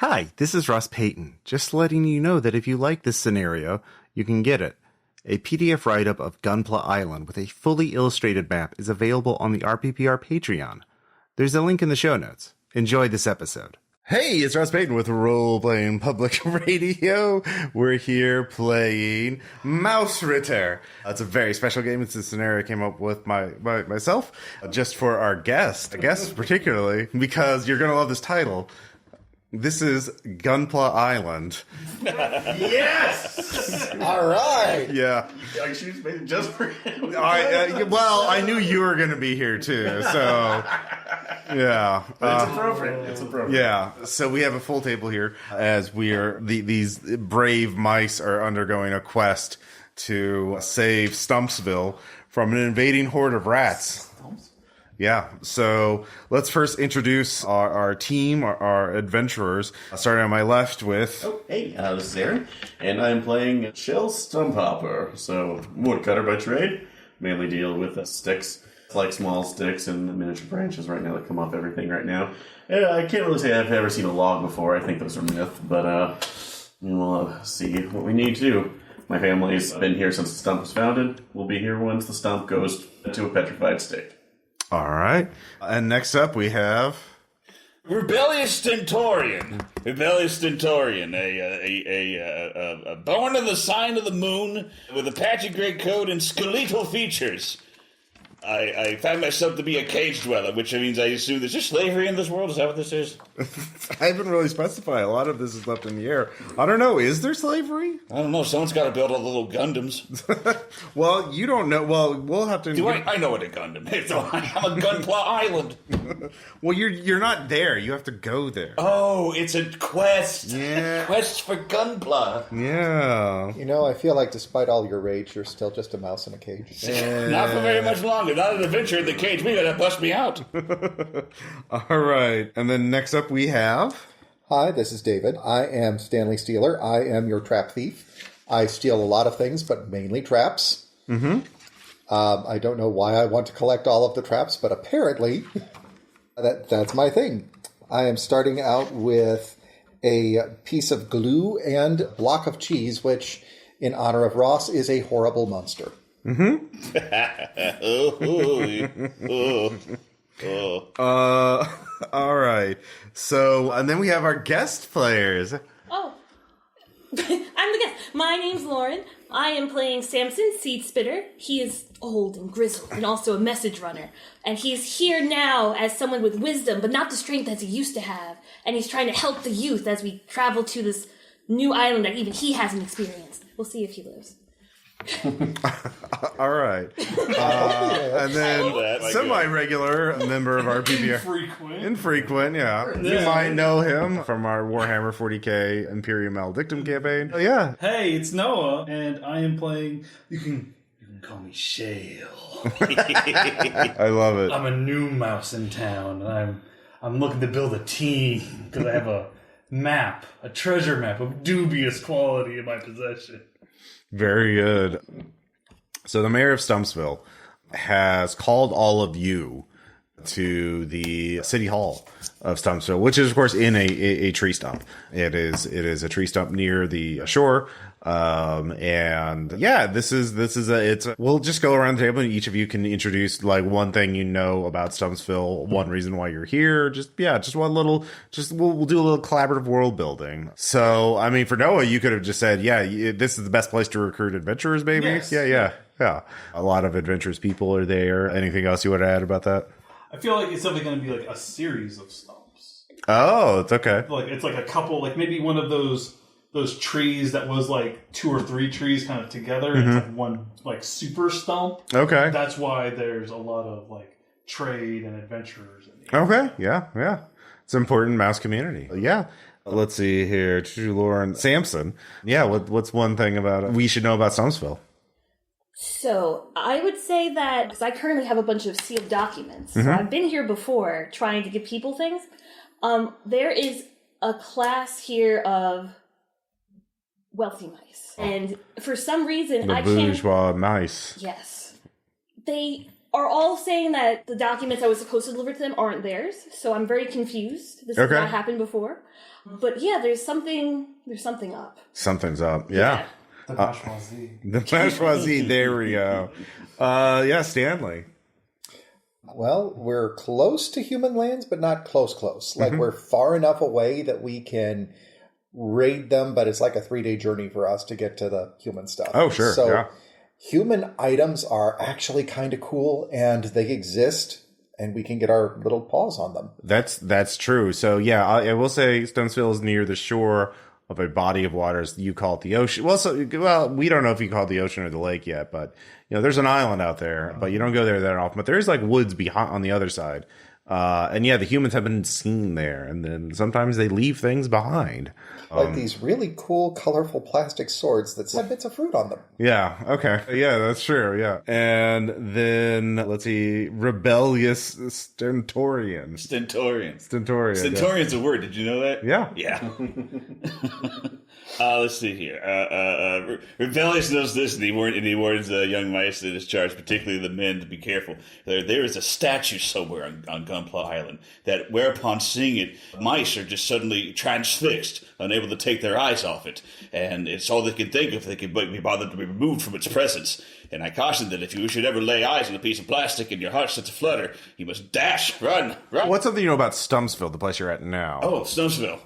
Hi, this is Ross Payton. Just letting you know that if you like this scenario, you can get it. A PDF write-up of Gunpla Island with a fully illustrated map is available on the RPPR Patreon. There's a link in the show notes. Enjoy this episode. Hey, it's Ross Payton with Role Playing Public Radio. We're here playing Mausritter. It's a very special game. It's a scenario I came up with myself just for our guest particularly, because you're going to love this title. This is Gunpla Island. Yes! All right. Yeah. She was made it just for him. I knew you were going to be here too, so yeah. But it's appropriate. It's appropriate. Yeah. So we have a full table here as we are these brave mice are undergoing a quest to save Stumpsville from an invading horde of rats. Yeah, so let's first introduce our team, our adventurers. Starting on my left with... This is Aaron, and I'm playing Shale Stump Hopper. So, woodcutter by trade, mainly deal with sticks, like small sticks and miniature branches right now that come off everything right now. I can't really say I've ever seen a log before. I think those are myth, but we'll see what we need to. My family's been here since the Stump was founded. We'll be here once the Stump goes to a petrified state. All right. And next up we have... Rebellious Stentorian. A born of the sign of the moon with a patchy gray coat and skeletal features. I find myself to be a cage dweller, which means I assume there's just slavery in this world. Is that what this is? I haven't really specified. A lot of this is left in the air. I don't know. Is there slavery? I don't know. Someone's got to build all the little Gundams. Well, you don't know. Well, we'll have to... I know what a Gundam is. I'm a Gunpla Island. Well, you're not there. You have to go there. Oh, it's a quest. Yeah. A quest for Gunpla. Yeah. You know, I feel like despite all your rage, you're still just a mouse in a cage. Not for very much longer. Not an adventure in the cage. We gotta bust me out. All right. And then next up we have... Hi, this is David. I am Stanley Stealer. I am your trap thief. I steal a lot of things, but mainly traps. Mm-hmm. I don't know why I want to collect all of the traps, but apparently that's my thing. I am starting out with a piece of glue and block of cheese, which, in honor of Ross, is a horrible monster. Mm-hmm. All right. So, and then we have our guest players. Oh, I'm the guest. My name's Lauren. I am playing Samson, Seed Spitter. He is old and grizzled and also a message runner. And he's here now as someone with wisdom, but not the strength as he used to have. And he's trying to help the youth as we travel to this new island that even he hasn't experienced. We'll see if he lives. All right. And then semi-regular member of RPPR. Infrequent, yeah. You might know him from our Warhammer 40k Imperium Maledictum campaign. Oh, yeah. Hey, it's Noah, and I am playing... You can call me Shale. I love it. I'm a new mouse in town, and I'm looking to build a team, because I have a treasure map of dubious quality in my possession. Very good. So the mayor of Stumpsville has called all of you to the city hall of Stumpsville, which is of course in a tree stump. It is a tree stump near the shore. And yeah, we'll just go around the table and each of you can introduce like one thing you know about Stumpsville, one reason why you're here. We'll do a little collaborative world building. So, I mean, for Noah, you could have just said, this is the best place to recruit adventurers, maybe. Yes. Yeah. A lot of adventurous people are there. Anything else you would add about that? I feel like it's definitely going to be like a series of stumps. Oh, it's okay. Like it's like a couple, like maybe one of those trees that was like 2 or 3 trees kind of together. Mm-hmm. It's like one like super stump. Okay. That's why there's a lot of like trade and adventurers. Okay. Yeah. It's an important mouse community. Yeah. Let's see here. Lauren Samson. Yeah. What's one thing about we should know about Stumpsville? So, I would say that, because I currently have a bunch of sealed documents, so I've been here before trying to give people things. There is a class here of wealthy mice. And for some reason, the I can't... bourgeois mice. Yes. They are all saying that the documents I was supposed to deliver to them aren't theirs, so I'm very confused. This has not happened before. But yeah, there's something up. Something's up, yeah. The bourgeoisie. The bourgeoisie, there we go. Yeah, Stanley. Well, we're close to human lands, but not close. Like, we're far enough away that we can raid them, but it's like a 3-day journey for us to get to the human stuff. Oh, sure, So human items are actually kind of cool, and they exist, and we can get our little paws on them. That's true. So, yeah, I will say Stumpsville is near the shore of a body of waters. You call it the ocean. Well, we don't know if you call it the ocean or the lake yet, but, there's an island out there, but you don't go there that often. But there is, like, woods on the other side. And yeah, the humans have been seen there, and then sometimes they leave things behind. Like these really cool, colorful plastic swords that have bits of fruit on them. Yeah, okay. Yeah, that's true, yeah. And then, let's see, Rebellious Stentorian. Stentorian's a word, did you know that? Yeah. Yeah. Let's see here. Rebellious knows this, and he warns young mice in his charge, particularly the men, to be careful. There is a statue somewhere on Gunpla Island that, whereupon seeing it, mice are just suddenly transfixed, unable to take their eyes off it, and it's all they can think of. They can be bothered to be removed from its presence. And I caution that if you should ever lay eyes on a piece of plastic and your heart starts to flutter, you must dash, run. What's something you know about Stumpsville, the place you're at now? Oh, Stumpsville.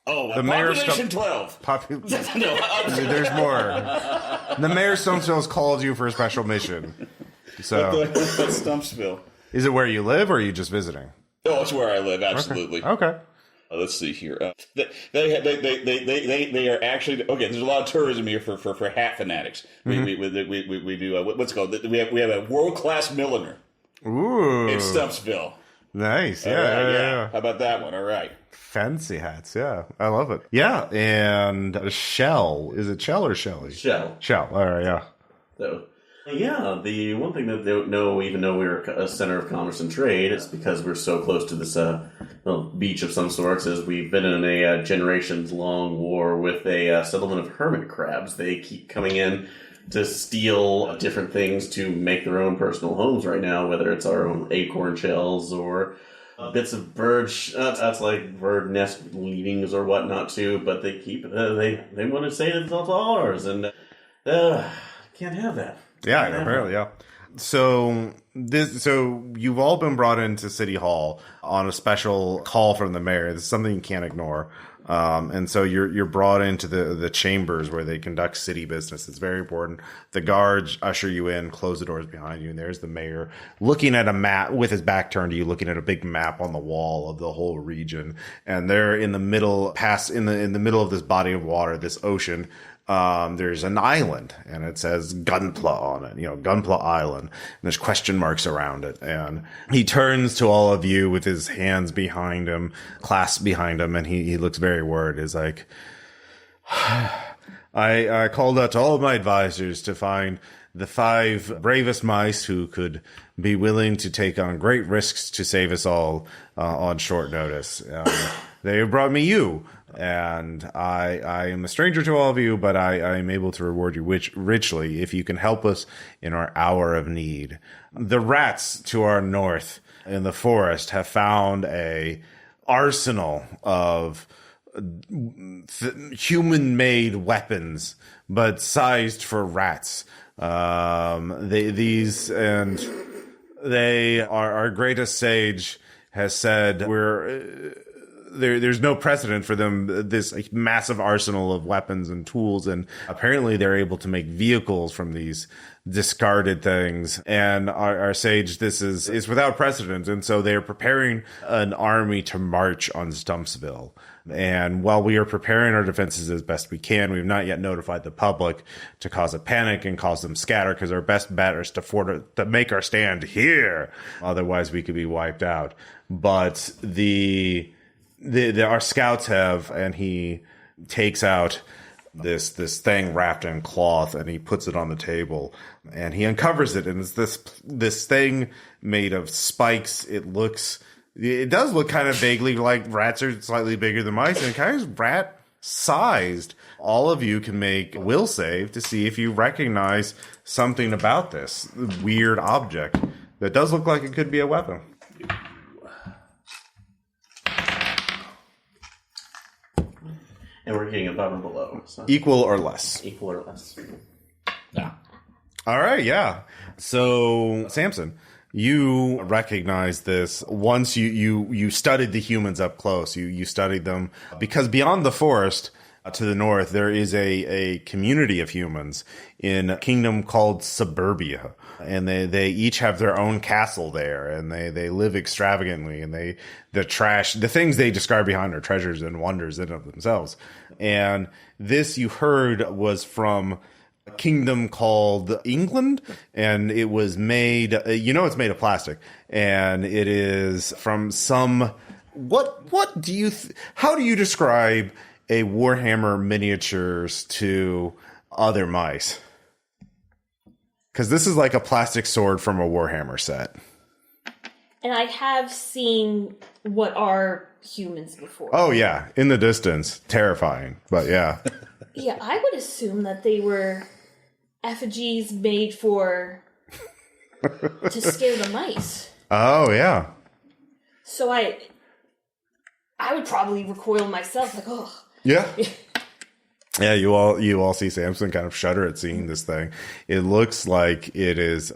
Oh, the population 12. No, there's more. The mayor of Stumpsville has called you for a special mission. So, what's Stumpsville? Is it where you live, or are you just visiting? Oh, it's where I live. Absolutely. Okay. Let's see here. They are actually okay. There's a lot of tourism here for hat fanatics. We do what's called. We have a world-class milliner. Ooh, in Stumpsville. Nice. Yeah. How about that one? All right. Fancy hats, yeah. I love it. Yeah, and Shale. Is it Shale or Shelly? Shale. Shale, all right, yeah. So, yeah, the one thing that they don't know, even though we're a center of commerce and trade, is because we're so close to this little beach of some sorts, is we've been in a generations-long war with a settlement of hermit crabs. They keep coming in to steal different things to make their own personal homes right now, whether it's our own acorn shells or bits of bird, that's like bird nest leavings or whatnot too, but they keep, they want to say it's all ours, and can't have that. Yeah, apparently, yeah. So you've all been brought into City Hall on a special call from the mayor. This is something you can't ignore. And so you're brought into the chambers where they conduct city business. It's very important. The guards usher you in, close the doors behind you, and there's the mayor looking at a map with his back turned to you, looking at a big map on the wall of the whole region. And they're in the middle, in the middle of this body of water, this ocean. There's an island, and it says Gunpla on it, Gunpla Island, and there's question marks around it. And he turns to all of you with his hands behind him, clasped behind him, and he looks very worried. He's like, I called out to all of my advisors to find the 5 bravest mice who could be willing to take on great risks to save us all on short notice. They brought me you. And I am a stranger to all of you, but I am able to reward you richly if you can help us in our hour of need. The rats to our north in the forest have found a arsenal of human-made weapons, but sized for rats. Our greatest sage has said there's no precedent for them, this massive arsenal of weapons and tools, and apparently they're able to make vehicles from these discarded things. And our sage, this is without precedent, and so they're preparing an army to march on Stumpsville. And while we are preparing our defenses as best we can, we've not yet notified the public to cause a panic and cause them scatter, because our best bet is to make our stand here. Otherwise, we could be wiped out. But our scouts have, and he takes out this thing wrapped in cloth, and he puts it on the table, and he uncovers it, and it's this thing made of spikes. It does look kind of vaguely like rats are slightly bigger than mice, and kind of rat sized. All of you can make a will save to see if you recognize something about this weird object That does look like it could be a weapon. And we're getting above and below. So. Equal or less. Equal or less. No. All right, yeah. So, Samson, you recognize this once you studied the humans up close. You studied them because beyond the forest to the north, there is a community of humans in a kingdom called Suburbia. And they each have their own castle there, and they live extravagantly, and the things they describe behind are treasures and wonders in of themselves. And this you heard was from a kingdom called England, and it was made, it's made of plastic, and it is from some, how do you describe a Warhammer miniatures to other mice? Because this is like a plastic sword from a Warhammer set. And I have seen what are humans before. Oh, yeah. In the distance. Terrifying. But yeah. Yeah, I would assume that they were effigies made to scare the mice. Oh, yeah. So I would probably recoil myself, like, oh. Yeah. Yeah, you all see Samson kind of shudder at seeing this thing. It looks like it's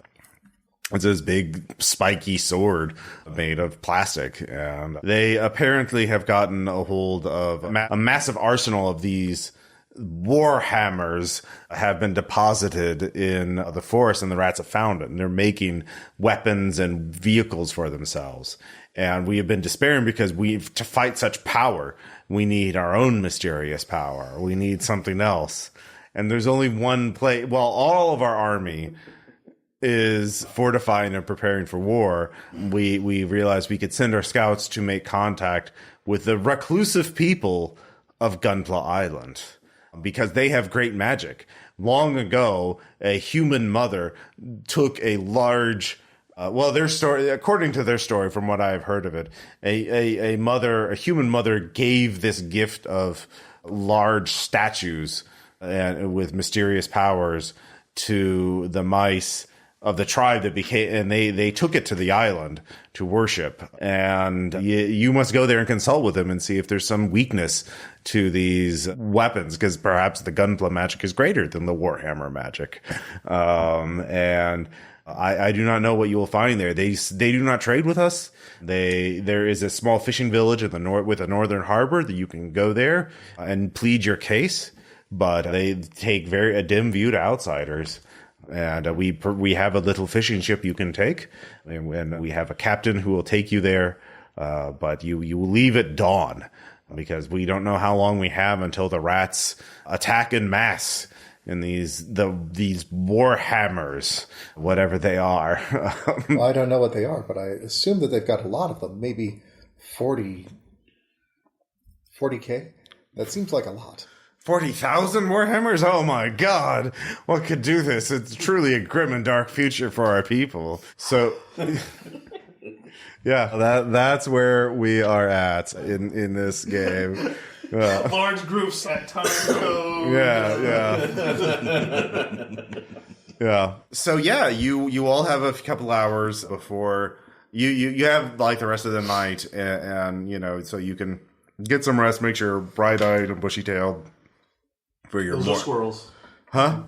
this big spiky sword made of plastic, and they apparently have gotten a hold of a massive arsenal of these warhammers have been deposited in the forest, and the rats have found it, and they're making weapons and vehicles for themselves. And we have been despairing because to fight such power, we need our own mysterious power. We need something else. And there's only one place. Well, all of our army is fortifying and preparing for war. We realized we could send our scouts to make contact with the reclusive people of Gunpla Island because they have great magic. Long ago, a human mother took a large... their story, according to their story, from what I've heard of it, a human mother gave this gift of large statues and with mysterious powers to the mice of the tribe that became, and they took it to the island to worship. And you must go there and consult with them and see if there's some weakness to these weapons, because perhaps the Gunpla magic is greater than the Warhammer magic. And I do not know what you will find there. They do not trade with us. There is a small fishing village in the with a northern harbor that you can go there and plead your case, but they take a dim view to outsiders. And we have a little fishing ship you can take, and we have a captain who will take you there. But you will leave at dawn, because we don't know how long we have until the rats attack en masse. And these warhammers, whatever they are. Well, I don't know what they are, but I assume that they've got a lot of them. Maybe 40K? That seems like a lot. 40,000 warhammers? Oh my god. What could do this? It's truly a grim and dark future for our people. So... yeah, that's where we are at in this game. Large groups at time code. Yeah. So yeah, you all have a couple hours before you have like the rest of the night, and so you can get some rest, make sure you're bright-eyed and bushy-tailed for your Those are squirrels. Huh?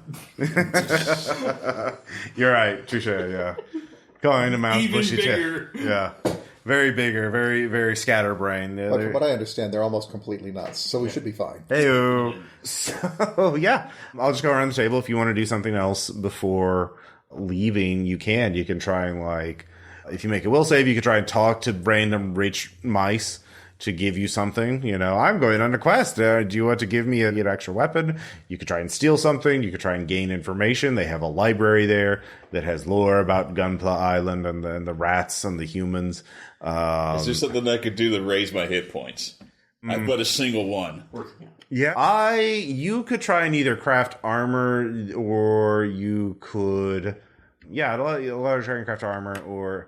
You're right, touche. Yeah, going to mouse Even bushy-tailed. Yeah. Very bigger, very, very scatterbrained. But from what I understand, they're almost completely nuts, so we should be fine. Hey-o. So, yeah. I'll just go around the table. If you want to do something else before leaving, you can. You can try and, if you make a will save, you can try and talk to random rich mice to give you something. I'm going on a quest. Do you want to give me an extra weapon? You could try and steal something. You could try and gain information. They have a library there that has lore about Gunpla Island and the rats and the humans. Is there something I could do to raise my hit points? I've got a single one. Yeah. You could try and either craft armor, or you could... Yeah, a lot of trying to craft armor, or...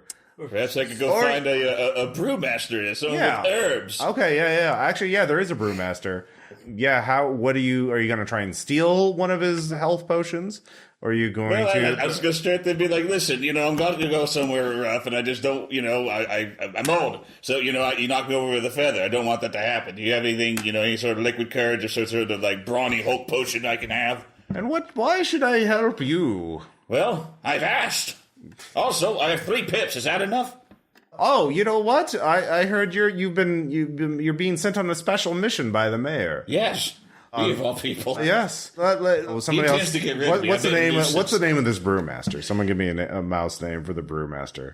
Perhaps I could go find a brewmaster, someone with herbs. Okay, yeah. Actually, yeah, there is a brewmaster. Yeah, what are you going to try and steal one of his health potions? Or are you going to... I was going to start to be like, listen, I'm going to go somewhere rough, and I just don't, I'm old. So, you knock me over with a feather. I don't want that to happen. Do you have anything, any sort of liquid courage or sort of like brawny Hulk potion I can have? And why should I help you? Well, I've asked. Also, I have 3 pips. Is that enough? Oh, you know what? I heard you're being sent on a special mission by the mayor. Yes. Of all people. Yes. Somebody else. To get rid of me. What's the name? What's the name of this brewmaster? Someone give me a mouse name for the brewmaster.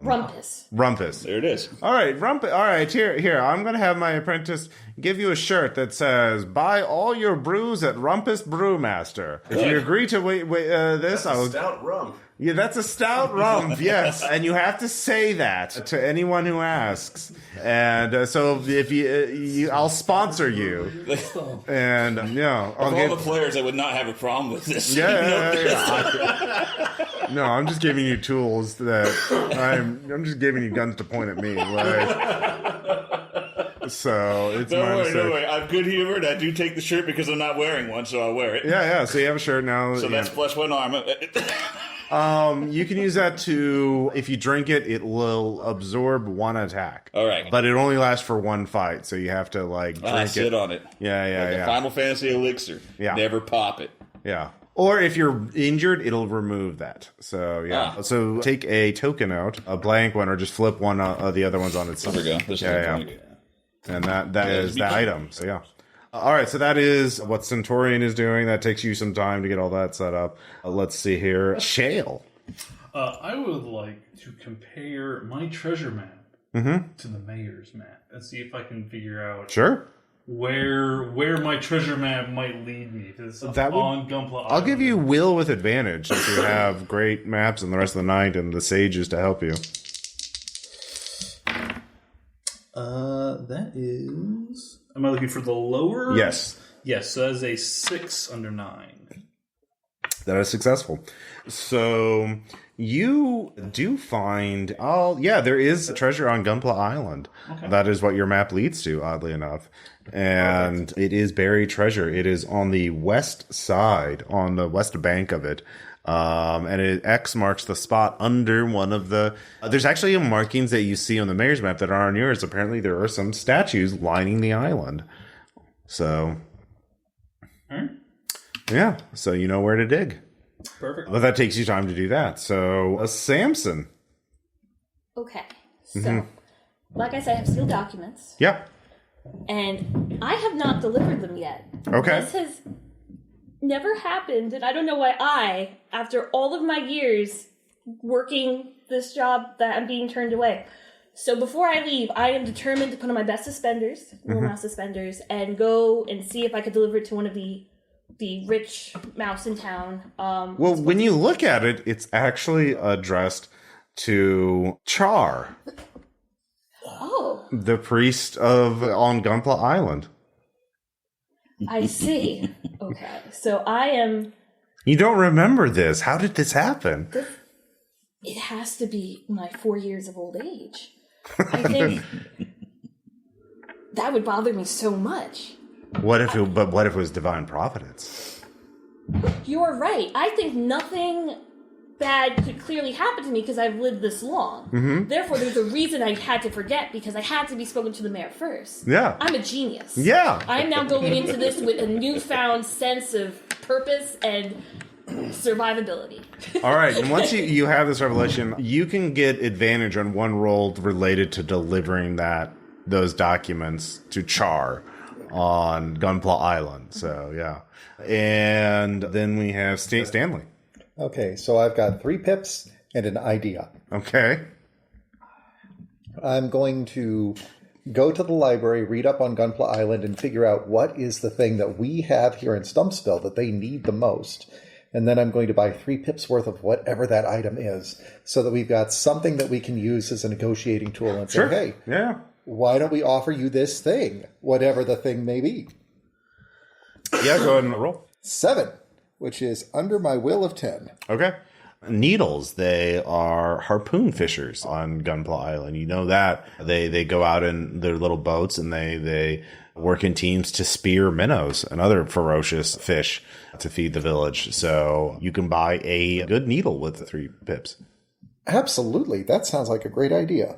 Rumpus. There it is. All right, Rumpus. All right, here. I'm going to have my apprentice give you a shirt that says, "Buy all your brews at Rumpus Brewmaster." If you agree to wait this, I will. Stout rum. Yeah, that's a stout rum, yes. And you have to say that to anyone who asks. And so if I'll sponsor you. And, All the players, I would not have a problem with this. Yeah. I'm just giving you tools I'm just giving you guns to point at me. So it's Don't worry. I'm good humored. I do take the shirt because I'm not wearing one, so I'll wear it. Yeah. So you have a shirt now. So that's +1 armor. You can use that to, if you drink it, it will absorb 1 attack. All right. But it only lasts for 1 fight, so you have to, drink it. Sit on it. Yeah. A Final Fantasy elixir. Yeah. Never pop it. Yeah. Or if you're injured, it'll remove that. So, yeah. So take a token out, a blank one, or just flip one of the other ones on its side. There we go. Yeah. And that is the item. So, yeah. All right, so that is what Stentorian is doing. That takes you some time to get all that set up. Let's see here. Shale. I would like to compare my treasure map to the mayor's map and see if I can figure out where my treasure map might lead me. On Gunpla Island. I'll give you will with advantage since you have great maps and the rest of the night and the sages to help you. That is... Am I looking for the lower? Yes. Yes, so that is a 6 under 9. That is successful. So you do find... there is a treasure on Gunpla Island. Okay. That is what your map leads to, oddly enough. And it is buried treasure. It is on the west side, on the west bank of it. And X marks the spot under one of the... there's actually markings that you see on the mayor's map that are on yours. Apparently there are some statues lining the island. So... Yeah, so you know where to dig. Perfect. But that takes you time to do that. So, Samson. Okay, so, like I said, I have sealed documents. Yeah. And I have not delivered them yet. Okay. This has never happened, and I don't know why after all of my years working this job, that I'm being turned away. So before I leave, I am determined to put on my best suspenders, little mouse suspenders, and go and see if I could deliver it to one of the rich mouse in town. Well, when you look at it, it's actually addressed to Char. Oh. The priest on Gunpla Island. I see. Okay. So I am... You don't remember this. How did this happen? It has to be my 4 years of old age. I think that would bother me so much. What if it was divine providence? You're right. I think nothing bad could clearly happen to me because I've lived this long. Mm-hmm. Therefore, there's a reason I had to forget because I had to be spoken to the mayor first. Yeah. I'm a genius. Yeah. I'm now going into this with a newfound sense of purpose and survivability. All right, and once you have this revelation, you can get advantage on one roll related to delivering those documents to Char on Gunpla Island. So, yeah. And then we have Stanley. Okay, so I've got 3 pips and an idea. Okay. I'm going to go to the library, read up on Gunpla Island, and figure out what is the thing that we have here in Stumpsville that they need the most. And then I'm going to buy 3 pips worth of whatever that item is so that we've got something that we can use as a negotiating tool and say, hey, yeah, why don't we offer you this thing, whatever the thing may be? Yeah, go ahead and roll. 7, which is under my will of 10. Okay. needles. They are harpoon fishers on Gunpla Island. You know that. They go out in their little boats and they work in teams to spear minnows and other ferocious fish to feed the village. So you can buy a good needle with 3 pips. Absolutely. That sounds like a great idea.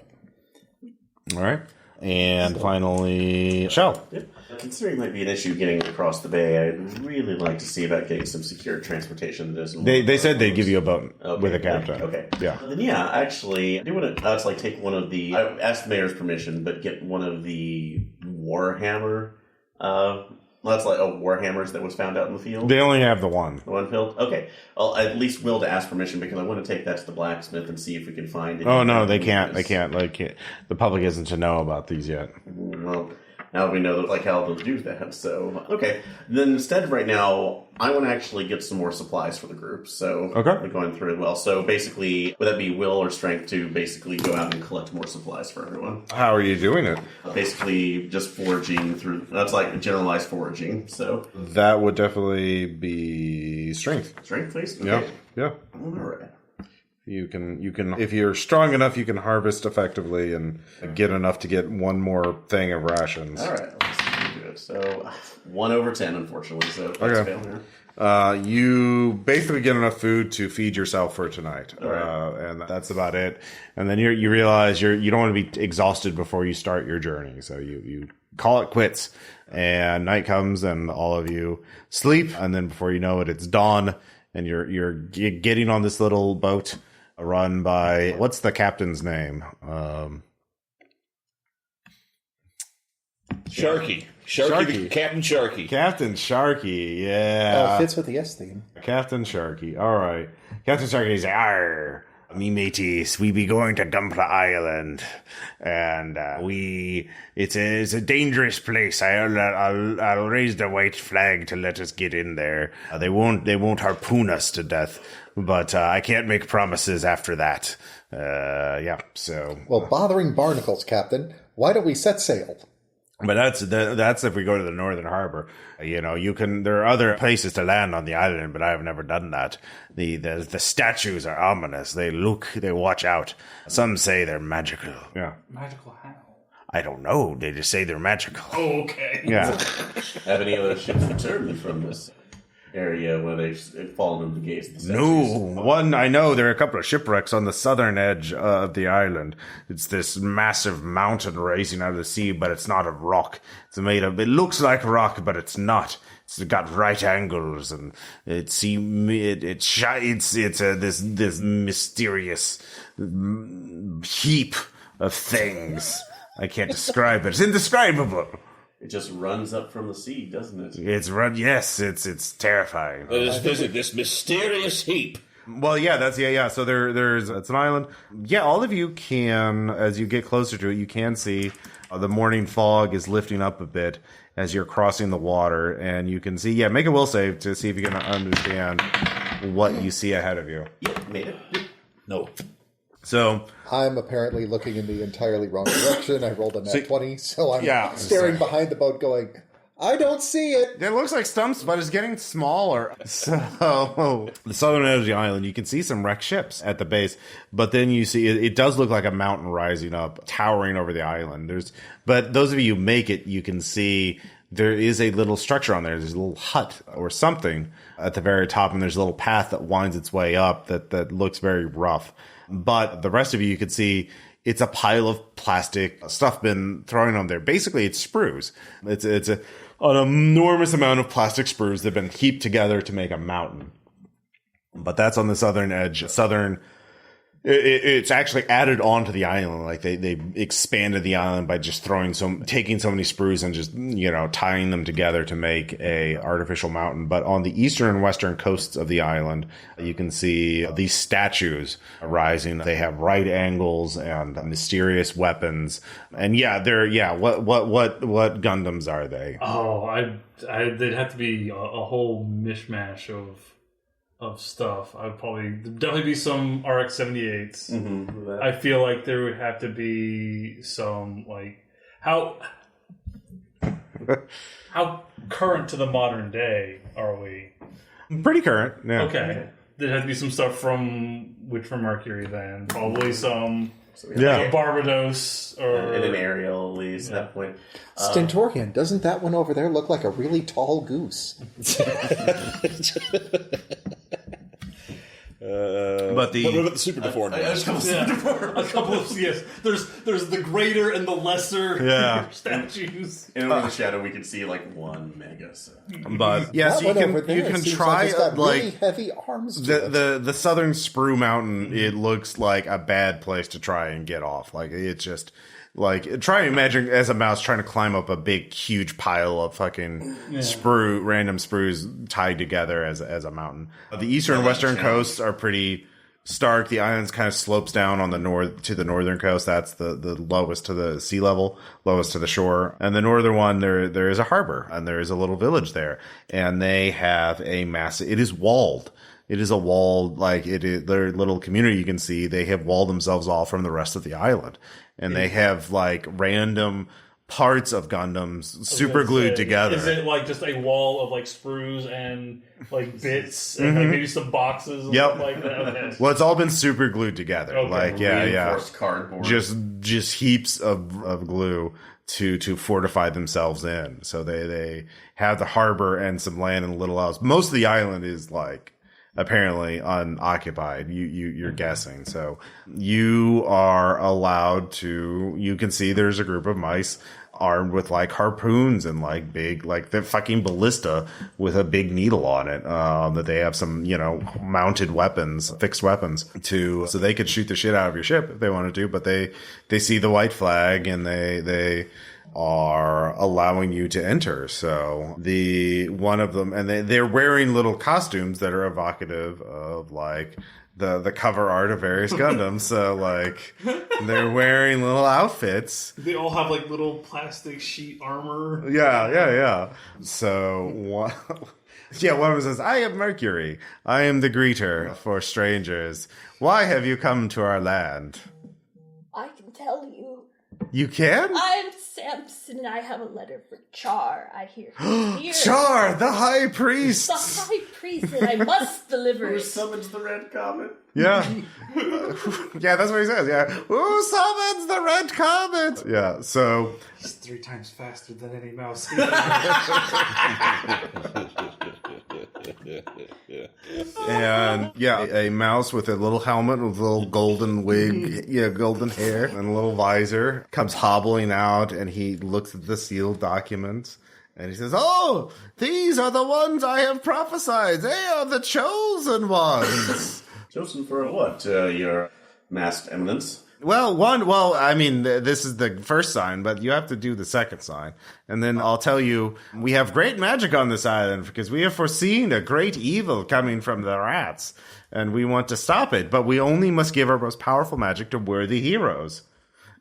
All right. And finally, Shale. Yep. Considering it might be an issue getting across the bay, I'd really like to see about getting some secured transportation. They said they'd give you a boat with a captain. Okay. Yeah. Then yeah, actually, I do want to like take one of the. I asked the mayor's permission, but get one of the Warhammer. That's like Warhammers that was found out in the field. They only have the one. The one field? Okay. Well, at least will to ask permission because I want to take that to the blacksmith and see if we can find it. Oh, no, they can't. They can't. Like, the public isn't to know about these yet. Well, now we know like how they'll do that. So, okay. Then instead of right now, I want to actually get some more supplies for the group. So, we're going through it well. So, basically, would that be will or strength to basically go out and collect more supplies for everyone? How are you doing it? Basically, just foraging through. That's like generalized foraging. So, that would definitely be strength. Strength, please? Okay. Yeah. All right. You can, if you're strong enough, you can harvest effectively and get enough to get one more thing of rations. All right, let's do it. So 1 over 10, unfortunately. So that's fail here. You basically get enough food to feed yourself for tonight, and that's about it. And then you realize you don't want to be exhausted before you start your journey, so you call it quits. And night comes, and all of you sleep, and then before you know it, it's dawn, and you're getting on this little boat. Run by, what's the captain's name? Sharky, Captain Sharky. Captain Sharky, yeah. Fits with the S theme. Captain Sharky, all right. Captain Sharky says, "Arr, me mateys, we be going to Gunpla Island, and it's a dangerous place. I'll raise the white flag to let us get in there. They won't harpoon us to death." But I can't make promises after that. So. Well, bothering barnacles, Captain. Why don't we set sail? But that's if we go to the northern harbor. There are other places to land on the island, but I have never done that. The statues are ominous. They watch out. Some say they're magical. Yeah. Magical how? I don't know. They just say they're magical. Oh, okay. Yeah. Have any other ships returned from this area where they've fallen into the gates? Of the No, one I know. There are a couple of shipwrecks on the southern edge of the island. It's this massive mountain rising out of the sea, but it's not of rock. It's made of. It looks like rock, but it's not. It's got right angles, and this mysterious heap of things. I can't describe it. It's indescribable. It just runs up from the sea, doesn't it? Yes, it's terrifying. Let us visit this mysterious heap. Well, yeah, So there's it's an island. Yeah, all of you can, as you get closer to it, you can see the morning fog is lifting up a bit as you're crossing the water, and you can see. Yeah, make a will save to see if you can understand what you see ahead of you. Yep, made it. Yep. No. So I'm apparently looking in the entirely wrong direction. I rolled a nat 20, so I'm staring behind the boat going, I don't see it. It looks like Stump's, but it's getting smaller. So the southern edge of the island, you can see some wrecked ships at the base, but then you see it does look like a mountain rising up, towering over the island. But those of you who make it, you can see there is a little structure on there. There's a little hut or something at the very top, and there's a little path that winds its way up that looks very rough. But the rest of you could see it's a pile of plastic stuff been thrown on there. Basically, it's sprues. It's an enormous amount of plastic sprues that have been heaped together to make a mountain. But that's on the southern edge. It's actually added onto the island. Like they expanded the island by just taking so many sprues and just, tying them together to make a artificial mountain. But on the eastern and western coasts of the island, you can see these statues rising. They have right angles and mysterious weapons. And what Gundams are they? Oh, they'd have to be a whole mishmash of stuff. There'd definitely be some RX-78s. Mm-hmm. I feel like there would have to be some, like, how current to the modern day are we? Pretty current, yeah. Okay. there had to be some stuff from Mercury then. Probably some Yeah. like a Barbados or And an aerial, at least, at that point. Stentorian, doesn't that one over there look like a really tall goose? But What about the super deformed ones? a couple of yes. There's the greater and the lesser statues. And over the shadow, we can see like one mega set. But yeah, That so you one over can there try seems like it's got like really heavy arms to it. the southern Sprue Mountain. It looks like a bad place to try and get off. Like it's just like try and imagine as a mouse trying to climb up a big huge pile of fucking random sprues tied together as a mountain. The eastern and western coasts are pretty stark. The islands kind of slopes down on the northern coast. That's the lowest to the sea level, lowest to the shore. And the northern one, there is a harbor and there is a little village there, and they have a massive. It is walled. It is a walled, like it is their little community. You can see they have walled themselves off from the rest of the island, and they have like random parts of Gundams super glued together. Is it like just a wall of like sprues and like bits and like maybe some boxes and stuff like that? Okay. Well, it's all been super glued together. Okay. Like Reinforced cardboard. just heaps of glue to fortify themselves in. So they have the harbor and some land and a little else. Most of the island is like apparently unoccupied. You're guessing. So you are allowed to, you can see there's a group of mice armed with like harpoons and like big, like the fucking ballista with a big needle on it. That they have some, mounted weapons, fixed weapons so they could shoot the shit out of your ship if they wanted to, but they see the white flag and they are allowing you to enter. So one of them, and they're wearing little costumes that are evocative of like the cover art of various Gundams. So like they're wearing little outfits. They all have like little plastic sheet armor. Yeah. So one of them says, "I am Mercury. I am the greeter for strangers. Why have you come to our land?" I can tell you. You can? I'm Samson, and I have a letter for Char. I hear he's here. Char, the high priest. The high priest, and I must deliver Who it. summons the red comet? Yeah. Yeah, that's what he says. Yeah. Who summons the red comet? Yeah, so. He's 3 times faster than any mouse. And a mouse with a little helmet with a little golden wig, golden hair, and a little visor comes hobbling out, and he looks at the sealed documents. And he says, "Oh, these are the ones I have prophesied. They are the chosen ones." Chosen for what? Your masked eminence? This is the first sign, but you have to do the second sign. And then I'll tell you, we have great magic on this island because we have foreseen a great evil coming from the rats, and we want to stop it, but we only must give our most powerful magic to worthy heroes.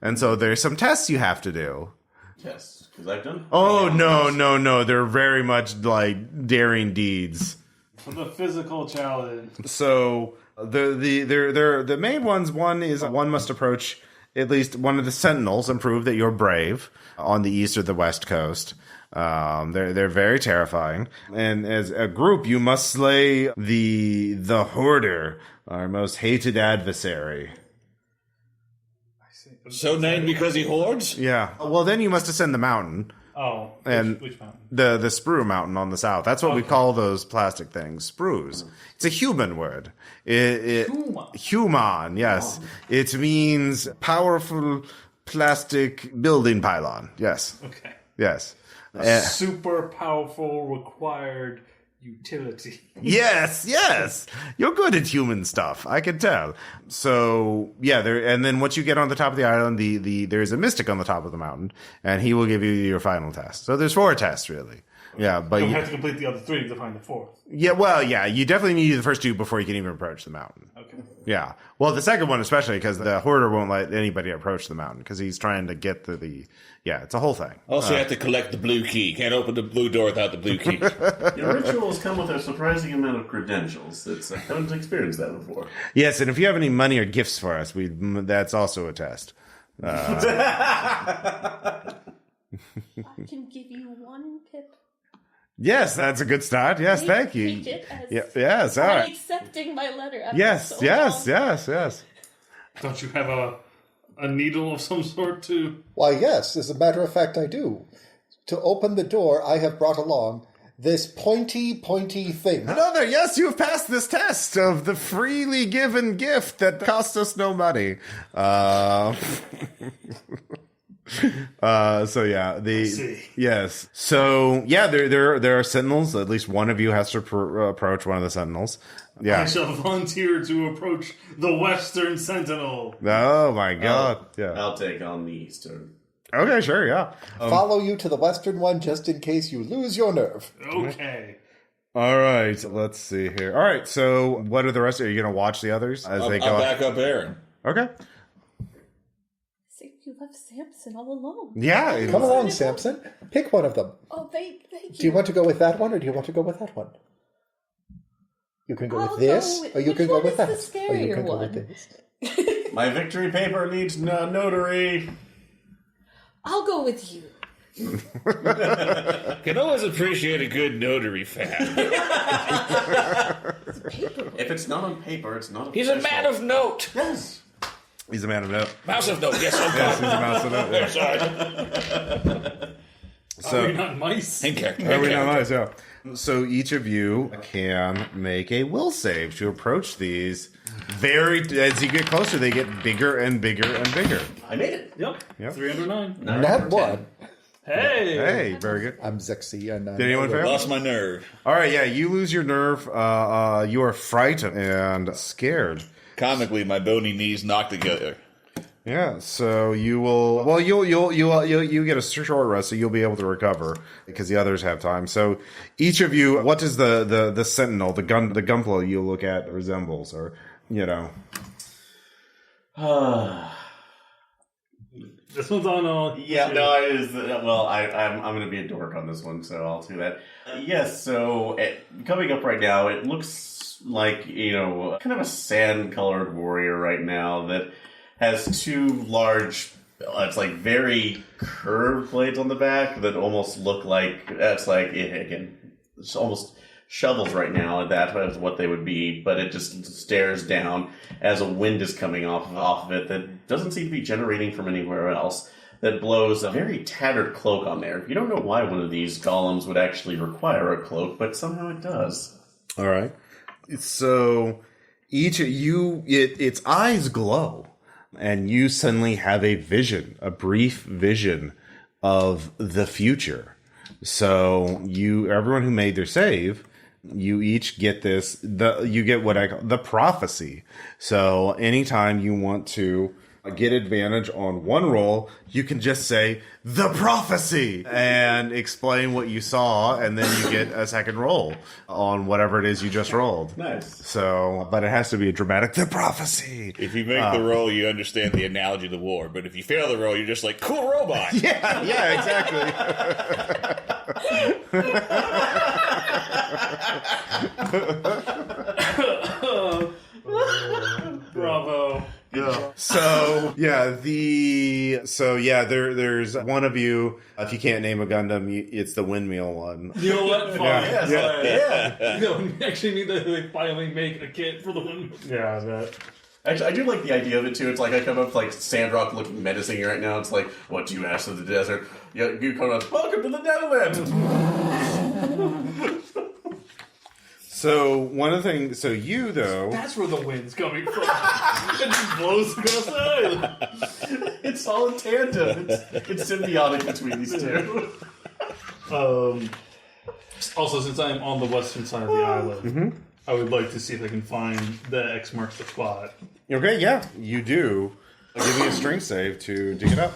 And so there's some tests you have to do. Yes, because I've done. Oh, no. They're very much like daring deeds. The physical challenge. So the main ones, one must approach at least one of the sentinels and prove that you're brave on the east or the west coast. They're very terrifying. And as a group, you must slay the hoarder, our most hated adversary. So named because he hoards? Yeah. Well, then you must ascend the mountain. Oh, and which mountain? The Sprue Mountain on the south. That's what we call those plastic things, sprues. It's a human word. Human, yes. It means powerful plastic building pylon. Yes. Okay. Yes. Super powerful required utility. Yes. You're good at human stuff. I can tell. So, and then once you get on the top of the island, there's a mystic on the top of the mountain, and he will give you your final test. So there's 4 tests, really. Yeah, but you have to complete the other 3 to find the 4th. Yeah, you definitely need the first 2 before you can even approach the mountain. Okay. Yeah. Well, the second one especially, because the hoarder won't let anybody approach the mountain, because he's trying to get it's a whole thing. Also, you have to collect the blue key. Can't open the blue door without the blue key. Your rituals come with a surprising amount of credentials. I haven't experienced that before. Yes, and if you have any money or gifts for us, that's also a test. I can give you 1 pip. Yes, that's a good start. Yes, thank you. Take it as Yes, all I'm right. accepting my letter. After Yes, so yes, long. yes. Don't you have a needle of some sort too? Why, yes, as a matter of fact, I do. To open the door, I have brought along this pointy thing. Another, yes, you have passed this test of the freely given gift that cost us no money. So yeah, yes. So yeah, there are sentinels. At least one of you has to approach one of the sentinels. Yeah. I shall volunteer to approach the Western Sentinel. Oh my God. Yeah. I'll take on the Eastern. Okay, sure. Yeah. Follow you to the Western one just in case you lose your nerve. Okay. All right. Let's see here. All right. So what are the rest? Are you going to watch the others as they go? I'll back up Aaron. Okay. See, you left Samson all alone. Yeah. Come along, Samson. Pick one of them. Oh, thank you. Do you want to go with that one, or do you want to go with that one? You can go I'll with this, go with- or you which can go one with is that. the Or you scarier can go one? with this. My victory paper needs notary. I'll go with you. Can always appreciate a good notary fan. Paper. If it's not on paper, it's not He's a official. man of note. Yes. He's a man of note. Mouse of note. Yes, Yes, he's a mouse of note. Yeah. Sorry. Are we not mice? In character. Are we not nice? Yeah. So each of you can make a will save to approach these. As you get closer, they get bigger and bigger and bigger. I made it. Yep. Yep. 309. Not one. Hey. Hey, very good. I'm Zexy. And Did anyone fail? Lost my nerve. All right, yeah, you lose your nerve. You are frightened and scared. Comically, my bony knees knocked together. Yeah, so you will. Well, you get a short rest, so you'll be able to recover because the others have time. So each of you, what does the sentinel, the gunpla you look at resembles, or This one's on all. Yeah, no, it is. Well, I'm going to be a dork on this one, so I'll do that. Yes, so coming up right now, it looks like, kind of a sand-colored warrior right now that has two large, it's like very curved blades on the back that almost look like, it's almost shovels right now. That is what they would be, but it just stares down as a wind is coming off of it that doesn't seem to be generating from anywhere else, that blows a very tattered cloak on there. You don't know why one of these golems would actually require a cloak, but somehow it does. All right. So each of you, its eyes glow, and you suddenly have a brief vision of the future. So everyone who made their save, you each get this. You get what I call the prophecy. So anytime you want to get advantage on one roll, you can just say the prophecy and explain what you saw, and then you get a second roll on whatever it is you just rolled. Nice. So, but it has to be a dramatic the prophecy. If you make the roll, you understand the analogy of the war. But if you fail the roll, you're just like, cool robot. Yeah, exactly. Bravo. There's one of you. If you can't name a Gundam, it's the windmill one. You know what? Fine. Yeah. No, we actually need to finally make a kit for the one. Yeah, that. Actually, I do like the idea of it, too. It's like I come up like Sandrock looking menacing right now. It's like, what do you ask of the desert? You come up, welcome to the Netherlands! So, one of the things... So, you, though... That's where the wind's coming from. It just blows across the island. It's all in tandem. It's symbiotic between these two. Also, since I am on the western side of the island, I would like to see if I can find the X marks the spot. Okay, yeah, you do. Give me a strength save to dig it up.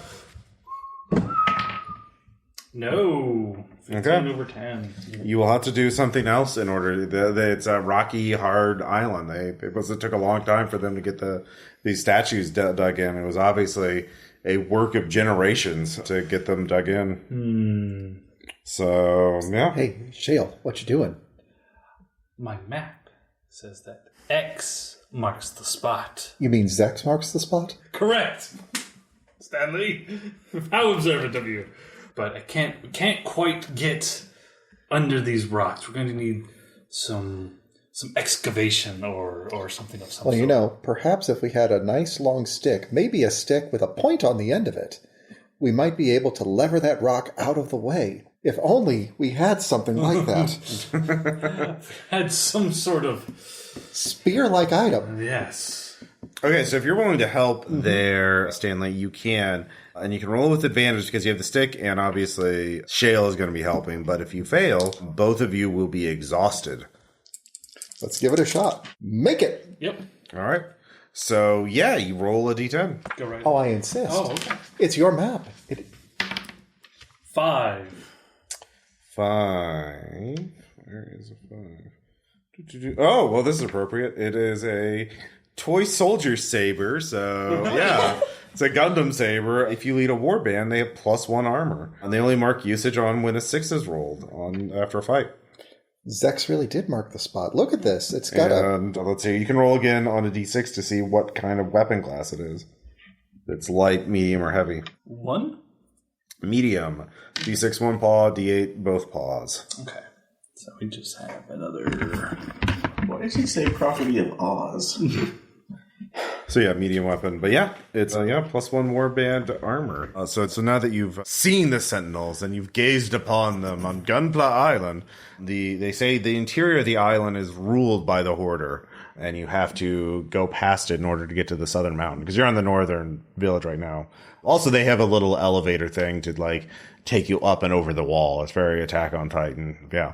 No. 15 over 10. You will have to do something else in order. It's a rocky, hard island. It took a long time for them to get these statues dug in. It was obviously a work of generations to get them dug in. So, yeah. Hey, Shale, what you doing? My map says that X marks the spot. You mean Zex marks the spot? Correct. Stanley, how observant of you. But I can't quite get under these rocks. We're going to need some excavation or something of some sort. Well, you know, perhaps if we had a nice long stick, maybe a stick with a point on the end of it, we might be able to lever that rock out of the way. If only we had something like that. Had some sort of spear-like item. Yes. Okay, so if you're willing to help there, Stanley, you can. And you can roll with advantage because you have the stick, and obviously Shale is going to be helping. But if you fail, both of you will be exhausted. Let's give it a shot. Make it! Yep. All right. So, yeah, you roll a d10. Go right. Oh, I insist. Oh, okay. It's your map. 5. Where is a 5? Oh, well, this is appropriate. It is a toy soldier saber, so yeah. It's a Gundam saber. If you lead a warband, they have +1 armor. And they only mark usage on when a 6 is rolled after a fight. Zex really did mark the spot. Look at this. It's got And let's see, you can roll again on a d6 to see what kind of weapon class it is. It's light, medium, or heavy. 1? Medium. D6 one paw, D8 both paws. Okay. So we just have another... Why did he say property of Oz? So yeah, medium weapon. But yeah, it's +1 warband armor. So now that you've seen the Sentinels and you've gazed upon them on Gunpla Island, they say the interior of the island is ruled by the Hoarder, and you have to go past it in order to get to the southern mountain, because you're on the northern village right now. Also, they have a little elevator thing to like take you up and over the wall. It's very Attack on Titan. Yeah.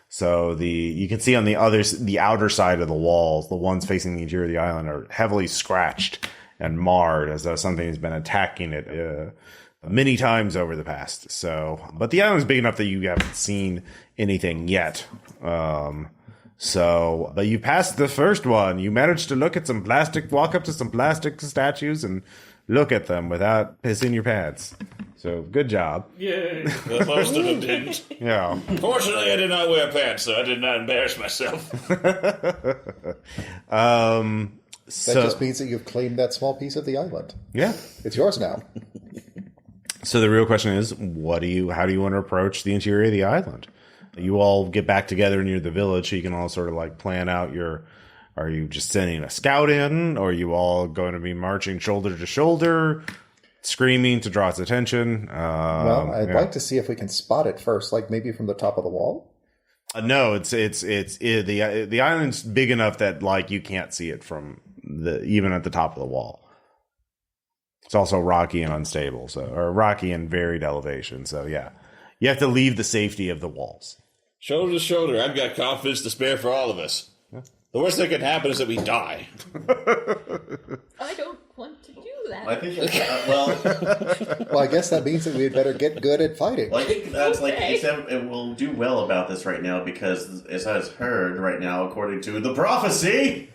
So you can see on the outer side of the walls, the ones facing the interior of the island are heavily scratched and marred as though something has been attacking it many times over the past. So, but the island's big enough that you haven't seen anything yet. But you passed the first one. You managed to walk up to some plastic statues and look at them without pissing your pants. So, good job. Yay. Most of them didn't. Yeah. Fortunately, I did not wear pants, so I did not embarrass myself. That just means that you've claimed that small piece of the island. Yeah. It's yours now. So the real question is, how do you want to approach the interior of the island? You all get back together near the village so you can all sort of like plan out are you just sending a scout in? Or are you all going to be marching shoulder to shoulder, screaming to draw its attention? Well, I'd like to see if we can spot it first, like maybe from the top of the wall. No, the island's big enough that like you can't see it from even at the top of the wall. It's also rocky and unstable, or rocky and varied elevation. So yeah, you have to leave the safety of the walls. Shoulder to shoulder, I've got confidence to spare for all of us. Yeah. The worst that can happen is that we die. I don't want to do that. I think Well, I guess that means that we'd better get good at fighting. Well, I think that's Okay. like he said, it will do well about this right now because, as I've heard right now, according to the prophecy,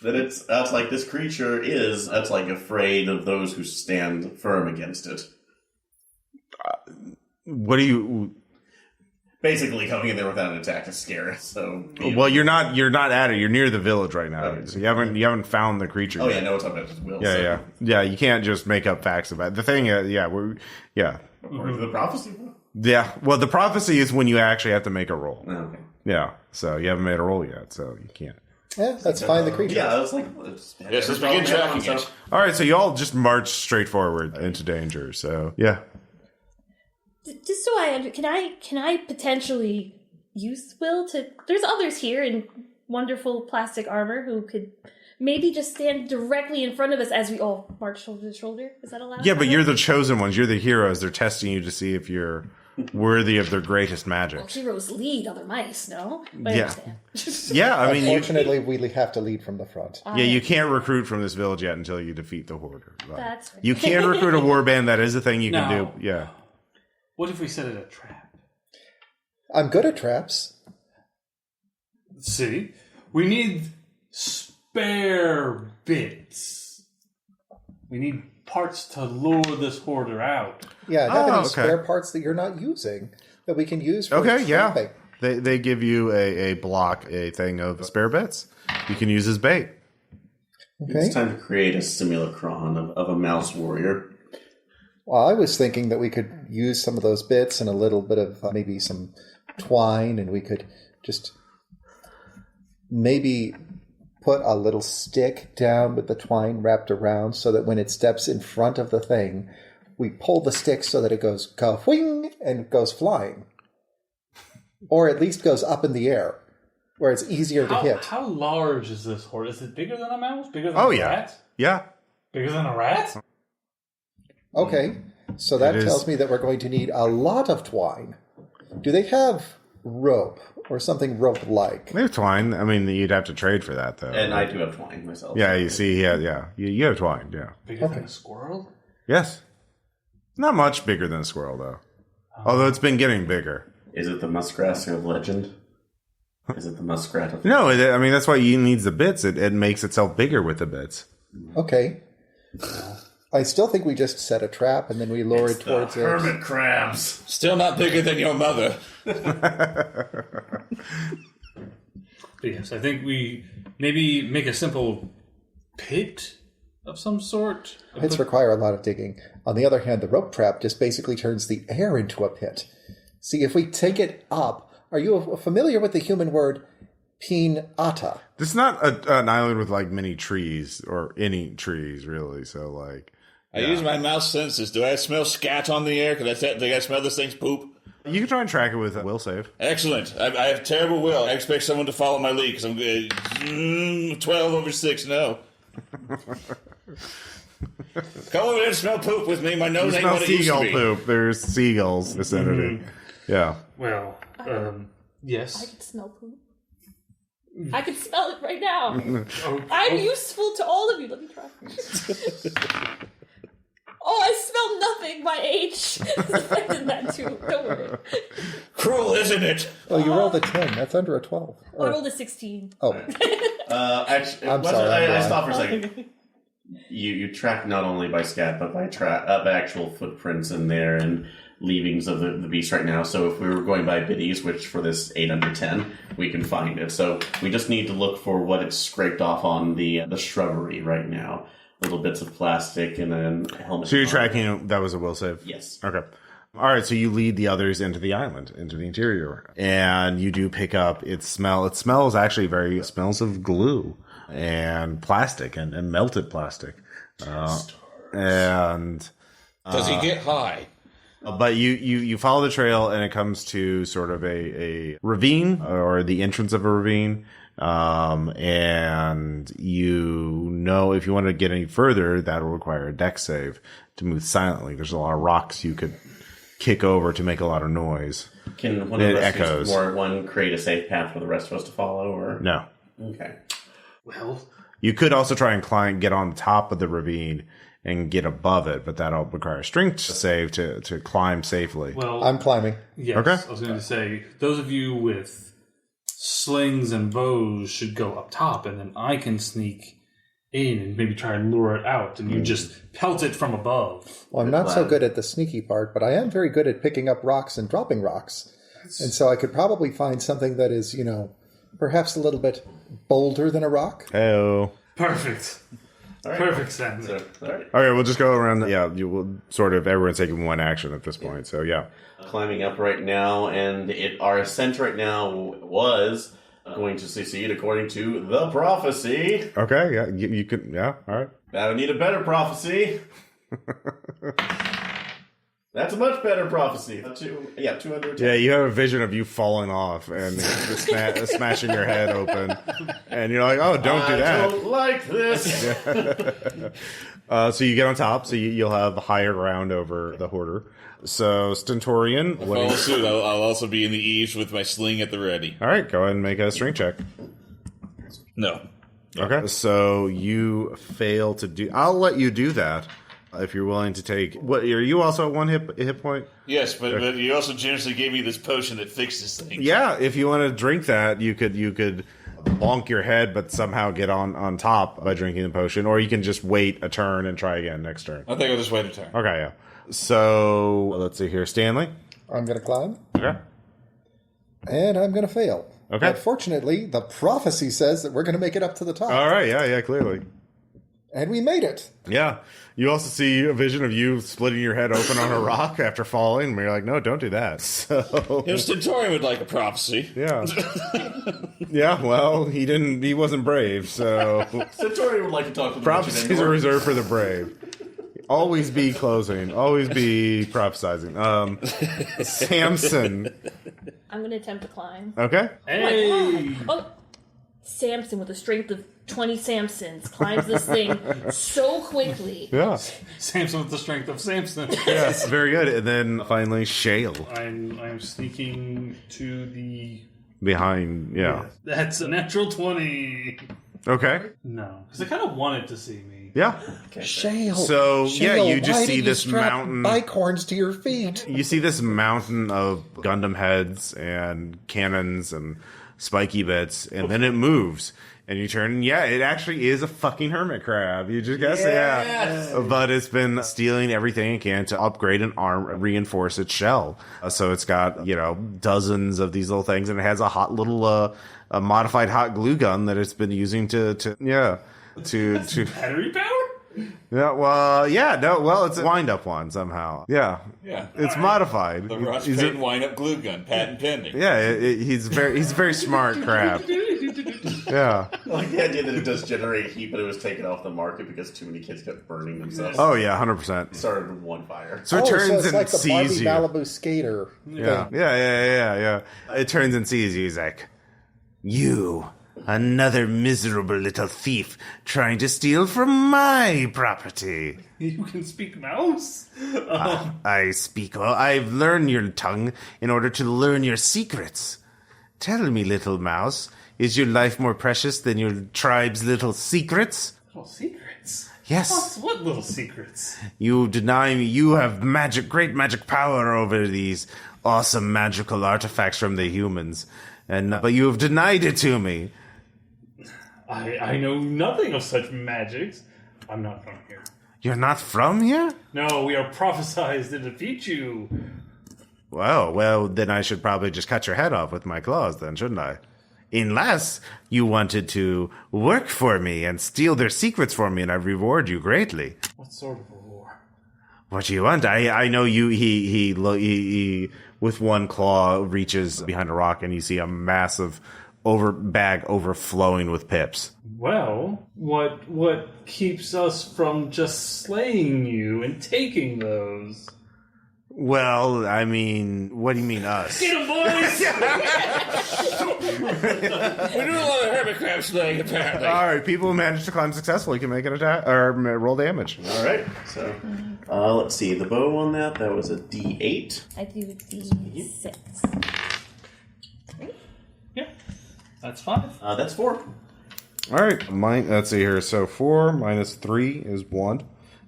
that that's like this creature that's like afraid of those who stand firm against it. What do you? Basically, coming in there without an attack to scare us. So, Well, you're not at it. You're near the village right now, Okay. so you haven't found the creature. Oh yet. yeah, no, it's up at his will. Yeah. You can't just make up facts about it. The thing. According to the prophecy. Yeah. Well, the prophecy is when you actually have to make a roll. Oh, okay. Yeah. So you haven't made a roll yet, so you can't. Yeah, let's find the creature. Yeah, I was like, Yes, let's begin tracking it. All right. So you all just march straight forward into danger. So yeah. Just so can I potentially use Will to... There's others here in wonderful plastic armor who could maybe just stand directly in front of us as we all march shoulder to shoulder. Is that allowed? Yeah, but you're the chosen ones. You're the heroes. They're testing you to see if you're worthy of their greatest magic. Well, heroes lead other mice, no? But Yeah. I understand. Yeah, I mean, Unfortunately, we have to lead from the front. you can't recruit from this village yet until you defeat the Hoarder. Right? That's right. You can recruit a warband. That is a thing you can No. do. Yeah. What if we set it a trap? I'm good at traps. See? We need spare bits. We need parts to lure this hoarder out. Yeah, have any okay. spare parts that you're not using that we can use for Okay, yeah. trapping? They give you a thing of spare bits. You can use as bait. Okay. it's time to create a simulacron of a mouse warrior. Well, I was thinking that we could use some of those bits and a little bit of maybe some twine, and we could just maybe put a little stick down with the twine wrapped around so that when it steps in front of the thing, we pull the stick so that it goes ka-whing and goes flying. Or at least goes up in the air, where it's easier to hit. How large is this horse? Is it bigger than a mouse? Bigger than a rat? Yeah. Bigger than a rat? Okay, so that tells me that we're going to need a lot of twine. Do they have rope or something rope-like? They have twine. I mean, you'd have to trade for that, though. And I do have twine myself. Yeah, you see, yeah. You have twine, yeah. Bigger than a squirrel? Yes. Not much bigger than a squirrel, though. Although it's been getting bigger. Is it the muskrat of legend? Is it the muskrat of... No, I mean, that's why it needs the bits. It makes itself bigger with the bits. Okay. I still think we just set a trap and then we lure it towards it. Hermit crabs. Still not bigger than your mother. Yes, I think we maybe make a simple pit of some sort. Pits require a lot of digging. On the other hand, the rope trap just basically turns the air into a pit. See, if we take it up, are you familiar with the human word pinata? This is not an island with, like, many trees, or any trees, really, so, like... I use my mouse senses. Do I smell scat on the air? Do I smell this thing's poop? You can try and track it with a will save. Excellent. I have terrible will. I expect someone to follow my lead, because I'm good. 12 over 6, no. Come over there and smell poop with me. My nose ain't what it used to be. Seagull poop. There's seagulls vicinity. Mm-hmm. Yeah. Well, yes. I can smell poop. I can smell it right now. I'm useful to all of you. Let me try. Oh, I smell nothing. My age is affecting that too. Don't worry. Cruel, isn't it? Oh, you rolled a 10. That's under a 12. I rolled a 16. Oh. Actually, I'm sorry. I stopped for a second. You track not only by scat, but by actual footprints in there and leavings of the beast right now. So if we were going by biddies, which for this 8 under 10, we can find it. So we just need to look for what it's scraped off on the shrubbery right now. Little bits of plastic and then a helmet. So you're tracking, that was a will save? Yes. Okay. All right, so you lead the others into the island, into the interior. And you do pick up its smell. It smells actually smells of glue and plastic and melted plastic. And... Does he get high? But you follow the trail and it comes to sort of a ravine or the entrance of a ravine. And you know if you want to get any further, that'll require a dex save to move silently. There's a lot of rocks you could kick over to make a lot of noise. Can one of us one create a safe path for the rest of us to follow? Or no. Okay. Well, you could also try and get on top of the ravine and get above it, but that'll require a strength save to climb safely. Well, I'm climbing. Yes, okay. I was going to say, those of you with slings and bows should go up top, and then I can sneak in and maybe try and lure it out, and you just pelt it from above. Well, I'm not so good at the sneaky part, but I am very good at picking up rocks and dropping rocks. And so I could probably find something that is, perhaps a little bit bolder than a rock. Hey-o. Perfect. All right. Perfect, Stanley. So, all right. Okay, we'll just go around. Yeah, you will sort of everyone's taking one action at this point. So yeah, climbing up right now, and our ascent right now was going to succeed according to the prophecy. Okay, yeah, you could. Yeah, all right. I need a better prophecy. That's a much better prophecy. 210. Yeah, you have a vision of you falling off and smashing your head open, and you're like, "Oh, don't do that." I don't like this. So you get on top, so you'll have higher ground over the hoarder. So Stentorian, Follow suit. I'll also be in the eaves with my sling at the ready. All right, go ahead and make a strength check. No. Okay, so you fail to do. I'll let you do that. If you're willing to take... What, are you also at one hit point? Yes, but you also generously gave me this potion that fixes things. Yeah, if you want to drink that, you could bonk your head, but somehow get on top by drinking the potion. Or you can just wait a turn and try again next turn. I think I'll just wait a turn. Okay, yeah. So, let's see here. Stanley? I'm going to climb. Okay. And I'm going to fail. Okay. But fortunately, the prophecy says that we're going to make it up to the top. All right, yeah, clearly. And we made it. Yeah. You also see a vision of you splitting your head open on a rock after falling. And you're like, no, don't do that. So, Stentorian would like a prophecy. yeah. Yeah, well, he wasn't brave, so. Stentorian would like to talk to the Prophecies are reserved for the brave. Always be closing. Always be prophesizing. Samson. I'm going to attempt to climb. Okay. Hey! Oh, Samson with the strength of 20 Samsons climbs this thing so quickly. Yeah. Samson with the strength of Samson. Yes, very good. And then finally, Shale. I'm sneaking to the... Behind, yeah. That's a natural 20. Okay. No. Because I kind of wanted to see me. Yeah. Shale. So, yeah, Shale, you just why see did this you strap mountain. bike horns to your feet. You see this mountain of Gundam heads and cannons and spiky bits, and then it moves. And you turn, and yeah, it actually is a fucking hermit crab. You just guessed, yeah. But it's been stealing everything it can to upgrade and reinforce its shell. So it's got, dozens of these little things, and it has a hot little, a modified hot glue gun that it's been using to Battery power? Yeah, well, it's a wind-up one somehow. Yeah. Yeah. It's modified. The Ross Payton wind-up glue gun, patent pending. Yeah, he's a very smart crab. Yeah. I like the idea that it does generate heat, but it was taken off the market because too many kids kept burning themselves. Oh, yeah, 100%. It started in one fire. So it turns so it's and like the sees Barbie you. Malibu skater Yeah. thing. Yeah. It turns and sees you. He's like, you, another miserable little thief trying to steal from my property. You can speak mouse? I speak. Well, I've learned your tongue in order to learn your secrets. Tell me, little mouse, is your life more precious than your tribe's little secrets? Little secrets? Yes. What little secrets? You deny me. You have great magic power over these awesome magical artifacts from the humans, but you have denied it to me. I know nothing of such magics. I'm not from here. You're not from here? No, we are prophesized to defeat you. Well, then I should probably just cut your head off with my claws, then, shouldn't I? Unless you wanted to work for me and steal their secrets for me, and I reward you greatly. What sort of a war? What do you want? I know you. He with one claw reaches behind a rock, and you see a massive bag overflowing with pips. Well, what keeps us from just slaying you and taking those? Well, I mean, what do you mean us? Get 'em, boys! We're doing a lot of hermit crab slaying, apparently. All right, people who manage to climb successfully can make an attack or roll damage. All right. So, let's see. The bow on that was a D8. I do a D6. Yeah, that's 5. That's 4. All right, let's see here. So 4 minus 3 is 1.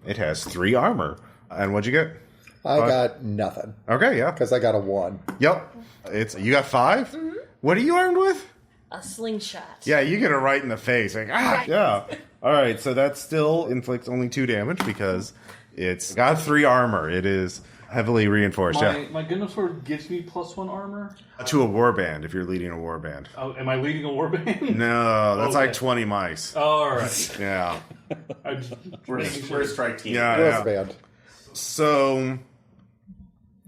It has 3 armor. And what'd you get? I got nothing. Okay, yeah. Because I got a 1. Yep. You got 5? Mm-hmm. What are you armed with? A slingshot. Yeah, you get it right in the face. Like, yeah. All right, so that still inflicts only 2 damage because it's got 3 armor. It is heavily reinforced. My Gundam sword gives me +1 armor. To a warband if you're leading a warband. Oh, am I leading a warband? No, that's like 20 mice. All right. Yeah. We're a strike team. Yeah. Band. So,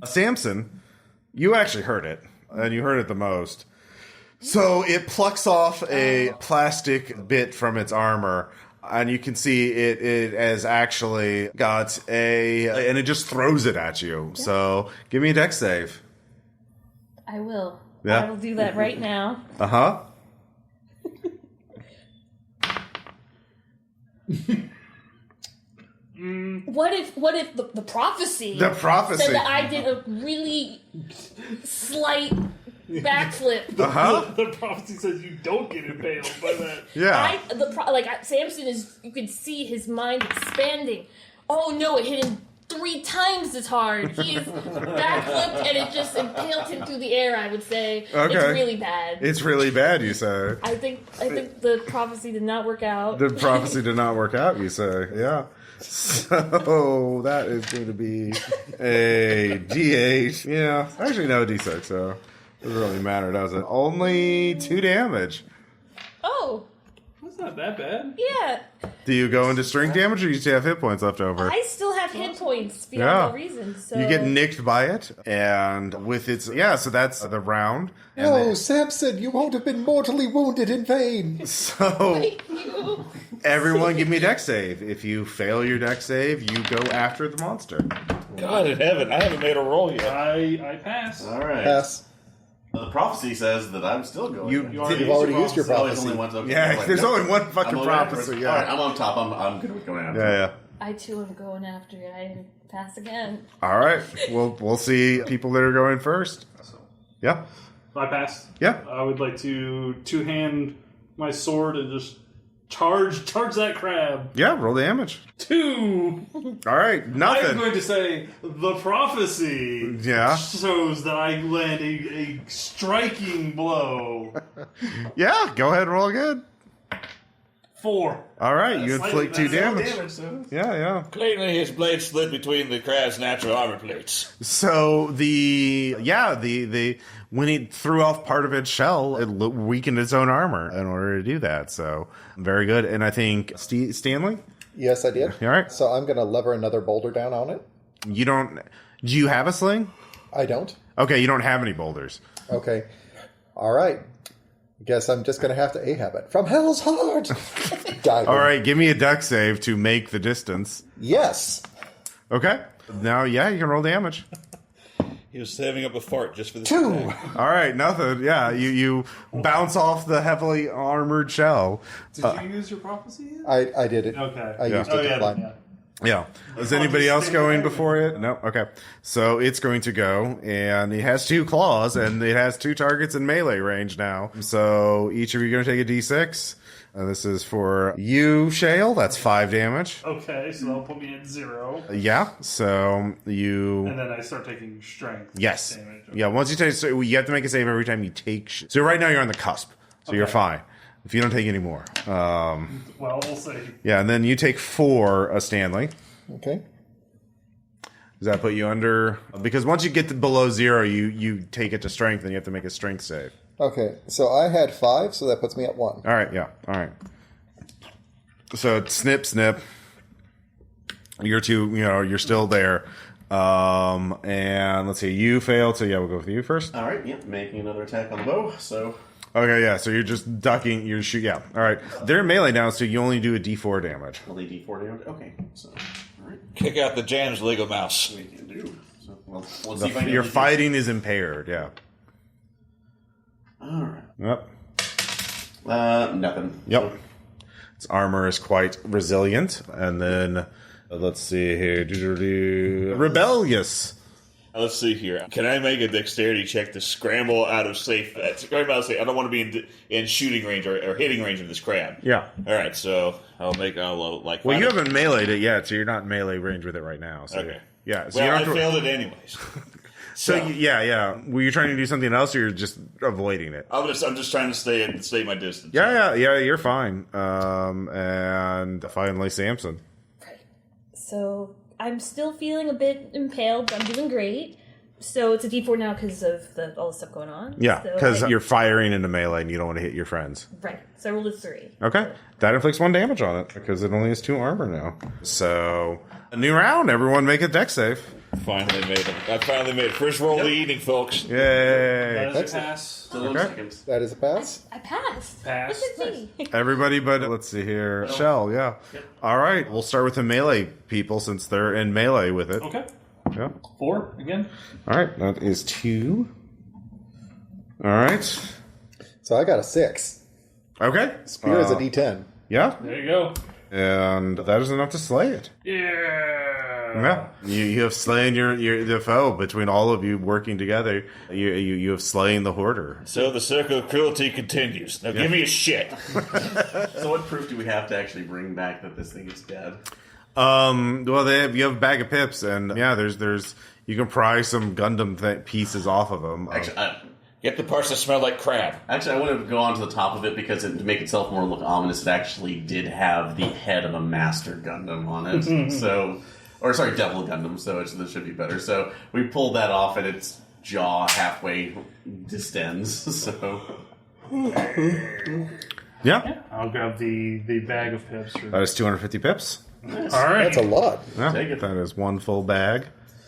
Samson, you actually heard it, and you heard it the most. So it plucks off a plastic bit from its armor, and you can see it has actually got and it just throws it at you. So give me a dex save. I will. Yeah. I will do that right now. Uh-huh. What if the prophecy The prophecy. said that I did a really slight backflip? Uh-huh. The prophecy says you don't get impaled by that. Yeah. Samson is, you could see his mind expanding. Oh no, it hit him 3 times as hard. He is backflipped and it just impaled him through the air, I would say. Okay. It's really bad. It's really bad, you say. I think the prophecy did not work out. The prophecy did not work out, you say. Yeah. So that is going to be a D8. Yeah. Actually, no, D6, so it doesn't really matter, does it? Only 2 damage. Oh. What's not that bad. Yeah. Do you go into strength damage, or you still have hit points left over? I still have hit points beyond all reason. So You get nicked by it, and with its... Yeah, so that's the round. And No, Samson, you won't have been mortally wounded in vain. So, Thank you. everyone give me a dex save. If you fail your dex save, you go after the monster. God in heaven, I haven't made a roll yet. I pass. All right. Pass. The prophecy says that I'm still going. You've already used your Oh, there's prophecy. only one. Okay. Yeah, Like, there's nope. only one fucking I'm over prophecy, after. yeah. All right, I'm on top. I'm good with going after. Yeah. I too am going after it. I pass again. All right. We'll see people that are going first. Yeah. I pass. Yeah. I would like to two-hand my sword and just charge that crab. Yeah, roll damage. 2. All right, I'm nothing. going to say the prophecy Yeah. shows that I land a striking blow. Yeah, go ahead and roll again. 4. All right, you Slightly- inflict 2 that's damage. So. Yeah. Cleanly, his blade slid between the crab's natural armor plates. So the when it threw off part of its shell, it weakened its own armor in order to do that. So very good. And I think Stanley, Yes, I did. all right. So I'm going to lever another boulder down on it. You don't. Do you have a sling? I don't. Okay, you don't have any boulders. Okay. All right. Guess I'm just going to have to Ahab it. From Hell's Heart! Diving. All right, give me a dex save to make the distance. Yes. Okay. Now, yeah, you can roll damage. He was saving up a fart just for this 2. attack. All right, nothing. Yeah, you bounce off the heavily armored shell. Did you use your prophecy yet? I did it. Okay. I used it to fly. Yeah. Yeah. Is anybody else going before it? No? Okay. So it's going to go, and it has 2 claws, and it has 2 targets in melee range now. So each of you are going to take a d6. This is for you, Shale. That's 5 damage. Okay, so that'll put me at 0. Yeah. So you... And then I start taking strength. Yes. Damage. Yeah, once you take... So you have to make a save every time you take... So right now you're on the cusp. So you're fine. If you don't take any more. Well, we'll see. Yeah, and then you take 4, Stanley. Okay. Does that put you under? Because once you get to below 0, you take it to strength, and you have to make a strength save. Okay, so I had 5, so that puts me at 1. All right, yeah, all right. So it's snip. You're you're still there. And let's see, you failed, so yeah, we'll go with you first. All right. Yep. Making another attack on the bow. So. Okay, yeah, so you're just ducking, you're shoot, yeah. All right. They're melee now, so you only do a d4 damage. Only D4 damage. Okay. So. All right. Kick out the Jan's Lego mouse. We can do. So, well, let's see if I Your can fighting is impaired, yeah. All right. Yep. Nothing. Yep. So, Its armor is quite resilient. And then, let's see here. Rebellious. Let's see here. Can I make a dexterity check to scramble out of safe? Scramble out of safe. I don't want to be in shooting range or hitting range of this crab. Yeah. All right, so I'll like. Well, you haven't meleeed it yet, so you're not in melee range with it right now. So Okay. Yeah. So Well, you I don't have to, failed it anyways. so yeah. Were you trying to do something else, or you're just avoiding it? I'm just trying to stay my distance. Yeah. You're fine. And finally, Samson. So I'm still feeling a bit impaled, but I'm doing great. So it's a D4 now because of all the stuff going on. Yeah, So because I- you're firing into melee and you don't want to hit your friends. right. So I rolled a 3. Okay, that inflicts 1 damage on it because it only has 2 armor now. So a new round. Everyone make a dex save. Finally made it. I finally made it. First roll of the evening, folks. Yay! That is a pass. still in Okay. seconds. That is a pass. I passed. Pass. Look at me. Everybody, but let's see here. Shell, yeah. All right, we'll start with the melee people since they're in melee with it. Okay. Yeah. 4 again. All right, that is 2. All right. So I got a 6. Okay. Spear is a D10. Yeah, There you go. and that is enough to slay it. Yeah. Yeah, you have slain the foe. Between all of you working together, you have slain the hoarder. So the circle of cruelty continues. Now give me a shit. So what proof do we have to actually bring back that this thing is dead? Well, you have a bag of pips, and yeah, there's you can pry some Gundam pieces off of them. Actually, Get the parts that smell like crab. I want to go on to the top of it because to make itself more look ominous, it actually did have the head of a Master Gundam on it. Devil Gundam, so this should be better. So we pulled that off, and its jaw halfway distends. So Yeah, I'll grab the bag of pips. That is 250 pips. All right. That's a lot. Yeah, Take it. that is one full bag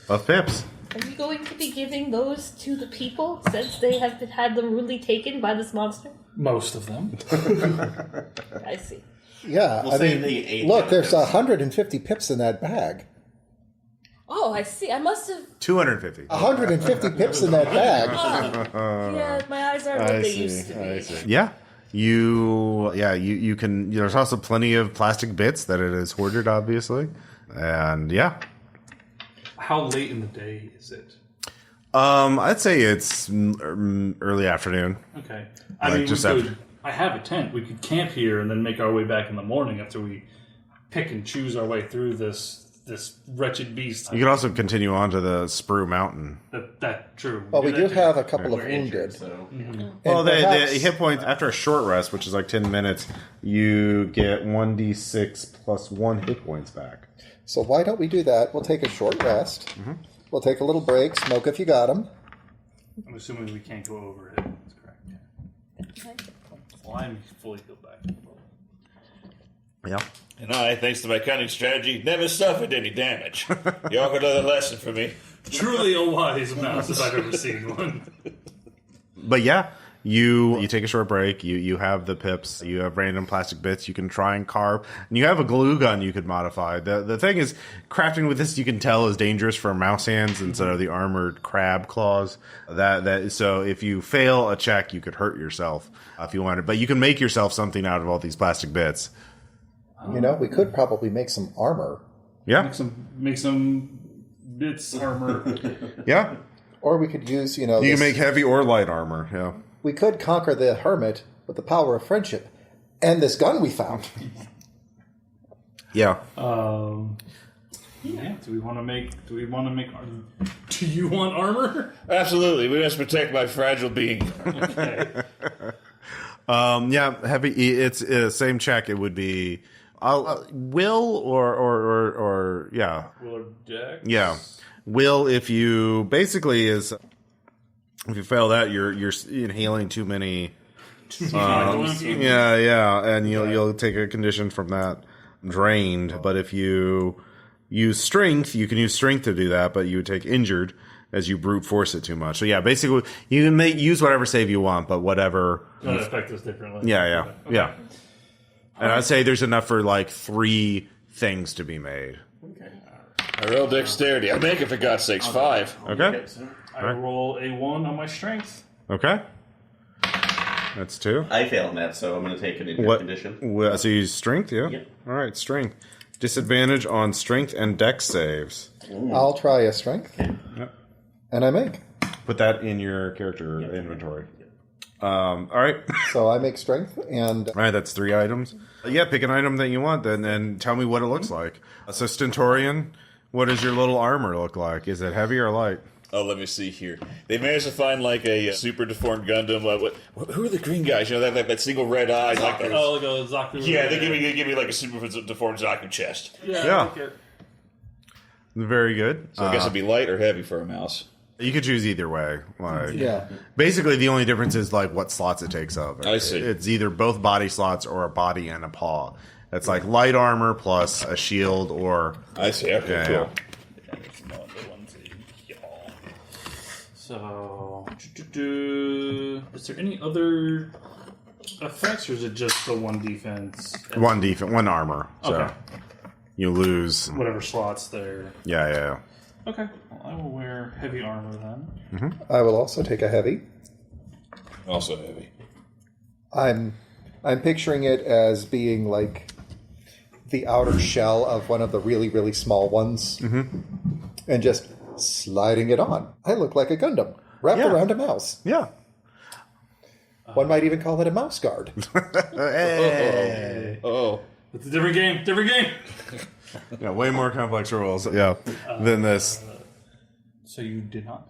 of pips. Are you going to be giving those to the people since they have had them rudely taken by this monster? Most of them. I see. Yeah, We'll I say mean, they ate look, the there's pips. 150 pips in that bag. Oh, I see. I must have. 250. 150 pips in that bag. Yeah, my eyes aren't what they used to be. Yeah. You can. There's also plenty of plastic bits that it is hoarded, obviously, and yeah. How late in the day is it? I'd say it's early afternoon. Okay. I have a tent. We could camp here and then make our way back in the morning after we pick and choose our way through this wretched beast. You could also continue on to the Spru Mountain. That true. Well, we do have a couple of We're injured, wounded. so Well, the perhaps- hit points after a short rest, which is like 10 minutes, you get 1d6 plus 1 hit points back. So why don't we do that? We'll take a short rest. We'll take a little break, smoke if you got them. I'm assuming we can't go over it. That's correct. Well, I'm fully healed back. Yeah. And I, thanks to my cunning strategy, never suffered any damage. You offered another lesson for me. Truly a wise mouse if I've ever seen one. But yeah, you take a short break, you have the pips, you have random plastic bits you can try and carve, and you have a glue gun you could modify. The thing is, crafting with this you can tell is dangerous for mouse hands instead of the armored crab claws. So if you fail a check, you could hurt yourself if you wanted. But you can make yourself something out of all these plastic bits. You know, we could probably make some armor. Yeah. Make some bits armor. Yeah. Or we could use, You can make heavy or light armor. Yeah. we could conquer the hermit with the power of friendship and this gun we found. Yeah. Yeah. Do you want armor? Absolutely. We must protect my fragile being. Okay. Yeah, heavy. It's same check. It would be will or yeah. Will or dex? Yeah, will if you basically if you fail that you're inhaling too many. Yeah, and you'll take a condition from that drained. But if you use strength, you can use strength to do that, but you would take injured as you brute force it too much. So yeah, basically you can use whatever save you want, but whatever. Don't expect this differently. Yeah. And I'd say there's enough for like 3 things to be made. I roll dexterity. I'll make it for God's sakes 5. Okay. I roll a 1 on my strength. Okay. That's 2. I failed in that, so I'm going to take an injured What condition. So you use strength, yeah? Yep. All right, strength. Disadvantage on strength and dex saves. I'll try a strength. Yep. And I make. Put that in your character inventory. All right. So I make strength and... All right, that's 3 items. Yeah, pick an item that you want, then, and tell me what it looks like. So, Stentorian, what does your little armor look like? Is it heavy or light? Oh, let me see here. They managed to find like a super deformed Gundam. Who are the green guys? You know that single red eye. Like Like a Zaku. yeah, they give me like a super deformed Zaku chest. Yeah. I like it. Very good. So I guess it'd be light or heavy for a mouse. You could choose either way. Like, Yeah. basically, the only difference is like what slots it takes up. I see. It's either both body slots or a body and a paw. It's like light armor plus a shield or... I see. Okay, Yeah, cool. So, is there any other effects, or is it just the 1 defense? 1 armor. So Okay. you lose... Whatever slots there. Yeah. Okay. Well, I will wear heavy armor then. I will also take a heavy. Also heavy. I'm picturing it as being like the outer shell of one of the really, really small ones. Mm-hmm. And just sliding it on. I look like a Gundam wrapped Yeah. around a mouse. Yeah. One might even call it a mouse guard. Hey. Oh. It's a different game. Different game. Yeah, way more complex rules. Yeah, than this. So you did not?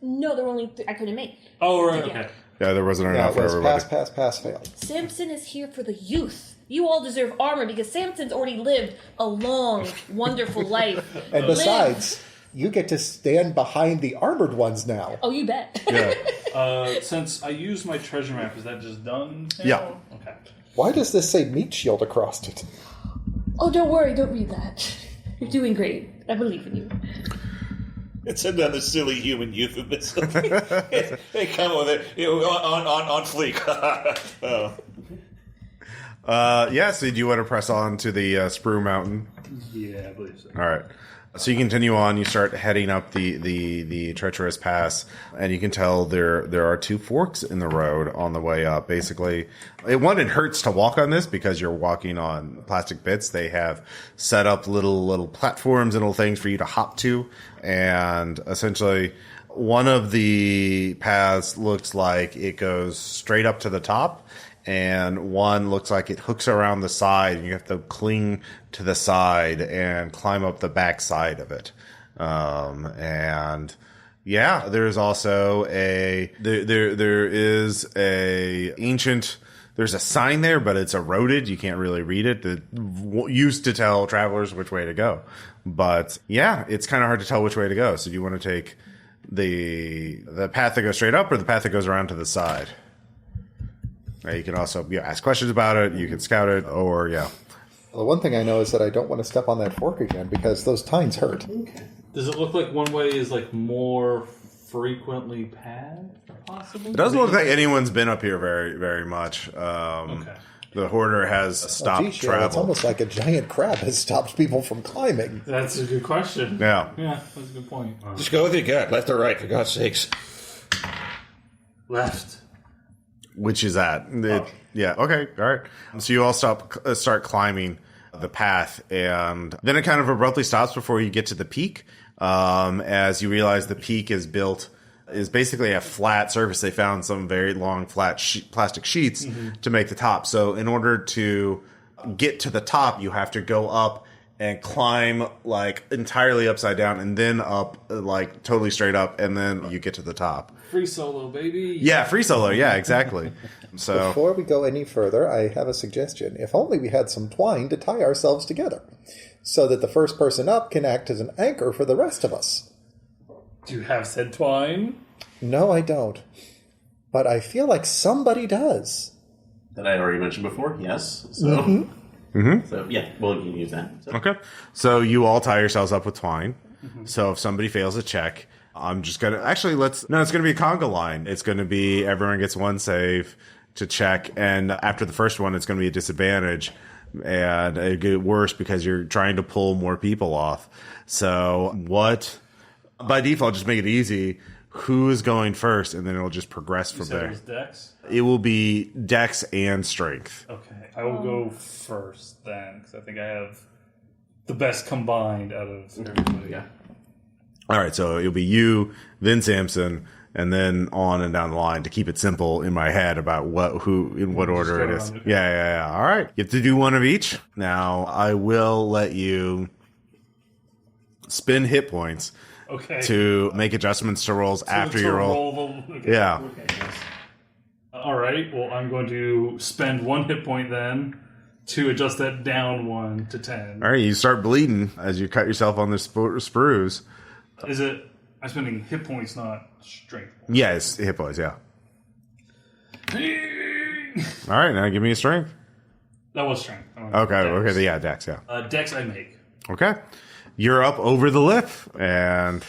No, there were only I couldn't make. Oh, right. Yeah. Okay. Yeah, there wasn't Now enough it for was everybody. pass, fail. Samson is here for the youth. You all deserve armor because Samson's already lived a long, wonderful life. And Live besides, You get to stand behind the armored ones now. Oh, you bet. Yeah. Since I use my treasure map, is that just done now? Yeah. Okay. Why does this say meat shield across it? Oh, don't worry. Don't read that. You're doing great. I believe in you. It's another silly human euphemism. They come with it on fleek. Yeah, so do you want to press on to the Sprue Mountain? Yeah, I believe so. All right. So you continue on. You start heading up the treacherous pass, and you can tell there are two forks in the road on the way up. Basically, it hurts to walk on this because you're walking on plastic bits. They have set up little platforms and little things for you to hop to, and essentially, one of the paths looks like it goes straight up to the top. And one looks like it hooks around the side, and you have to cling to the side and climb up the back side of it. And yeah, there's also there is there's a sign there, but it's eroded. You can't really read it. It used to tell travelers which way to go, but yeah, it's kind of hard to tell which way to go. So do you want to take the path that goes straight up or the path that goes around to the side? You can also ask questions about it. You can scout it, or Well, the one thing I know is that I don't want to step on that fork again because those tines hurt. Does it look like one way is like more frequently pad, possibly? It doesn't look like anyone's been up here very, very much. Okay. The hoarder has stopped travel. It's almost like a giant crab has stopped people from climbing. That's a good question. Yeah, that's a good point. Just go with your gut, left or right, for God's sakes. Left. Which is that? Yeah. Okay. All right. So you all start climbing the path, and then it kind of abruptly stops before you get to the peak. As you realize the peak is basically a flat surface. They found some very long flat plastic sheets to make the top. So in order to get to the top, you have to go up and climb like entirely upside down, and then up like totally straight up, and then you get to the top. Free solo, baby. Yeah, free solo. Yeah, exactly. So before we go any further, I have a suggestion. If only we had some twine to tie ourselves together, so that the first person up can act as an anchor for the rest of us. Do you have said twine? No, I don't. But I feel like somebody does. That I already mentioned before, yes. So, So yeah, well, you can use that. So. Okay. So you all tie yourselves up with twine. So if somebody fails a check, I'm just going to... Actually, it's going to be a conga line. It's going to be everyone gets one save to check, and after the first one, it's going to be a disadvantage, and it get worse because you're trying to pull more people off. So by default, just make it easy. Who is going first, and then it'll just progress from there. It was Dex? It will be Dex and Strength. Okay, I will go first then, because I think I have the best combined out of everybody. Yeah. All right, so it'll be you, then Samson, and then on and down the line to keep it simple in my head about in what order it is. Yeah. All right, you have to do one of each. Now I will let you spend hit points. Okay. To make adjustments to rolls after you roll. Okay. Yeah. Okay, yes. All right. Well, I'm going to spend 1 hit point then to adjust that down 1 to 10. All right. You start bleeding as you cut yourself on the sprues. Is it? I'm spending hit points, not strength points. Yeah, it's hit points. Yeah. All right. Now give me a strength. That was strength. Okay. Dex. Yeah, Dex. Yeah. Dex I make. Okay. You're up over the lip, and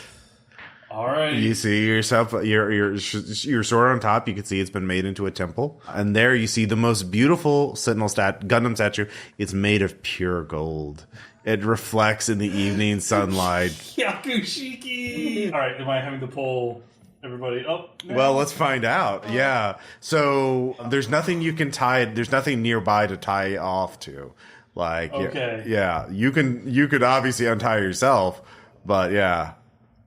all right. You see yourself, your sword on top. You can see it's been made into a temple, and there you see the most beautiful Sentinel Gundam statue. It's made of pure gold. It reflects in the evening sunlight. Yakushiki. All right. Am I having to pull everybody up now? Well, let's find out. Yeah. So there's nothing you can tie. There's nothing nearby to tie off to. Like, okay. Yeah, you could obviously untie yourself, but yeah.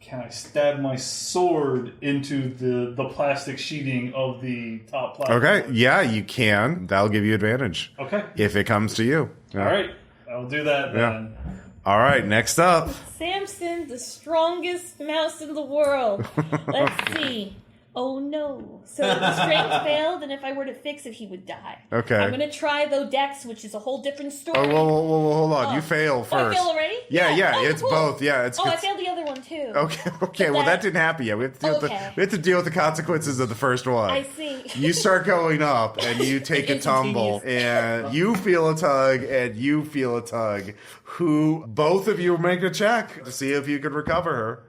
Can I stab my sword into the plastic sheeting of the top platform? Okay, yeah, you can. That'll give you advantage. Okay. If it comes to you. Yeah. All right, I'll do that then. All right, next up. Samson, the strongest mouse in the world. Let's see. Oh no. So the strength failed, and if I were to fix it, he would die. Okay. I'm going to try, though, Dex, which is a whole different story. Oh, whoa, hold on. You fail Oh, first. I failed already? Yeah, Oh, it's cool. both. Yeah, it's Oh, I failed the other one, too. Okay. Well, that didn't happen yet. We have to deal with the consequences of the first one. I see. You start going up, and you take a tumble, and you feel a tug, and you feel a tug. Both of you make a check to see if you can recover her.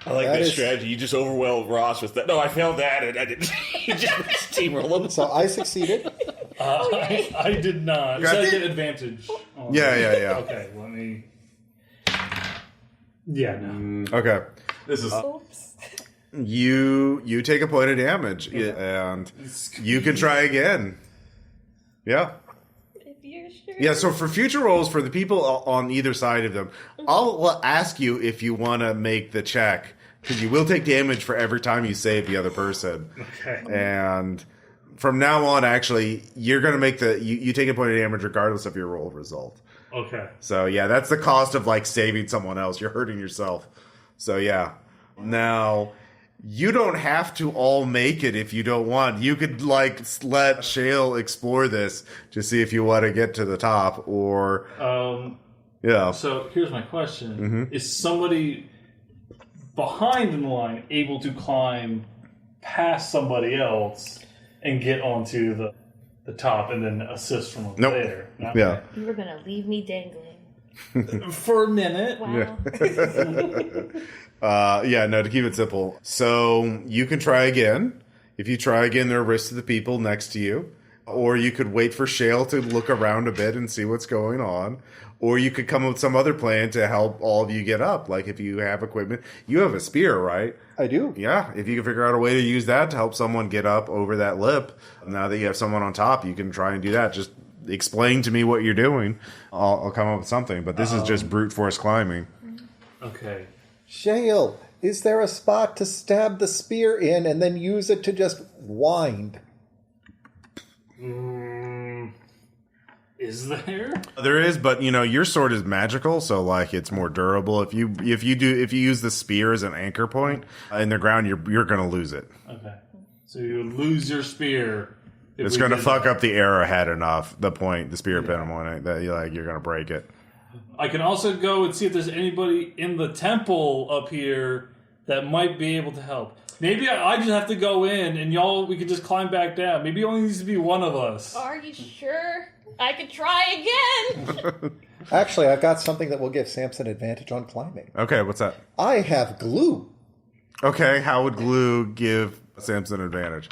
I like that strategy. You just overwhelmed Ross with that. No, I failed that, and I didn't. You just steamroll him. So I succeeded. I did not. Got So I it? get advantage. Yeah. Okay, let me... Yeah, no. Okay. This is Oops. You take a point of damage, and you can try again. Yeah. If you're sure. Yeah, so for future rolls, for the people on either side of them, I'll ask you if you want to make the check, because you will take damage for every time you save the other person. Okay. And from now on, actually, you're going to make you take a point of damage regardless of your roll result. Okay. So, yeah, that's the cost of, saving someone else. You're hurting yourself. So, yeah. Now, you don't have to all make it if you don't want. You could, let Shale explore this to see if you want to get to the top, or... yeah. So, here's my question. Is somebody behind in the line able to climb past somebody else and get onto the top and then assist from over there? No? Yeah. You were going to leave me dangling. For a minute. Wow. To keep it simple. So you can try again. If you try again, there are risks to the people next to you. Or you could wait for Shale to look around a bit and see what's going on. Or you could come up with some other plan to help all of you get up. Like if you have equipment. You have a spear, right? I do. Yeah. If you can figure out a way to use that to help someone get up over that lip, now that you have someone on top, you can try and do that. Just explain to me what you're doing. I'll come up with something. But this is just brute force climbing. Okay. Shale, is there a spot to stab the spear in and then use it to just wind? Is there? There is, but your sword is magical, so it's more durable. If you use the spear as an anchor point in the ground, you're gonna lose it. Okay. So you lose your spear. It's gonna fuck up the arrowhead enough. The spear pin on it that you're gonna break it. I can also go and see if there's anybody in the temple up here that might be able to help. Maybe I just have to go in and we can just climb back down. Maybe it only needs to be one of us. Are you sure? I could try again. Actually, I've got something that will give Samson advantage on climbing. Okay, what's that? I have glue. Okay, how would glue give Samson advantage?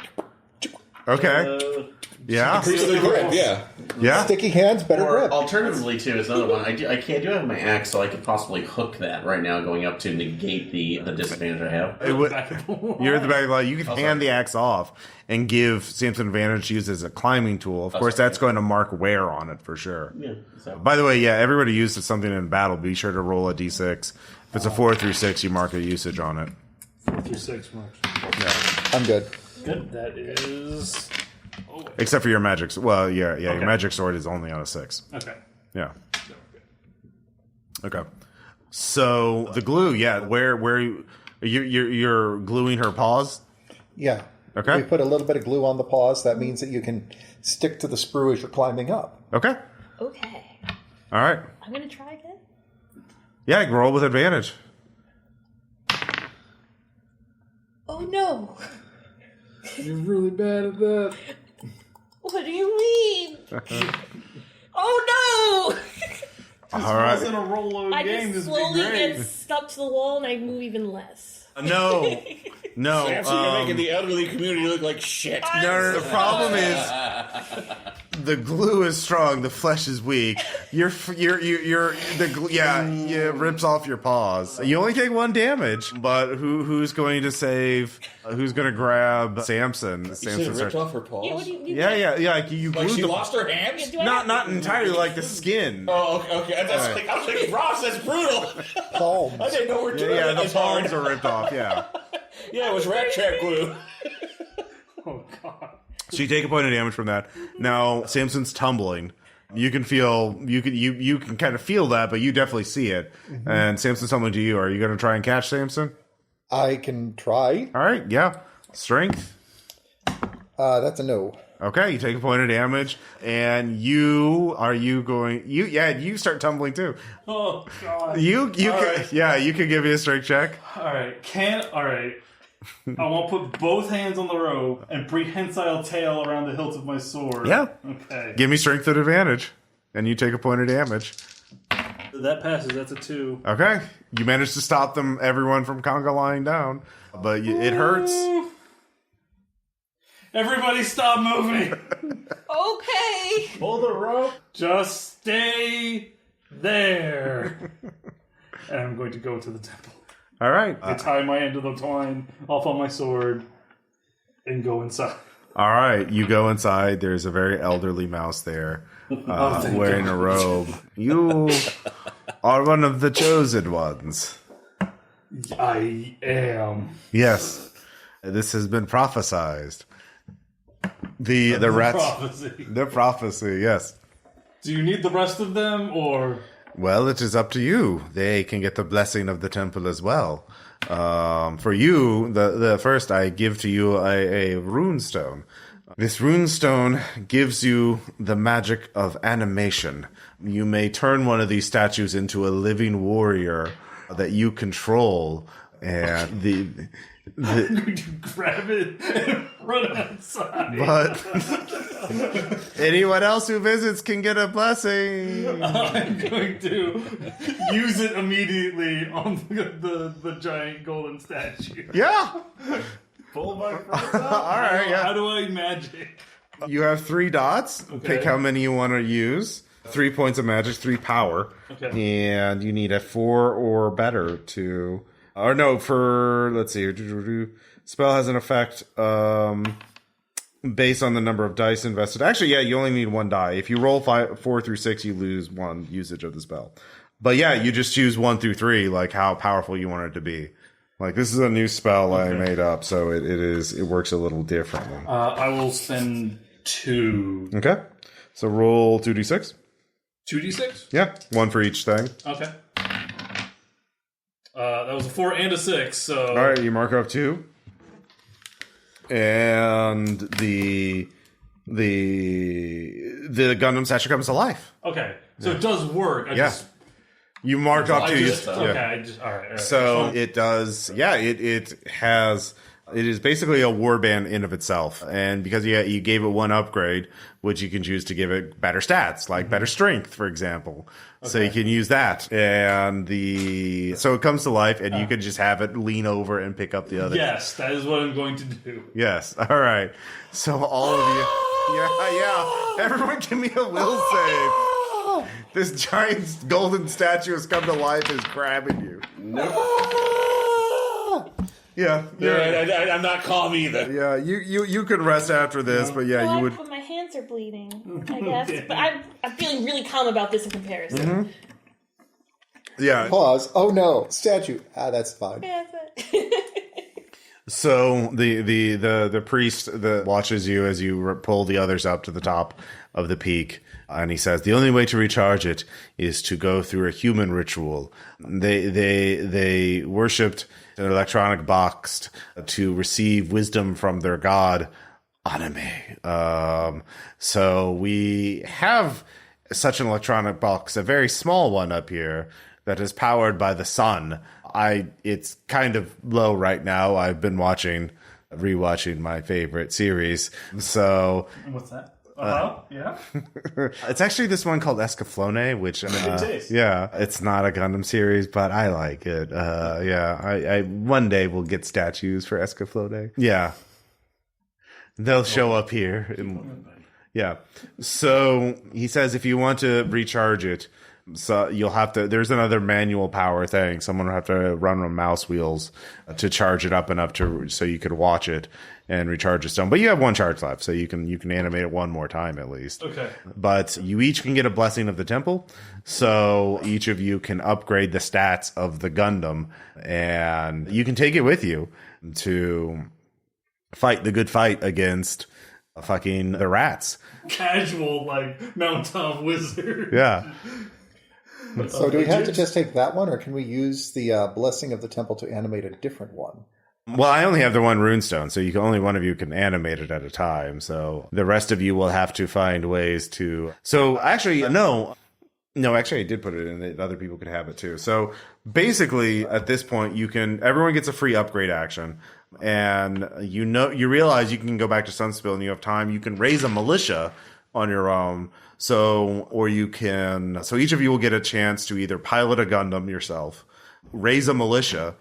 Okay. Yeah. Increase the grip, Yeah. Sticky hands, better Or grip. alternatively, too, is another one. I do have my axe, so I could possibly hook that right now, going up to negate the disadvantage I have. You're at the back of the line. You can hand the axe off and give Samson advantage to use as a climbing tool. Of course, that's going to mark wear on it for sure. Yeah. So. By the way, everybody uses something in battle. Be sure to roll a d6. If it's a 4 through 6, you mark a usage on it. 4 through 6 marks. Yeah. I'm good. Good. That is... Except for your magic. Well, your magic sword is only on a 6. Okay. Yeah. Okay. So the glue, where you're gluing her paws? Yeah. Okay. We put a little bit of glue on the paws. That means that you can stick to the sprue as you're climbing up. Okay. Okay. All right. I'm going to try again. Yeah, roll with advantage. Oh, no. You're really bad at that. What do you mean? Oh, no. All right. Wasn't a roll I game. just This would slowly be great. get stuck to the wall and I move even less. No. Samson, you're making the elderly community look like shit. No, the problem is the glue is strong, the flesh is weak. It rips off your paws. You only take 1 damage, but who's going to save? Who's going to grab Samson? Samson ripped off her paws? Yeah, what do you You Like glued she the lost her hands? do I not entirely like the skin. Oh, okay. I was like, Ross, that's brutal. Palms. I didn't know we're doing Yeah, that. the palms are ripped off. Yeah. Yeah, it was rat trap glue. Oh, God. So you take a point of damage from that. Now Samson's tumbling. You can kind of feel that, but you definitely see it. Mm-hmm. And Samson's tumbling to you. Are you going to try and catch Samson? I can try. All right, yeah. Strength? That's a no. Okay, you take a point of damage, and you start tumbling too. Oh God! You could give me a strength check. All right, I want to put both hands on the rope and prehensile tail around the hilt of my sword. Yeah. Okay. Give me strength at advantage, and you take a point of damage. That passes. That's a 2. Okay, you managed to stop everyone from conga lying down, but it hurts. Everybody stop moving. Okay. Pull the rope. Just stay there. And I'm going to go to the temple. All right. I tie my end of the twine off on my sword and go inside. All right, you go inside. There's a very elderly mouse there, wearing a robe. You are one of the chosen ones. I am. Yes, this has been prophesized. The prophecy. Yes. Do you need the rest of them, or? Well, it is up to you. They can get the blessing of the temple as well. For you, the first I give to you a rune stone. This rune stone gives you the magic of animation. You may turn one of these statues into a living warrior that you control, and I'm going to grab it and run outside. But anyone else who visits can get a blessing. I'm going to use it immediately on the giant golden statue. Yeah. Pull my friends All up. right. Yeah. How do I magic? You have 3 dots. Okay. Pick how many you want to use. 3 points of magic, 3 power. Okay. And you need a 4 or better to... Or no, let's see. Spell has an effect based on the number of dice invested. Actually, yeah, you only need 1 die. If you roll 4 through 6, you lose 1 usage of the spell. But yeah, you just choose 1 through 3, like how powerful you want it to be. Like, this is a new spell I made up, so it works a little differently. I will spend 2. Okay. So roll 2d6. 2d6? Yeah, 1 for each thing. Okay. That was a 4 and a 6, so... Alright, you mark up 2. And the Gundam statue comes to life. Okay, so it does work. You mark up 2. Okay, all right. So it does, it is basically a warband in of itself. And because you gave it 1 upgrade, which you can choose to give it better stats, like better strength, for example. Okay. So you can use that. And so it comes to life, and you can just have it lean over and pick up the other. Yes, that is what I'm going to do. Yes. All right. So all of you. Yeah. Everyone give me a will save. This giant golden statue has come to life, is grabbing you. Nope. Yeah. I'm not calm either. Yeah, you could rest after this, but yeah, you would. But my hands are bleeding, I guess. But I'm feeling really calm about this in comparison. Mm-hmm. Yeah. Pause. Oh no, statue. That's fine. Yeah, So the priest that watches you as you pull the others up to the top of the peak, and he says the only way to recharge it is to go through a human ritual. They worshipped an electronic box to receive wisdom from their god Anime. So we have such an electronic box, a very small one up here that is powered by the sun. It's kind of low right now. I've been rewatching my favorite series. So what's that? Yeah. It's actually this one called Escaflowne, which it's not a Gundam series, but I like it. I one day we'll get statues for Escaflowne. Yeah, they'll show up here. So he says if you want to recharge it, so you'll have to. There's another manual power thing. Someone will have to run on mouse wheels to charge it up enough so you could watch it and recharge a stone. But you have 1 charge left, so you can animate it 1 more time at least. Okay. But you each can get a blessing of the temple, so each of you can upgrade the stats of the Gundam, and you can take it with you to fight the good fight against fucking the rats. Casual, Mount Top wizard. Yeah. So do we have to just take that one, or can we use the blessing of the temple to animate a different one? Well, I only have the one runestone, so only one of you can animate it at a time. So the rest of you will have to find ways to. So actually, no, actually, I did put it in that other people could have it too. So basically, at this point, everyone gets a free upgrade action, and you realize you can go back to Sunspill, and you have time. You can raise a militia on your own. So each of you will get a chance to either pilot a Gundam yourself, raise a militia.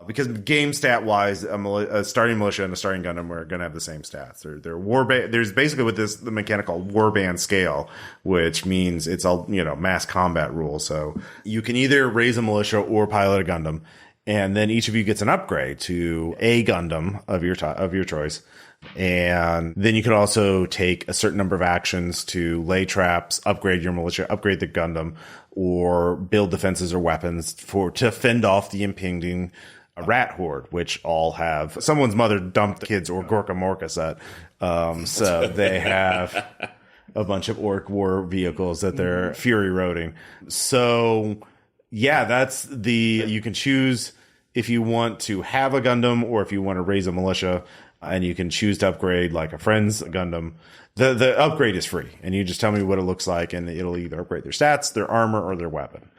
Because game stat wise, a starting militia and a starting Gundam are going to have the same stats. They're warband. There's basically the mechanical warband scale, which means it's all mass combat rules. So you can either raise a militia or pilot a Gundam, and then each of you gets an upgrade to a Gundam of your choice. And then you can also take a certain number of actions to lay traps, upgrade your militia, upgrade the Gundam, or build defenses or weapons to fend off the impending rat horde, which all have someone's mother dumped the kids or Gorka Morka set. So they have a bunch of orc war vehicles that they're fury roading. So yeah, you can choose if you want to have a Gundam or if you want to raise a militia, and you can choose to upgrade like a friend's Gundam. The upgrade is free, and you just tell me what it looks like, and it'll either upgrade their stats, their armor, or their weapon,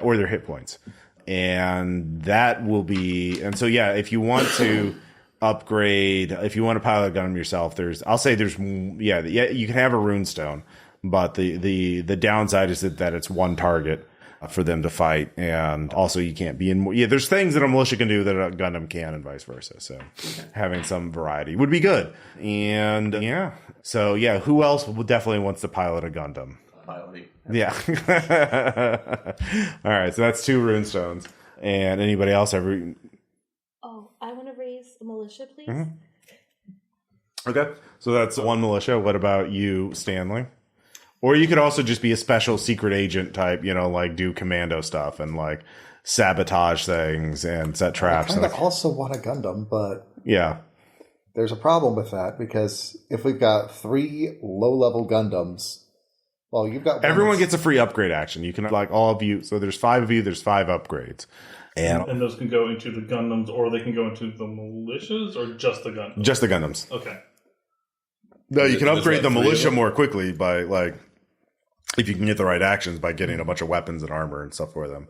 or their hit points. And that will be, and so yeah, if you want to upgrade, if you want to pilot a Gundam yourself, you can have a runestone, but the downside is that it's one target for them to fight, and also you can't be in. There's things that a militia can do that a Gundam can, and vice versa. So having some variety would be good. And who else definitely wants to pilot a Gundam? Piloting. Yeah. All right, so that's 2 runestones. And anybody else ever? Oh, I want to raise a militia, please. Mm-hmm. Okay, so that's 1 militia. What about you, Stanley? Or you could also just be a special secret agent type, like do commando stuff and like sabotage things and set traps. I kind of also want a Gundam, but yeah, there's a problem with that because if we've got 3 low-level Gundams. Well, you've got everyone gets a free upgrade action. You can all of you. So there's 5 of you. There's 5 upgrades, and those can go into the Gundams, or they can go into the militias, or just the Gundams. Just the Gundams. Okay. No, you can upgrade the militia more quickly by if you can get the right actions by getting a bunch of weapons and armor and stuff for them.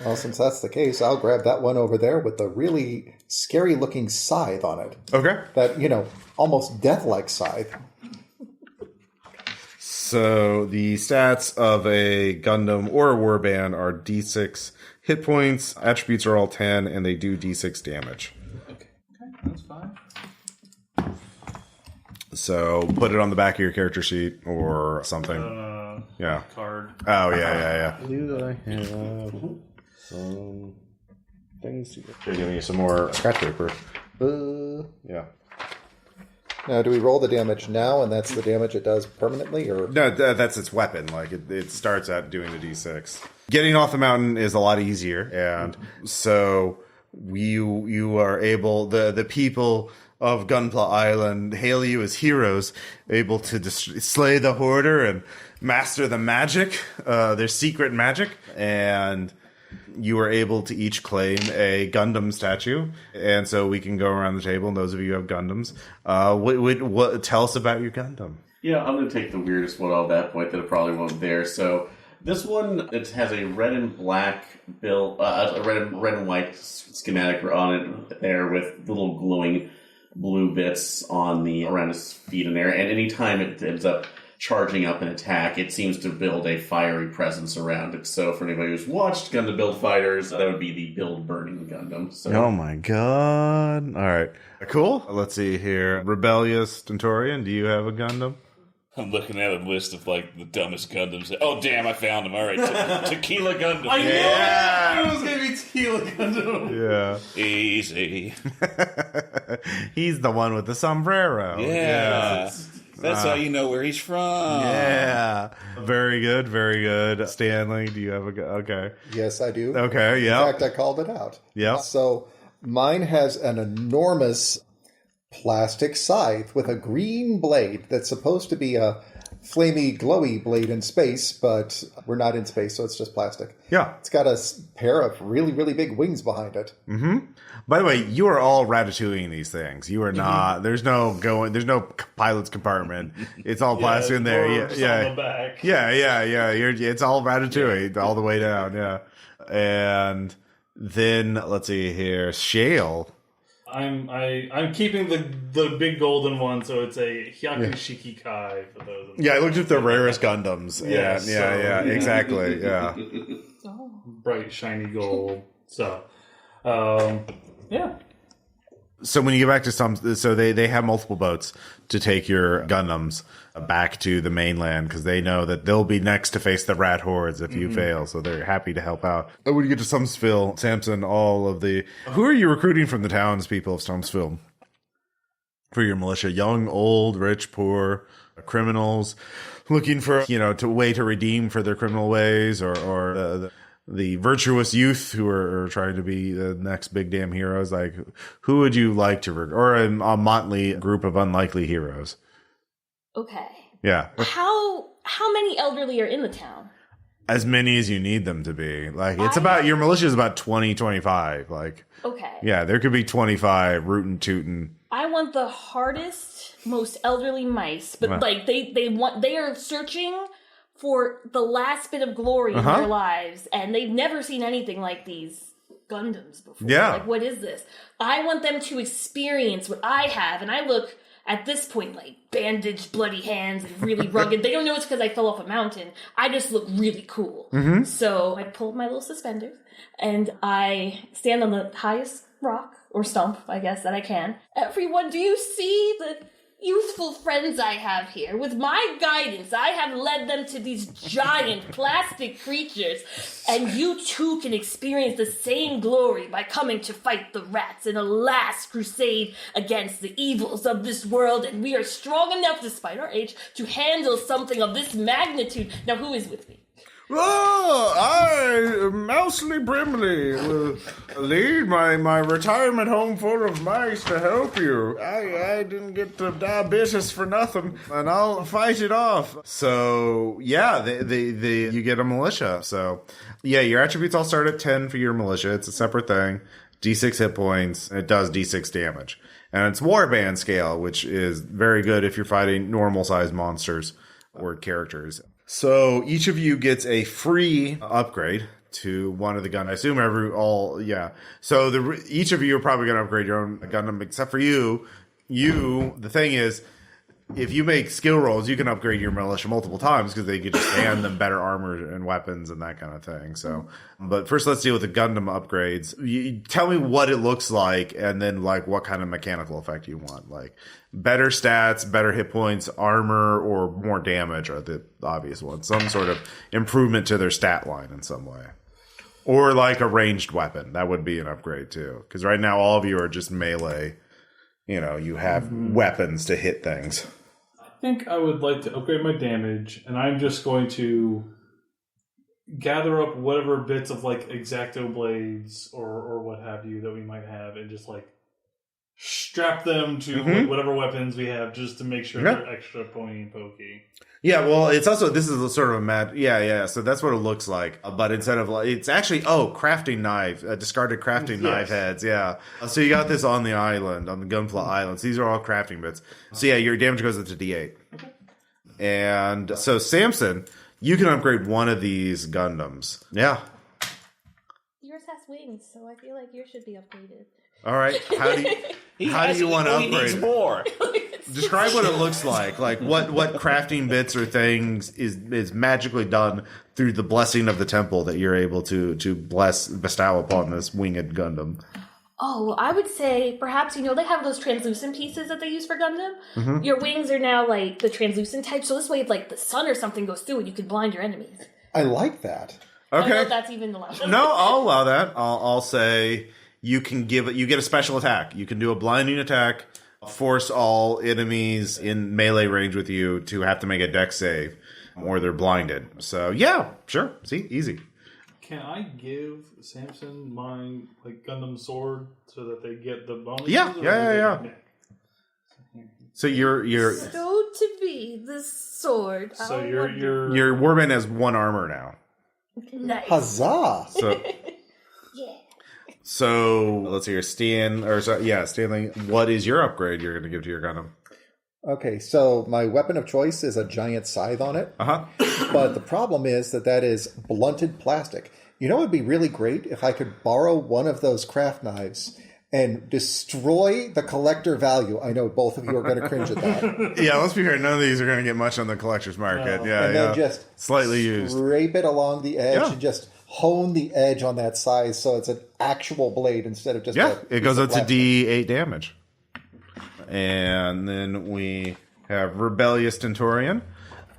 Well, since that's the case, I'll grab that one over there with the really scary-looking scythe on it. Okay. That almost death-like scythe. So the stats of a Gundam or a warband are D6 hit points, attributes are all 10, and they do D6 damage. Okay, that's fine. So put it on the back of your character sheet or something. Yeah. Card. Oh, yeah. Do I have some things to get? They're giving you some more scratch paper. Yeah. Now, do we roll the damage now, and that's the damage it does permanently, or no? That's its weapon. Like it starts out doing the D6. Getting off the mountain is a lot easier, and so you are able. The people of Gunpla Island hail you as heroes, able to slay the hoarder and master the magic, their secret magic, and you are able to each claim a Gundam statue, and so we can go around the table. And those of you who have Gundams, what tell us about your Gundam? Yeah, I'm going to take the weirdest one on that point that it probably won't there. So this one, it has a red and black bill, a red and white schematic on it there with little glowing blue bits on around his feet in there. And anytime it ends up charging up an attack, it seems to build a fiery presence around it. So for anybody who's watched Gundam Build Fighters, that would be the Build Burning Gundam. So. Oh my god. All right. Cool. Let's see here. Rebellious Stentorian, do you have a Gundam? I'm looking at a list of the dumbest Gundams. Oh damn, I found them. All right, Tequila Gundam. I knew it was going to be Tequila Gundam. Yeah. Easy. He's the one with the sombrero. Yeah. That's how you know where he's from. Yeah. Very good, very good. Stanley, do you have a... Okay. Yes, I do. Okay, yeah. In fact, I called it out. Yeah. So mine has an enormous plastic scythe with a green blade that's supposed to be a flamey, glowy blade in space, but we're not in space, so it's just plastic. Yeah. It's got a pair of really, really big wings behind it. Mm-hmm. By the way, you are all ratatouilleing these things. You are not. There's no pilot's compartment. It's all plastic in there. On the back. Yeah. It's all ratatouille all the way down. Yeah. And then let's see here, Shale. I'm keeping the big golden one, so it's a Hyakushiki Kai for those. Yeah, I looked at the rarest Gundams. Yes, Yeah, exactly. Yeah. Bright shiny gold. So, yeah. So when you get back to so they have multiple boats to take your Gundams back to the mainland because they know that they'll be next to face the rat hordes if you fail. So they're happy to help out. When you get to Stumpsville, Samson, who are you recruiting from the townspeople of Stumpsville for your militia? Young, old, rich, poor, criminals looking for a way to redeem for their criminal ways, or the virtuous youth who are trying to be the next big damn heroes. Like, who would you like to or a motley group of unlikely heroes? Okay. Yeah. How many elderly are in the town? As many as you need them to be. Like, your militia is about 20, 25. Like, okay. Yeah, there could be 25 rootin' tootin'. I want the hardest, most elderly mice, but they are searching for the last bit of glory in their lives, and they've never seen anything like these Gundams before. Yeah. Like, what is this? I want them to experience what I have, and I look, at this point, like, bandaged, bloody hands, and really rugged. They don't know it's because I fell off a mountain. I just look really cool. Mm-hmm. So I pull my little suspenders, and I stand on the highest rock, or stump, I guess, that I can. Everyone, do you see the youthful friends I have here? With my guidance, I have led them to these giant plastic creatures, and you too can experience the same glory by coming to fight the rats in a last crusade against the evils of this world, and we are strong enough, despite our age, to handle something of this magnitude. Now, who is with me? Oh, I, Mousely Brimley, will lead my retirement home full of mice to help you. I didn't get the diabetes for nothing, and I'll fight it off. So, yeah, you get a militia. So, yeah, your attributes all start at 10 for your militia. It's a separate thing. D6 hit points. It does D6 damage. And it's warband scale, which is very good if you're fighting normal-sized monsters or characters. So each of you gets a free upgrade to one of the guns. I assume So each of you are probably going to upgrade your own Gundam, except for you. The thing is, if you make skill rolls, you can upgrade your militia multiple times because they could just hand them better armor and weapons and that kind of thing. So, but first, let's deal with the Gundam upgrades. You tell me what it looks like, and then like what kind of mechanical effect you want. Like better stats, better hit points, armor, or more damage are the obvious ones. Some sort of improvement to their stat line in some way, or like a ranged weapon. That would be an upgrade too. Because right now, all of you are just melee. You have weapons to hit things. I think I would like to upgrade my damage, and I'm just going to gather up whatever bits of like X-Acto blades or what have you that we might have, and just like strap them to whatever weapons we have, just to make sure they're extra pointy and pokey. Yeah, well, it's also, this is a sort of a mad, so that's what it looks like. But instead of, it's actually, crafting knife, discarded crafting knife heads, yeah. So you got this on the island, on the Gunpla Island. So these are all crafting bits. So yeah, your damage goes up to D8. Okay. And so Samson, you can upgrade one of these Gundams. Yeah. Yours has wings, so I feel like yours should be upgraded. All right. How do you want to upgrade? He needs more. Describe what it looks like. Like what crafting bits or things is magically done through the blessing of the temple that you're able to bestow upon this winged Gundam. Oh, I would say perhaps, they have those translucent pieces that they use for Gundam. Mm-hmm. Your wings are now like the translucent type, so this way if like the sun or something goes through it, you can blind your enemies. I like that. Okay. I don't know if that's even allowed. No, I'll allow that. I'll say you get a special attack. You can do a blinding attack, force all enemies in melee range with you to have to make a dex save, or they're blinded. So yeah, sure. See, easy. Can I give Samson my Gundam sword so that they get the bonus? Yeah. So you're So to be the sword. So How you're your warband has 1 armor now. nice. Huzzah! So Yeah. so let's hear Stanley. What is your upgrade you're going to give to your Gundam? Okay, so my weapon of choice is a giant scythe on it. But the problem is that is blunted plastic. You know, it would be really great if I could borrow one of those craft knives and destroy the collector value. I know both of you are going to cringe at that. Yeah, let's be fair. None of these are going to get much on the collector's market. No. Yeah, And then just slightly used. Scrape it along the edge and just hone the edge on that scythe so it's an actual blade instead of just It goes up to D8 damage. And then we have Rebellious Stentorian.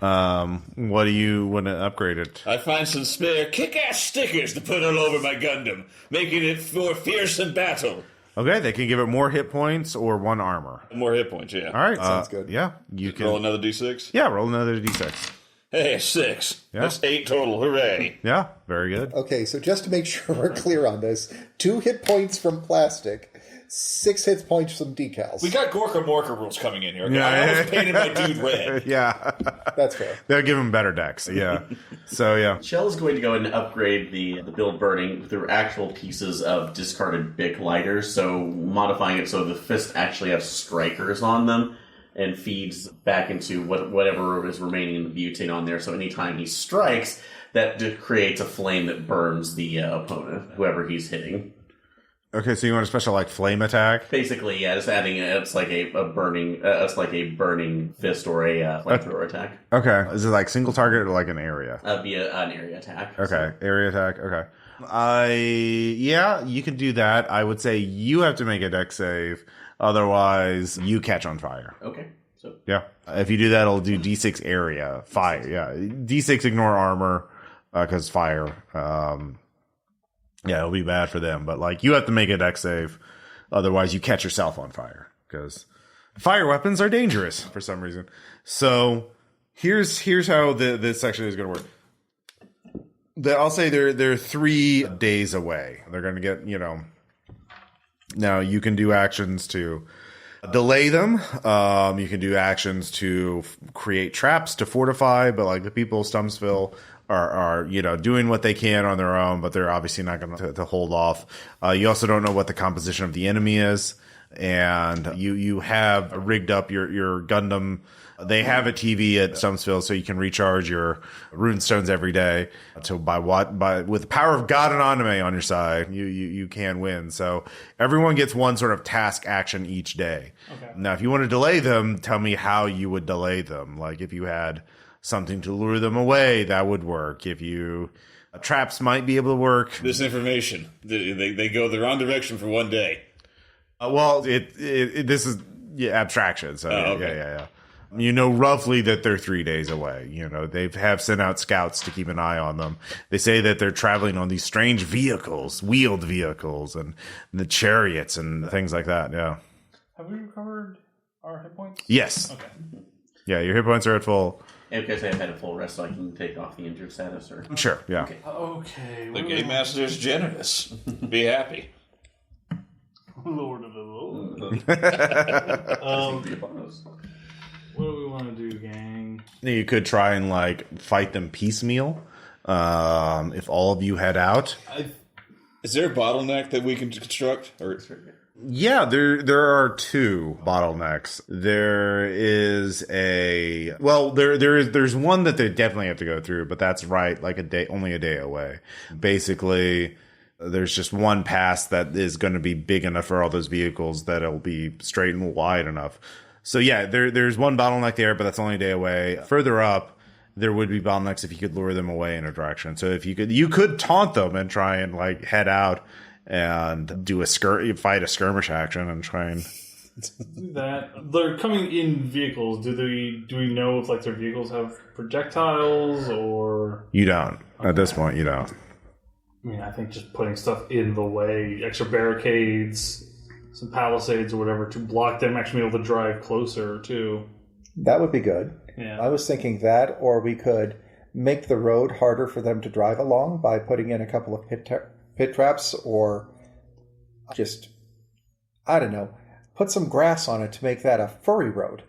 What do you want to upgrade it? I find some spare kick-ass stickers to put all over my Gundam, making it more fierce in battle. Okay, they can give it more hit points or 1 armor. More hit points, yeah. All right, Sounds good. Yeah, you can Roll another d6? Yeah, roll another D6. Hey, 6. Yeah. That's 8 total. Hooray. Yeah, very good. Okay, so just to make sure we're clear on this, 2 hit points from plastic, 6 hit points from decals. We got Gorka Morka rules coming in here. Okay? Yeah. I was painting my dude red. Yeah, That's fair. they'll give him better decks. Yeah, so yeah. Shell is going to go and upgrade the build burning through actual pieces of discarded big lighters, so modifying it so the fist actually has strikers on them and feeds back into whatever is remaining in the butane on there. So anytime he strikes, that creates a flame that burns the opponent, whoever he's hitting. Okay, so you want a special like flame attack? Basically, yeah, just adding it's like a burning fist or a flamethrower attack. Okay, is it like single target or like an area? Via an area attack. Okay, area attack. Okay, you can do that. I would say you have to make a dex save, otherwise you catch on fire. Okay, so Yeah, if you do that, it'll do D6 area fire. Yeah, D6 ignore armor because fire. Yeah, it'll be bad for them, but like you have to make a dex save, otherwise you catch yourself on fire because fire weapons are dangerous for some reason. So here's how this section is going to work. I'll say they're 3 days away. They're going to get Now you can do actions to delay them. You can do actions to create traps to fortify, but like the people of Stumpsville are doing what they can on their own, but they're obviously not going to hold off. You also don't know what the composition of the enemy is, and you have rigged up your Gundam. They have a TV at Stumpsville, so you can recharge your rune stones every day. So with the power of God and anime on your side, you can win. So everyone gets one sort of task action each day. Okay. Now, if you want to delay them, tell me how you would delay them. Like if you had something to lure them away, that would work. If you traps might be able to work. This information, they go the wrong direction for 1 day. Well, this is abstraction. So okay. yeah. You know roughly that they're 3 days away. They have sent out scouts to keep an eye on them. They say that they're traveling on these strange vehicles, wheeled vehicles, and the chariots and things like that. Yeah. Have we recovered our hit points? Yes. Okay. Yeah, your hit points are at full. and because I've had a full rest, so I can take off the injured status. Or Sure. Yeah. okay. Okay. The Game Master's generous. Be happy. Lord of the Lord. What do we want to do, gang? You could try and fight them piecemeal. If all of you head out. Is there a bottleneck that we can construct? Or Yeah, there are 2 bottlenecks. There is there's one that they definitely have to go through, but that's only a day away. Basically, there's just one pass that is going to be big enough for all those vehicles that it'll be straight and wide enough. So yeah, there's one bottleneck there, but that's only a day away. Further up, there would be bottlenecks if you could lure them away in a direction. So if you could taunt them and try and head out and do fight a skirmish action and try and do that. They're coming in vehicles. Do we know if their vehicles have projectiles or? You don't. Okay. At this point, you don't. I mean, I think just putting stuff in the way, extra barricades, some palisades or whatever to block them actually be able to drive closer too. That would be good. Yeah. I was thinking that, or we could make the road harder for them to drive along by putting in a couple of pit traps, or just, I don't know. put some grass on it to make that a furry road.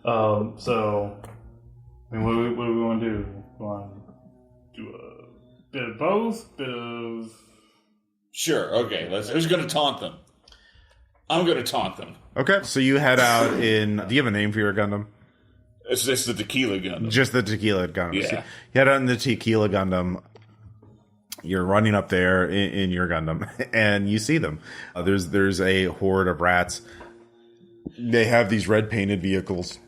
So, I mean, what do we want to do? We want to do a bit of both? Bit of... Sure, okay. Who's going to taunt them? I'm going to taunt them. Okay, so you head out in... Do you have a name for your Gundam? It's just the Tequila Gundam. Just the Tequila Gundam. Yeah. So you head out in the Tequila Gundam. You're running up there in your Gundam, and you see them. There's a horde of rats. They have these red-painted vehicles.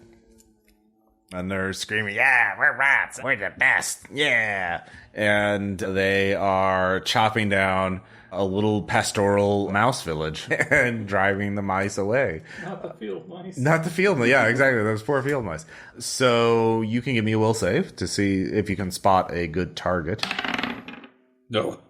And they're screaming, yeah, we're rats. We're the best. Yeah. And they are chopping down a little pastoral mouse village and driving the mice away. Not the field mice. Not the field mice. Yeah, exactly. Those poor field mice. So you can give me a will save to see if you can spot a good target. No.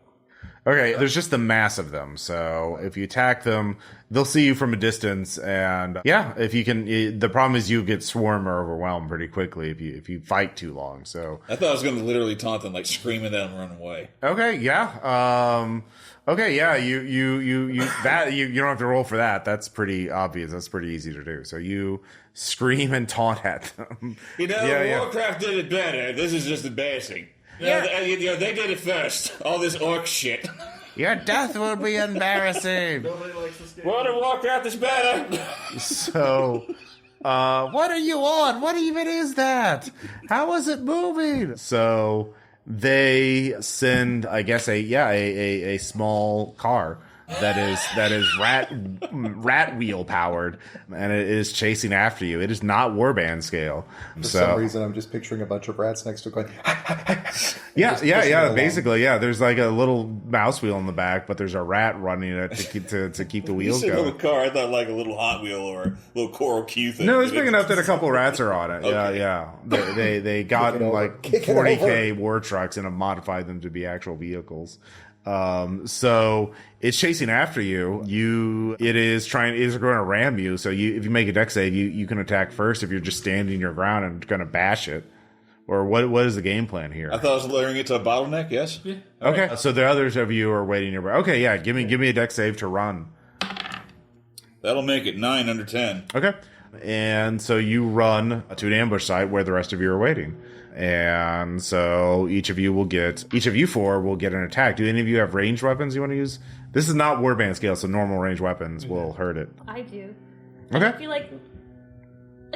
Okay, there's just the mass of them. So if you attack them, they'll see you from a distance. And yeah, if you can, the problem is you get swarmed or overwhelmed pretty quickly if you fight too long. So I thought I was going to literally taunt them, like scream at them and run away. okay, yeah. Okay, yeah, you don't have to roll for that. That's pretty obvious. That's pretty easy to do. So you scream and taunt at them. Warcraft did it better. This is just embarrassing. They did it first. All this orc shit. Your death will be embarrassing. Nobody likes this game. World of Warcraft is better. So, what are you on? What even is that? How is it moving? So they send, I guess, a small car that is rat wheel powered, and it is chasing after you. It is not warband scale. For some reason, I'm just picturing a bunch of rats next to it going. Yeah. Basically, yeah. There's like a little mouse wheel in the back, but there's a rat running it to keep the wheels going. going. A little car, I thought like a little Hot Wheel or a little Coral Q thing. No, it's big enough that a couple rats are on it. Okay. Yeah. They got like 40K war trucks and have modified them to be actual vehicles. So it's chasing after you. It is going to ram you. So if you make a dex save, you can attack first if you're just standing your ground and going to bash it. Or what is the game plan here? I thought I was lowering it to a bottleneck. Yes. Yeah. Okay. Right. So the others of you are waiting your. Okay. Yeah. Give me a dex save to run. That'll make it 9 under 10. Okay. And so you run to an ambush site where the rest of you are waiting. And so each of you four will get an attack. Do any of you have ranged weapons you want to use? This is not warband scale, so normal ranged weapons will hurt it. I do. Okay. I feel like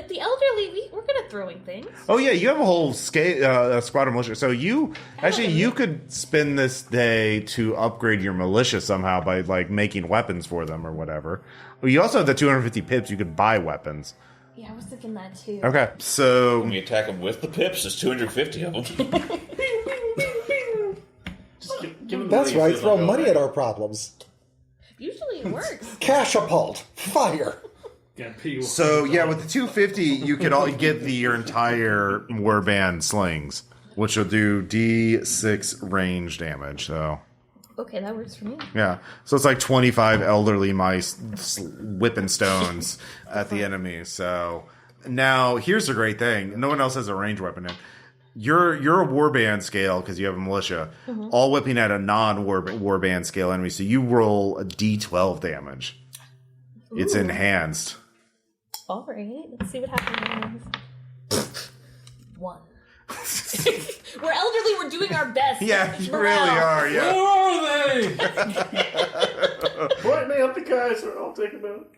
the elderly, we're good at throwing things. Oh yeah, you have a whole squad of militia. So you could spend this day to upgrade your militia somehow by like making weapons for them or whatever. You also have the 250 pips. You could buy weapons. Yeah, I was thinking that too. Okay, so when we attack them with the pips, there's 250 of them. That's right. Throw money at our problems. Usually it works. Cashapult. Fire. So yeah, with the 250, you could all get your entire warband slings, which will do D6 range damage. So okay, that works for me. Yeah, so it's like 25 elderly mice whipping stones at the enemy. So now here's the great thing: no one else has a ranged weapon. You're a warband scale because you have a militia, all whipping at a non-warband scale enemy. So you roll a D12 damage. Ooh. It's enhanced. All right, let's see what happens. 1. We're elderly. We're doing our best. Yeah, you really are. Yeah. Where are they? Point me up the guys, or I'll take them out.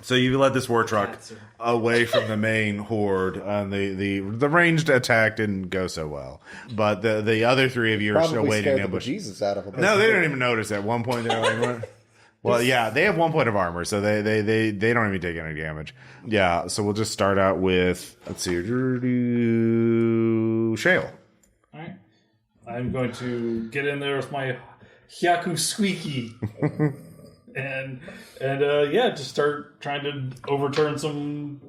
So you led this war truck away from the main horde, and the ranged attack didn't go so well. But the other three of you are still waiting in ambush. Jesus out of them. No, they don't even notice. At one point, they're like, well, yeah, they have 1 point of armor, so they don't even take any damage. Yeah, so we'll just start out with, let's see, Shale. All right. I'm going to get in there with my Hyaku Squeaky. and just start trying to overturn some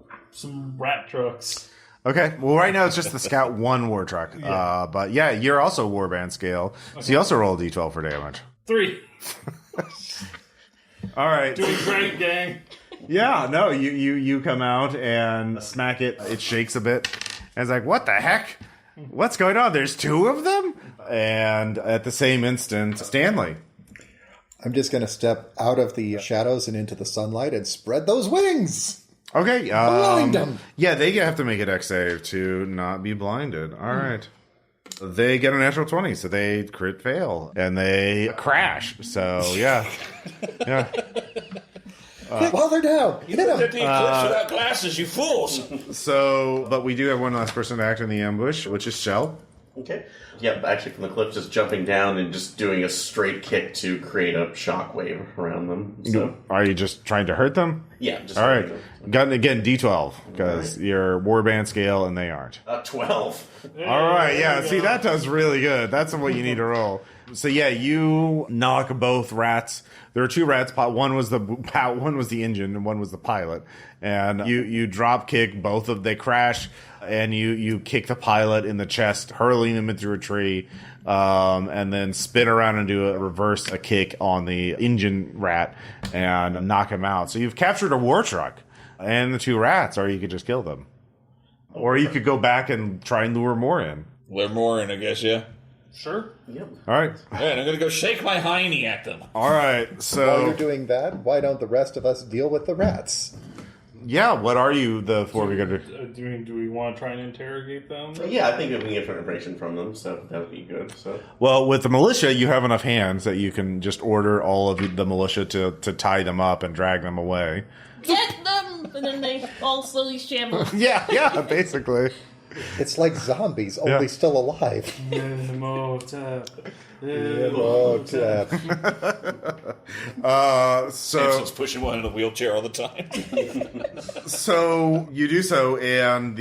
rat trucks. Okay, well, right now it's just the Scout 1 war truck. Yeah. But yeah, you're also warband scale, so you also roll a d12 for damage. 3. All right. Doing great, gang. Yeah, no, you come out and smack it. It shakes a bit. And it's like, what the heck? What's going on? There's 2 of them? And at the same instant, Stanley. I'm just going to step out of the shadows and into the sunlight and spread those wings. Okay. Blind them. Yeah, they have to make a dex save to not be blinded. All right. They get a natural 20, so they crit fail. And they crash. So, yeah. Yeah. While they're down. Hit them. Get the eclipse without glasses, you fools! So, but we do have one last person to act in the ambush, which is Shale. Okay. Yep, actually from the cliff, just jumping down and just doing a straight kick to create a shockwave around them. So, Are you just trying to hurt them? yeah, just All right. Got again D12 because you're warband scale and they aren't. 12. All right. Yeah. See, that does really good. That's what you need to roll. So yeah, you knock both rats. There are two rats. One was the engine, and one was the pilot. And you drop kick both of. They crash, and you kick the pilot in the chest, hurling him into a tree, and then spin around and do a kick on the engine rat and knock him out. So you've captured a war truck and the two rats, or you could just kill them, or you could go back and try and lure more in. Lure more in, I guess. Yeah. Sure. Yep. All right. And I'm gonna go shake my hiney at them. All right. So While you're doing that, why don't the rest of us deal with the rats? yeah, what are you the four we gonna do? Do we want to try and interrogate them? Yeah, I think we can get information from them, so that would be good. So Well, with the militia, you have enough hands that you can just order all of the militia to tie them up and drag them away. Get them! And then they all slowly shamble. Yeah, basically. It's like zombies, only still alive. Samson's pushing one in a wheelchair all the time. So you do so, and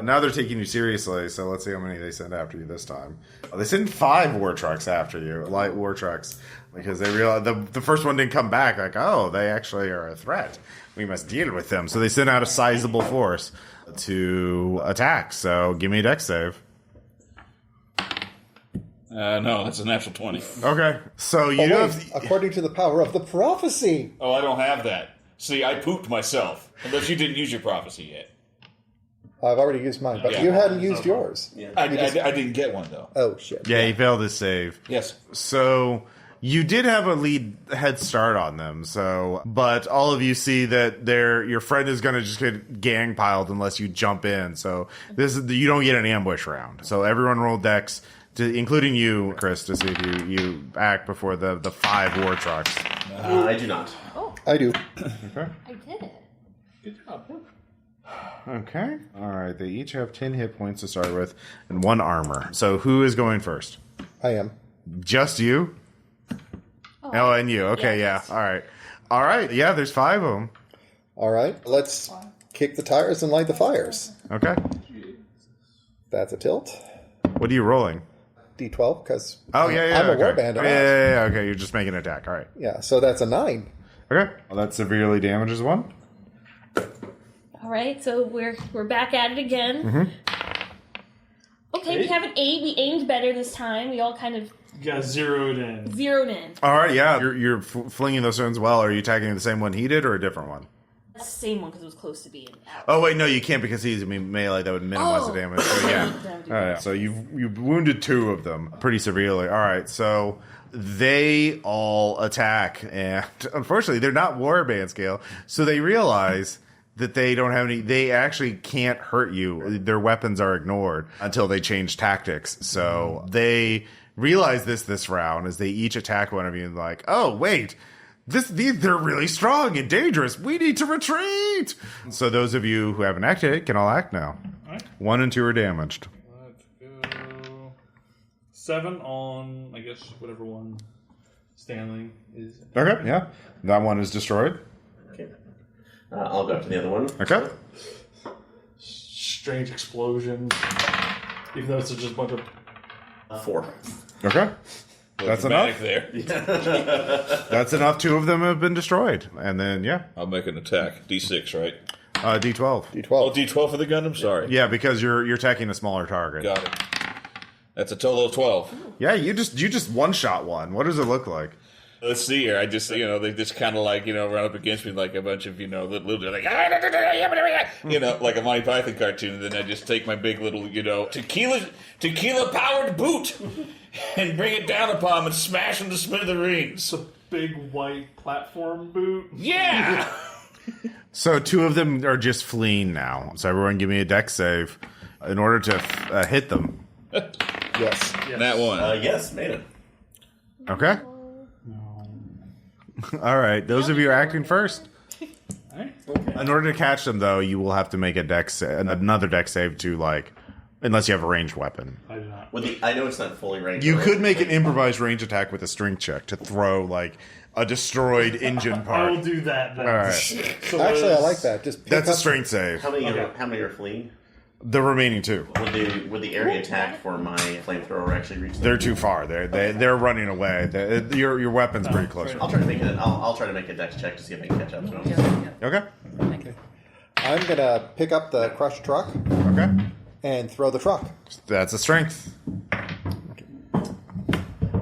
now they're taking you seriously. So let's see how many they send after you this time. They send 5 war trucks after you, light war trucks, because they realize the first one didn't come back. Like, oh, they actually are a threat. We must deal with them. So they send out a sizable force to attack. So give me a dex save. No, that's a natural 20. Okay, so you Oh, wait, have. according to the power of the prophecy. Oh, I don't have that. See, I pooped myself. Unless you didn't use your prophecy yet. I've already used mine, but Yeah. you hadn't used yours. yeah. I didn't get one, though. Oh, shit. Yeah, he failed his save. Yes. So you did have a head start on them. But all of you see that your friend is going to just get gang piled unless you jump in. So you don't get an ambush round. So everyone roll dex, including you, Chris, to see if you act before the 5 war trucks. I do not. I do. Okay. I did it. Good job. Okay. All right. They each have 10 hit points to start with and 1 armor. So who is going first? I am. Just you? Oh, and you. Okay, yeah. All right. All right. Yeah, there's 5 of them. All right, let's kick the tires and light the fires. Okay. That's a tilt. What are you rolling? D12, because Oh, yeah. I'm a okay. warband. Yeah. Okay, you're just making an attack. All right. Yeah, so that's a 9. Okay. Well, that severely damages one. All right, so we're back at it again. Okay, we have an 8. We aimed better this time. We all kind of You got zeroed in. zeroed in. All right, yeah. You're flinging those stones well. Are you attacking the same one he did or a different one? That's the same one because it was close to being out. Oh, wait, no, you can't because he's melee. That would minimize the damage. So, yeah. All right, so you've wounded 2 of them pretty severely. All right, so they all attack, and unfortunately, they're not warband scale, so they realize that they don't have any. They actually can't hurt you. Their weapons are ignored until they change tactics. So they realize this round as they each attack one of you, and like, oh wait. They're really strong and dangerous. We need to retreat. So those of you who haven't acted can all act now. All right. 1 and 2 are damaged. Let's go 7 on, I guess, whatever one Stanley is. Okay, yeah. That one is destroyed. Okay. I'll go up to the other one. Okay. Strange explosion. Even though it's just a bunch of... 4. Okay. That's enough. There. That's enough. 2 of them have been destroyed. And then, yeah. I'll make an attack. D6, right? D12. D12. Oh, D12 for the gun? I'm sorry. Yeah, because you're attacking a smaller target. Got it. That's a total of 12. Yeah, you just one-shot one. What does it look like? Let's see here. I just, they just kind of like, run up against me like a bunch of, little, like, like a Monty Python cartoon. And then I just take my big little, tequila-powered boot and bring it down upon them and smash them to smithereens. big white platform boot. Yeah! So 2 of them are just fleeing now. So everyone give me a dex save in order to hit them. Yes. That one. Yes, made it. Okay. All right. Those of you acting first. In order to catch them, though, you will have to make another dex save to, like, unless you have a ranged weapon. I do not. I know it's not fully ranged. You could make an improvised range attack with a strength check to throw, like, a destroyed engine part. I will do that then. All right. So Actually, I like that. Just That's a strength save. How many are fleeing? The remaining 2. Would the area attack for my flamethrower actually reach them? They're too far. They're running away. Your weapon's pretty close. I'll try to make it. I'll try to make a dex check to see if I can catch up to them. Okay. I'm going to pick up the crushed truck Okay. and throw the truck. That's a strength.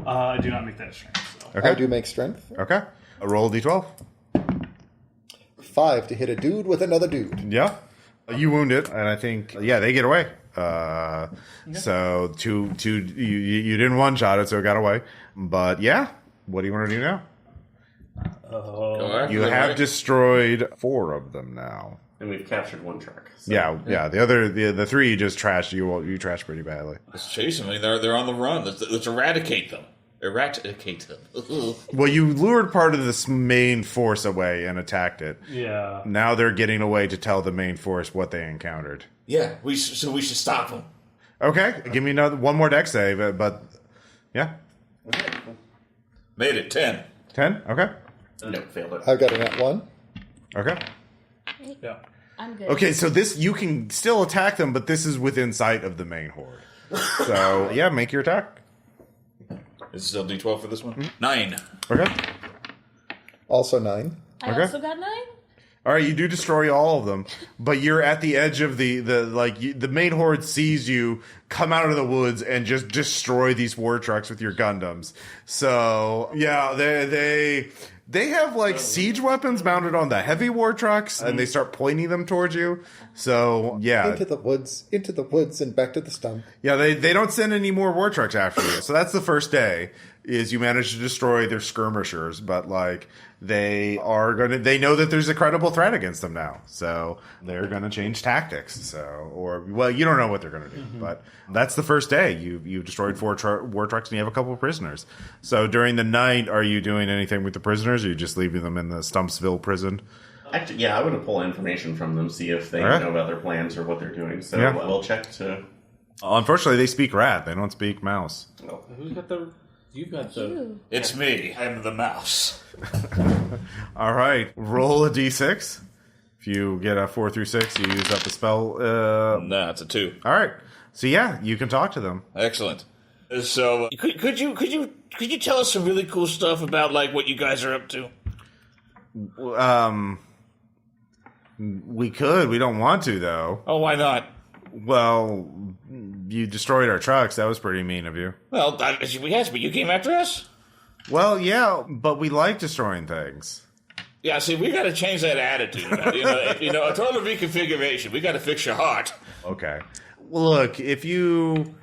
I do not make that strength. So. Okay. I do make strength. Okay. A roll of d12. 5 to hit a dude with another dude. Yeah. You wound it, and I think, they get away. So you didn't one-shot it, so it got away. But, what do you want to do now? You have destroyed 4 of them now. And we've captured 1 truck. So. Yeah. The 3 you just trashed. You trashed pretty badly. Let's chase them. I mean, they're on the run. Let's eradicate them. Eradicate them. Well, you lured part of this main force away and attacked it. Yeah. Now they're getting away to tell the main force what they encountered. Yeah, so we should stop them. Okay, give me one more dex save, but yeah. Okay, cool. Made it, 10. 10? Okay. No, failed it. I've got a nat 1. Okay. Yeah. I'm good. Okay, so you can still attack them, but this is within sight of the main horde. So, make your attack. Is it still D12 for this one? 9. Okay. Also 9. I Okay. also got 9? All right, you do destroy all of them, but you're at the edge of the main horde sees you come out of the woods and just destroy these war trucks with your Gundams. So they have like siege weapons mounted on the heavy war trucks, and they start pointing them towards you. So Into the woods, and back to the stump. yeah, they don't send any more war trucks after you. So that's the first day. Is you manage to destroy their skirmishers, but like they know that there's a credible threat against them now, so they're gonna change tactics. So, you don't know what they're gonna do, but that's the first day. You've destroyed 4 war trucks and you have a couple of prisoners. So during the night, are you doing anything with the prisoners, or are you just leaving them in the Stumpsville prison? Actually, I want to pull information from them, see if they know about their plans or what they're doing. So we'll check to. Unfortunately, they speak rat. They don't speak mouse. Oh. Who's got the? You've got the. It's me. I'm the mouse. All right, roll a d6. If you get a 4 through 6, you use up a spell. No, it's a 2. All right, so you can talk to them. Excellent. So, could you tell us some really cool stuff about like what you guys are up to? We could. We don't want to, though. Oh, why not? Well, you destroyed our trucks. That was pretty mean of you. Well, yes, but you came after us. Well, yeah, but we like destroying things. Yeah, see, we got to change that attitude. A total reconfiguration. We got to fix your heart. Okay. Well, look, if you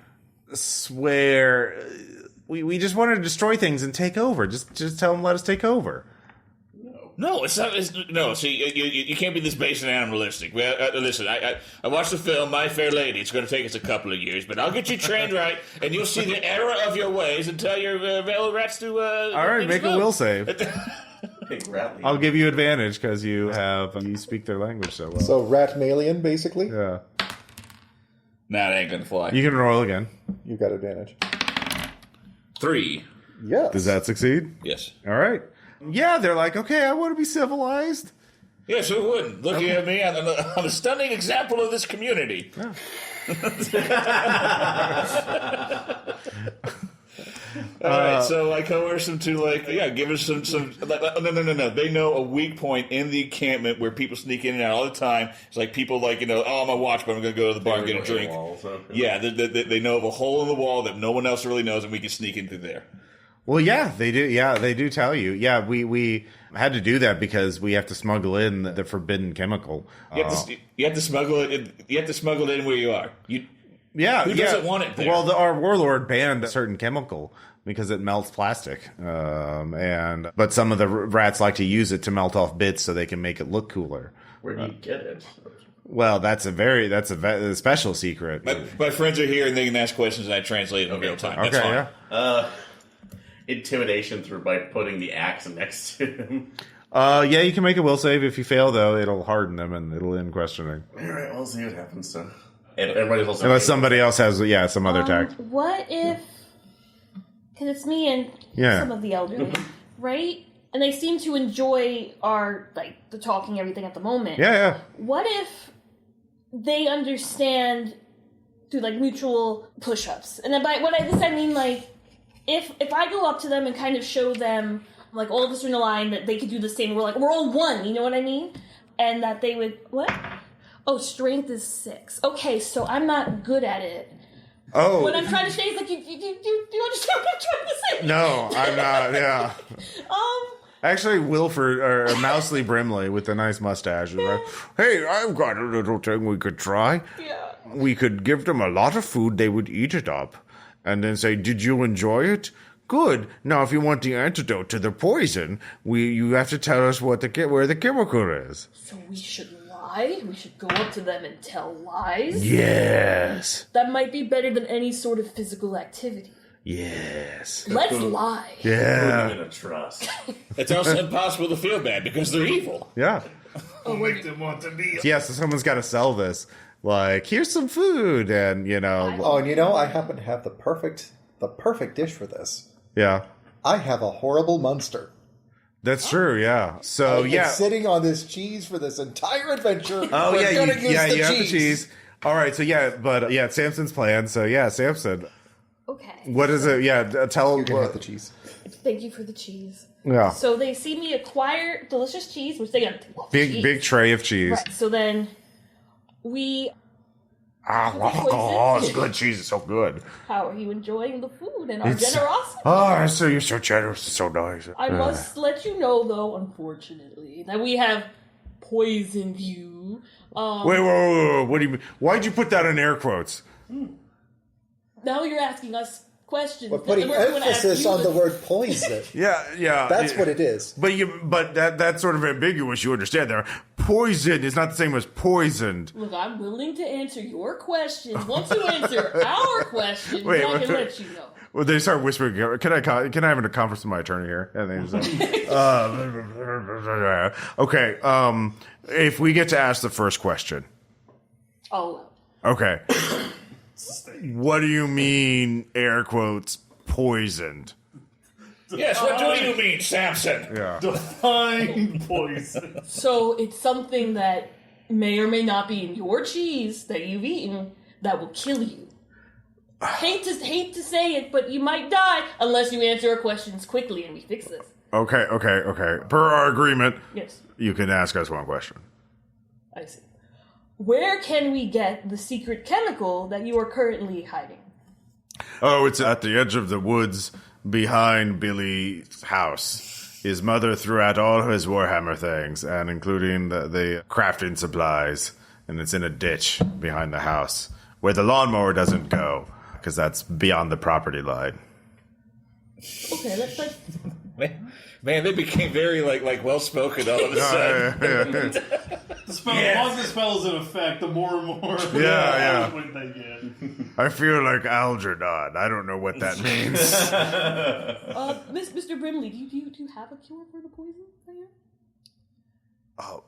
swear, we just want to destroy things and take over. Just tell them, let us take over. No, it's not. No, see, you can't be this base and animalistic. Well, listen, I watched the film My Fair Lady. It's going to take us a couple of years, but I'll get you trained right, and you'll see the error of your ways and tell your fellow rats to. All right, make a will save. I'll give you advantage because you speak their language so well. So Ratmalian, basically. Yeah. Nah, that ain't gonna fly. You can roll again. You got advantage. 3. 3. Yes. Does that succeed? Yes. All right. Yeah, they're like, okay, I want to be civilized. Yes, who wouldn't? Looking at me, I'm a stunning example of this community. Yeah. All right, so I coerce them to give us some. No. They know a weak point in the encampment where people sneak in and out all the time. It's like people I'm on my watch, but I'm going to go to the bar and get a drink. Yeah, they know of a hole in the wall that no one else really knows, and we can sneak in through there. Well, yeah, they do. Yeah, they do tell you. Yeah, we had to do that because we have to smuggle in the forbidden chemical. You have to smuggle it. You have to smuggle it in where you are. Who doesn't want it there? Well, our warlord banned a certain chemical because it melts plastic. But some of the rats like to use it to melt off bits so they can make it look cooler. Where do you get it? Well, that's a special secret. My friends are here and they can ask questions and I translate in real time. That's fine. Yeah. Intimidation by putting the axe next to him. Yeah, you can make a will save. If you fail, though, it'll harden them and it'll end questioning. All right, we'll see what happens. So, and everybody's also unless somebody else has, some other attack. What if? Because it's me and some of the elderly, right? And they seem to enjoy the talking, everything at the moment. Yeah. What if they understand through mutual push-ups? And then by this I mean if I go up to them and kind of show them all of us are in a line that they could do the same. We're all one. You know what I mean? And that they would what? Oh, strength is 6. Okay, so I'm not good at it. Oh. What I'm trying to say is do you understand what I'm trying to say? No, I'm not. Yeah. Actually, Wilford or Mousley Brimley with the nice mustache is like, hey, I've got a little thing we could try. Yeah. We could give them a lot of food, they would eat it up, and then say, did you enjoy it? Good. Now, if you want the antidote to the poison, you have to tell us where the chemical is. So we should lie? We should go up to them and tell lies? Yes. That might be better than any sort of physical activity. Yes. Let's lie. Yeah. Who are you gonna trust? It's also impossible to feel bad because they're evil. Yeah. Make them want to be. Yeah, so someone's got to sell this. Here's some food, and Oh, and I happen to have the perfect dish for this. Yeah. I have a horrible monster. That's true, yeah. So, I've been sitting on this cheese for this entire adventure. Oh, We're yeah, gonna use you the have the cheese. All right, so it's Samson's plan. So, Samson. Okay. What is it? Yeah, tell You can have the cheese. Thank you for the cheese. Yeah. So they see me acquire delicious cheese, which they got Big tray of cheese. Right. So then we. It's good cheese. It's so good. How are you enjoying the food and our generosity? Oh, so you're so generous. It's so nice. I must let you know, though, unfortunately, that we have poisoned you. Wait. What do you mean? Why'd you put that in air quotes? Now you're asking us questions. We're putting emphasis on the word poison. Yeah. That's what it is. But that's sort of ambiguous. You understand there. Poison is not the same as poisoned. Look, I'm willing to answer your questions. Once you answer our questions, I can let you know. Well, they start whispering. Can I have a conference with my attorney here? And they just okay. If we get to ask the first question. Oh. Okay. What do you mean, air quotes, poisoned? Yes, what do you mean, Samson? Yeah. Define poison. So it's something that may or may not be in your cheese that you've eaten that will kill you. Hate to say it, but you might die unless you answer our questions quickly and we fix this. Okay. Per our agreement, Yes, you can ask us one question. I see. Where can we get the secret chemical that you are currently hiding? Oh, it's at the edge of the woods behind Billy's house. His mother threw out all his Warhammer things, and including the crafting supplies, and it's in a ditch behind the house, where the lawnmower doesn't go, because that's beyond the property line. Okay, let's Man, they became very well spoken all of a sudden. The longer the spell is in effect, the more and more eloquent they get. I feel like Algernon. I don't know what that means. Mr. Brimley, do you have a cure for the poison? Oh.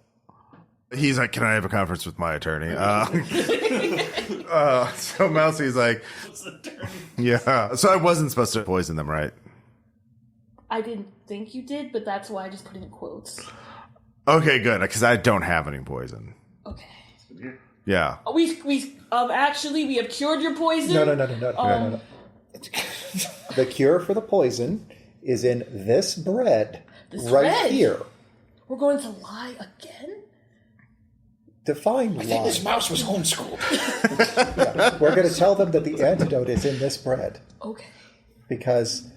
He's like, can I have a conference with my attorney? So Mousie's like, yeah. So I wasn't supposed to poison them, right? I didn't think you did, but that's why I just put it in quotes. Okay, good, because I don't have any poison. Okay. Yeah. We have cured your poison. No. The cure for the poison is in this bread here. We're going to lie again? Define lie. I think this mouse was homeschooled. We're going to tell them that the antidote is in this bread. Okay. Because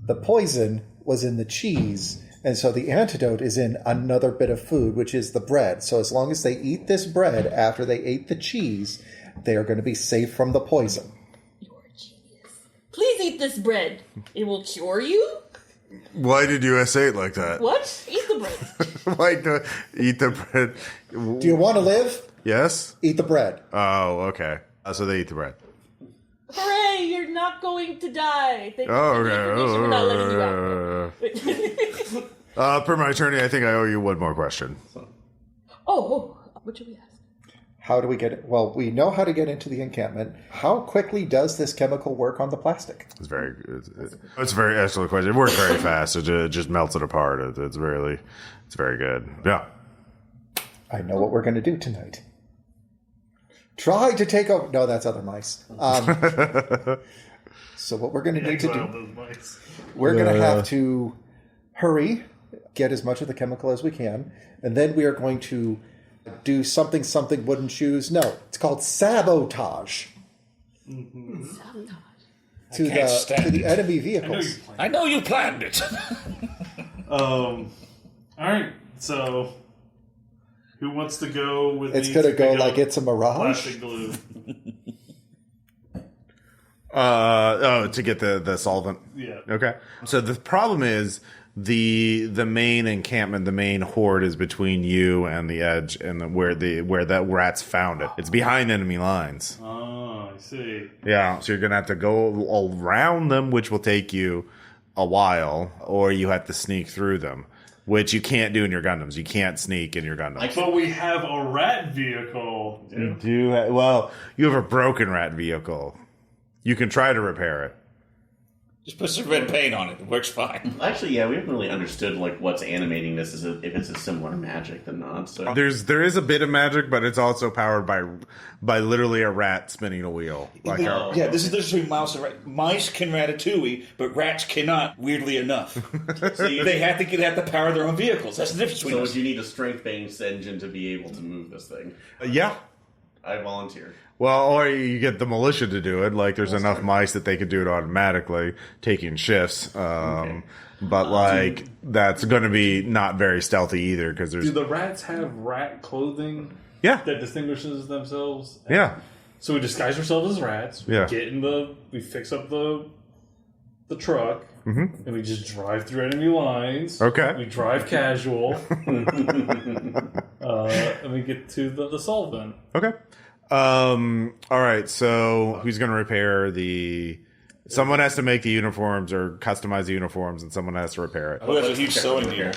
the poison was in the cheese, and so the antidote is in another bit of food, which is the bread. So as long as they eat this bread after they ate the cheese, they are going to be safe from the poison. You're a genius. Please eat this bread. It will cure you? Why did you say it like that? What? Eat the bread. Why do eat the bread? Do you want to live? Yes? Eat the bread. Oh, okay. So they eat the bread. Hooray, you're not going to die. Thank you Oh, for the information. We're not letting you out. Per my attorney, I think I owe you one more question. Oh, what should we ask? How do we get it? Well, we know how to get into the encampment. How quickly does this chemical work on the plastic? It's a very excellent question. It works very fast. It just melts it apart. It's very good. Yeah. I know what we're going to do tonight. Try to take over. No, that's other mice. So what we're going to need to do, we're going to have to hurry, get as much of the chemical as we can, and then we are going to do something wooden shoes. No, it's called sabotage. Sabotage. To the enemy vehicles. I know you planned it. All right, so who wants to go with It's me going to go pick like up it's a mirage. plastic glue? To get the solvent. Yeah. Okay. So the problem is the main encampment, the main horde is between you and the edge, and where that rats found it. It's behind enemy lines. Oh, I see. Yeah. So you're gonna have to go around them, which will take you a while, or you have to sneak through them, which you can't do in your Gundams. You can't sneak in your Gundams. But we have a rat vehicle. You do you have a broken rat vehicle. You can try to repair it. Just put some red paint on it. It works fine. Actually, yeah, we haven't really understood like what's animating this. If it's a similar magic than not. So There is a bit of magic, but it's also powered by literally a rat spinning a wheel. Like Yeah, this is the difference between mouse and rat. Mice can ratatouille, but rats cannot, weirdly enough. See, they have to power their own vehicles. That's the difference between us. you need a strength-based engine to be able to move this thing. Yeah. I volunteer. Well, or you get the militia to do it. Like, there's enough mice that they could do it automatically, taking shifts. But, like, that's going to be not very stealthy either, because there's... Do the rats have rat clothing Yeah. that distinguishes themselves? Yeah. So we disguise ourselves as rats. We Yeah. we fix up the truck, and we just drive through enemy lines. Okay. We drive casual, and we get to the solvent. Okay. All right, so who's going to repair the... Someone has to make the uniforms or customize the uniforms, and someone has to repair it. Who has a huge sewing gear?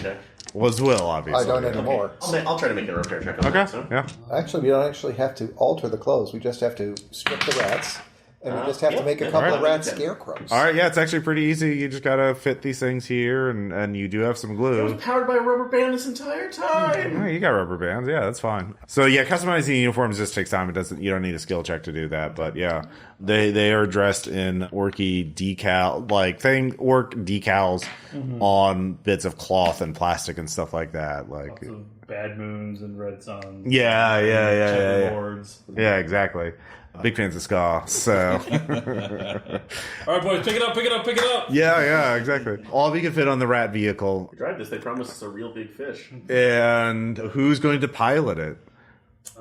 Was Will, obviously. I don't anymore. I'll try to make a repair check on Okay, that. So. yeah. Actually, we don't actually have to alter the clothes. We just have to strip the rats, and we just have to make a couple of rat scarecrows. All right, yeah, it's actually pretty easy. You just got to fit these things here, and you do have some I glue. was powered by a rubber band this entire time. Oh, you got rubber bands. Yeah, that's fine. So yeah, customizing uniforms just takes time. You don't need a skill check to do that. But yeah, they are dressed in orky orc decals on bits of cloth and plastic and stuff like that. Like Lots of bad moons and red suns. yeah. Checkerboards. Yeah, exactly. Big fans of ska. So All right, boys, pick it up. yeah, exactly. All of you can fit on the rat vehicle. Drive this. They promise us a real big fish. And who's going to pilot it?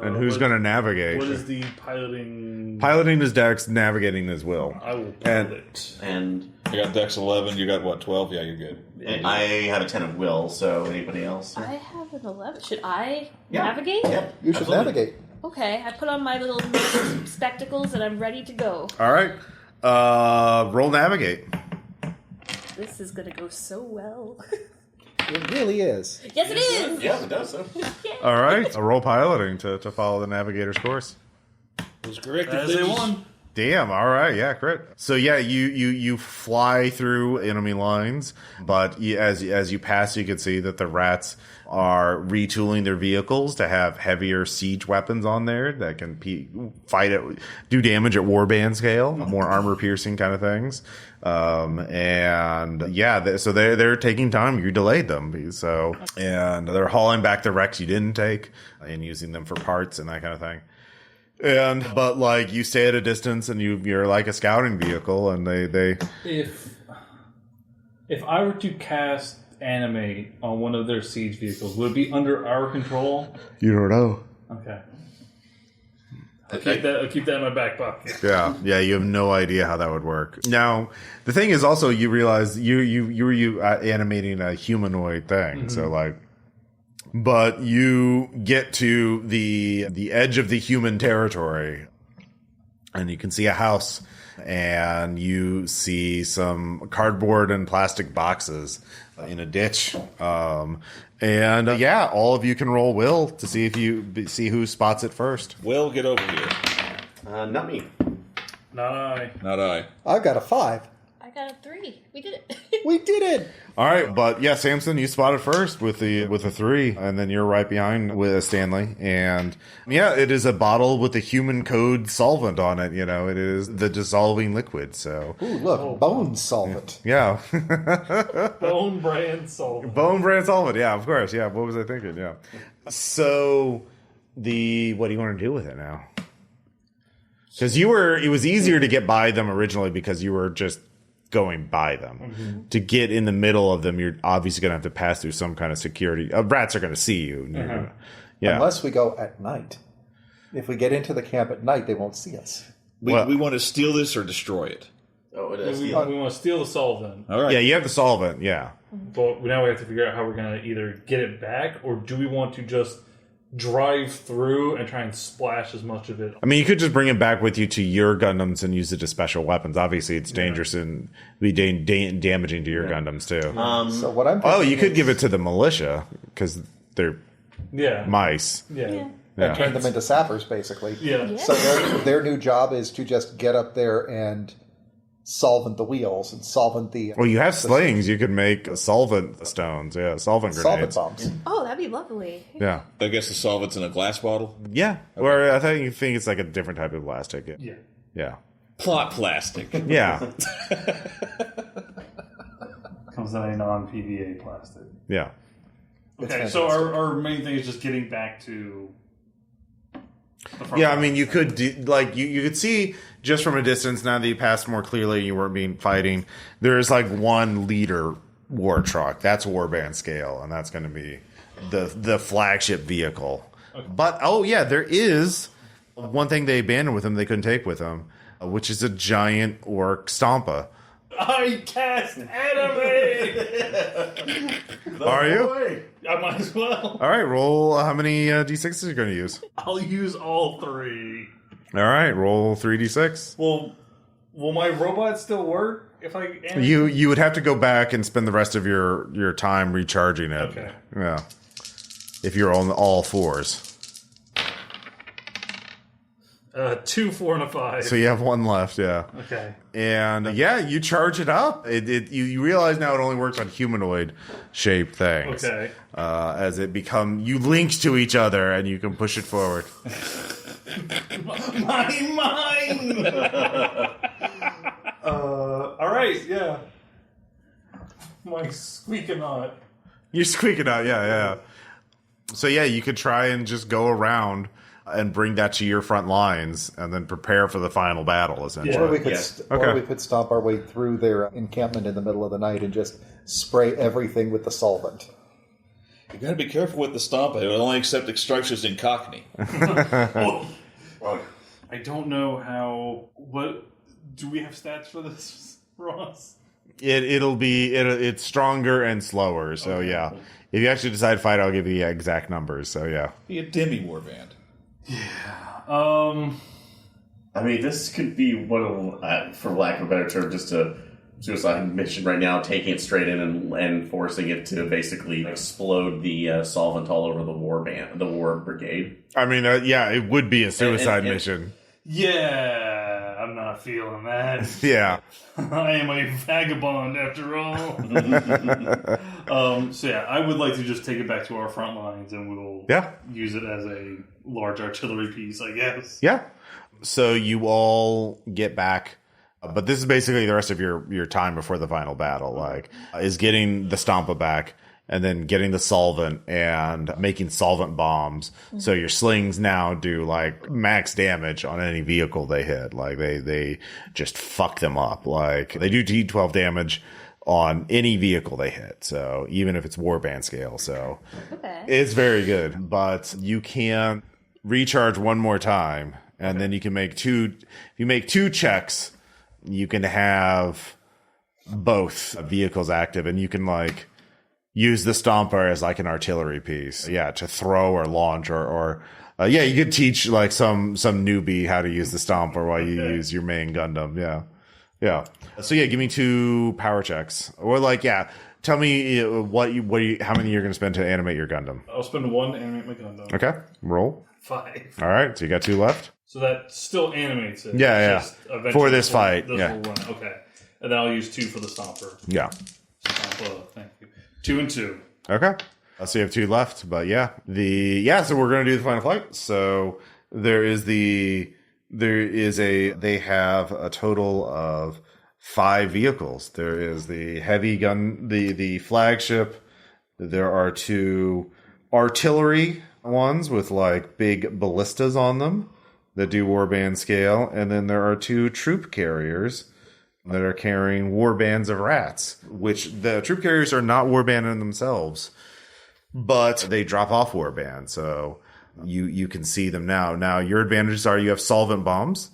And who's going to navigate? What is the piloting? Piloting is Dex, navigating is Will. I will pilot it. And I got Dex 11. You got what? 12? Yeah, you're good. I have a 10 of will. So anybody else? I have an 11. Should I Yeah. navigate? Yep. You should absolutely. navigate. Okay, I put on my little spectacles and I'm ready to go. All right. Roll navigate. This is gonna go so well. It really is. Yes, it is! Yeah, it does. So. All right. Roll piloting to follow the navigator's course. It was correct. As they won. Damn. All right. Yeah, crit. So yeah, you fly through enemy lines, but as you pass, you can see that the rats are retooling their vehicles to have heavier siege weapons on there that can do damage at warband scale, more armor piercing kind of things. And yeah, so they're taking time. You delayed them, so and they're hauling back the wrecks you didn't take and using them for parts and that kind of thing. But like you stay at a distance and you're like a scouting vehicle, and they If I were to cast animate on one of their siege vehicles, would it be under our control? you don't know. Okay. I'll keep that in my back pocket. Yeah, you have no idea how that would work. Now, the thing is also you realize you were animating a humanoid thing, so like, but you get to the edge of the human territory, and you can see a house, and you see some cardboard and plastic boxes in a ditch. And all of you can roll will to see if you see who spots it first. Will, get over here. Not me. Not I. Not I. I got a 5. I got a 3. We did it. We did it. All right, but yeah, Samson, you spotted first with a 3, and then you're right behind with Stanley. And yeah, it is a bottle with a human code solvent on it. You know, it is the dissolving liquid. So Ooh, look, bone solvent. yeah, Bone brand solvent. bone brand solvent. Yeah, of course. Yeah, what was I thinking? Yeah. So what do you want to do with it now? Because it was easier to get by them originally because you were just going by them. Mm-hmm. To get in the middle of them, you're obviously going to have to pass through some kind of security. Rats are going to see you. Yeah. Unless we go at night. If we get into the camp at night, they won't see us. We want to steal this or destroy it. Oh, it We is. want to steal the solvent. All right. Yeah, you have the solvent. Yeah. But now we have to figure out how we're going to either get it back, or do we want to just drive through and try and splash as much of it? I mean, you could just bring it back with you to your Gundams and use it as special weapons. Obviously, it's dangerous and be damaging to your Gundams, too. So what I'm Oh, thinking you could is give it to the militia, because they're Yeah. mice. Yeah. Yeah. turn them into sappers, basically. Yeah. So their new job is to just get up there and solvent the wheels and solvent the Well, you have slings. You could make solvent stones. Yeah, solvent solvent grenades. bombs. Oh, that'd be lovely. Yeah. I guess the solvent's in a glass bottle. Yeah. Or I think it's like a different type of plastic. Yeah. Yeah. Plot plastic. Yeah. Comes in a non-PVA plastic. Yeah. Okay, It's so fantastic. our main thing is just getting back to the front Yeah, I line. mean, you could do, like you could see just from a distance. Now that you passed more clearly, you weren't being fighting. There is like one leader war truck. That's warband scale, and that's going to be the flagship vehicle. Okay. But there is one thing they abandoned with them. They couldn't take with them, which is a giant orc Stompa. I cast anime! Are you? I might as well. All right, roll. How many d6s are you going to use? I'll use all 3. All right, roll 3d6. Well, will my robot still work if I animate? You would have to go back and spend the rest of your time recharging it. Okay. Yeah. If you're on all 4s. 2, 4, and a 5. So you have 1 left, yeah. Okay. And you charge it up. You realize now it only works on humanoid shaped things. Okay. As it you link to each other and you can push it forward. Mine! Alright, yeah. My squeaking knot. You're squeaking out, yeah. So you could try and just go around and bring that to your front lines and then prepare for the final battle, essentially. Yeah. Or we could, Yes. or we could stomp our way through their encampment in the middle of the night and just spray everything with the solvent. You gotta be careful with the Stump. It will only accept instructions in Cockney. I don't know how... What... Do we have stats for this, Ross? It's stronger and slower, so yeah. If you actually decide to fight, I'll give you the exact numbers, so yeah. Be a demi warband. I mean, this could be one of, for lack of a better term, just a suicide mission right now, taking it straight in and forcing it to basically explode the solvent all over the war brigade. I mean, it would be a suicide and- mission. Yeah, I'm not feeling that. Yeah. I am a vagabond after all. So yeah, I would like to just take it back to our front lines and we'll use it as a large artillery piece, I guess. Yeah. So you all get back, but this is basically the rest of your time before the final battle, is getting the Stompa back and then getting the solvent and making solvent bombs. Mm-hmm. So your slings now do max damage on any vehicle they hit. They just fuck them up. They do D12 damage on any vehicle they hit. So even if it's warband scale. So it's very good, but you can recharge one more time And then you can make two. If you make 2 checks, you can have both vehicles active, and you can like use the Stomper as like an artillery piece. Yeah, to throw or launch or you could teach like some newbie how to use the Stomper while you use your main Gundam. Yeah. So yeah, give me 2 power checks, or like tell me how many you're going to spend to animate your Gundam. I'll spend 1 to animate my Gundam. Okay, roll. 5. All right, so you got 2 left. So that still animates it. Yeah. For this fight, Will run. Okay, and then I'll use 2 for the Stomper. Yeah. Stomper, thank you. 2 and 2. Okay. So you have 2 left, but so we're going to do the final fight. So they have a total of 5 vehicles. There is the heavy gun, the flagship. There are 2 artillery ones with like big ballistas on them that do warband scale. And then there are 2 troop carriers that are carrying warbands of rats, which the troop carriers are not warband in themselves, but they drop off warband. So you can see them now. Now your advantages are you have solvent bombs,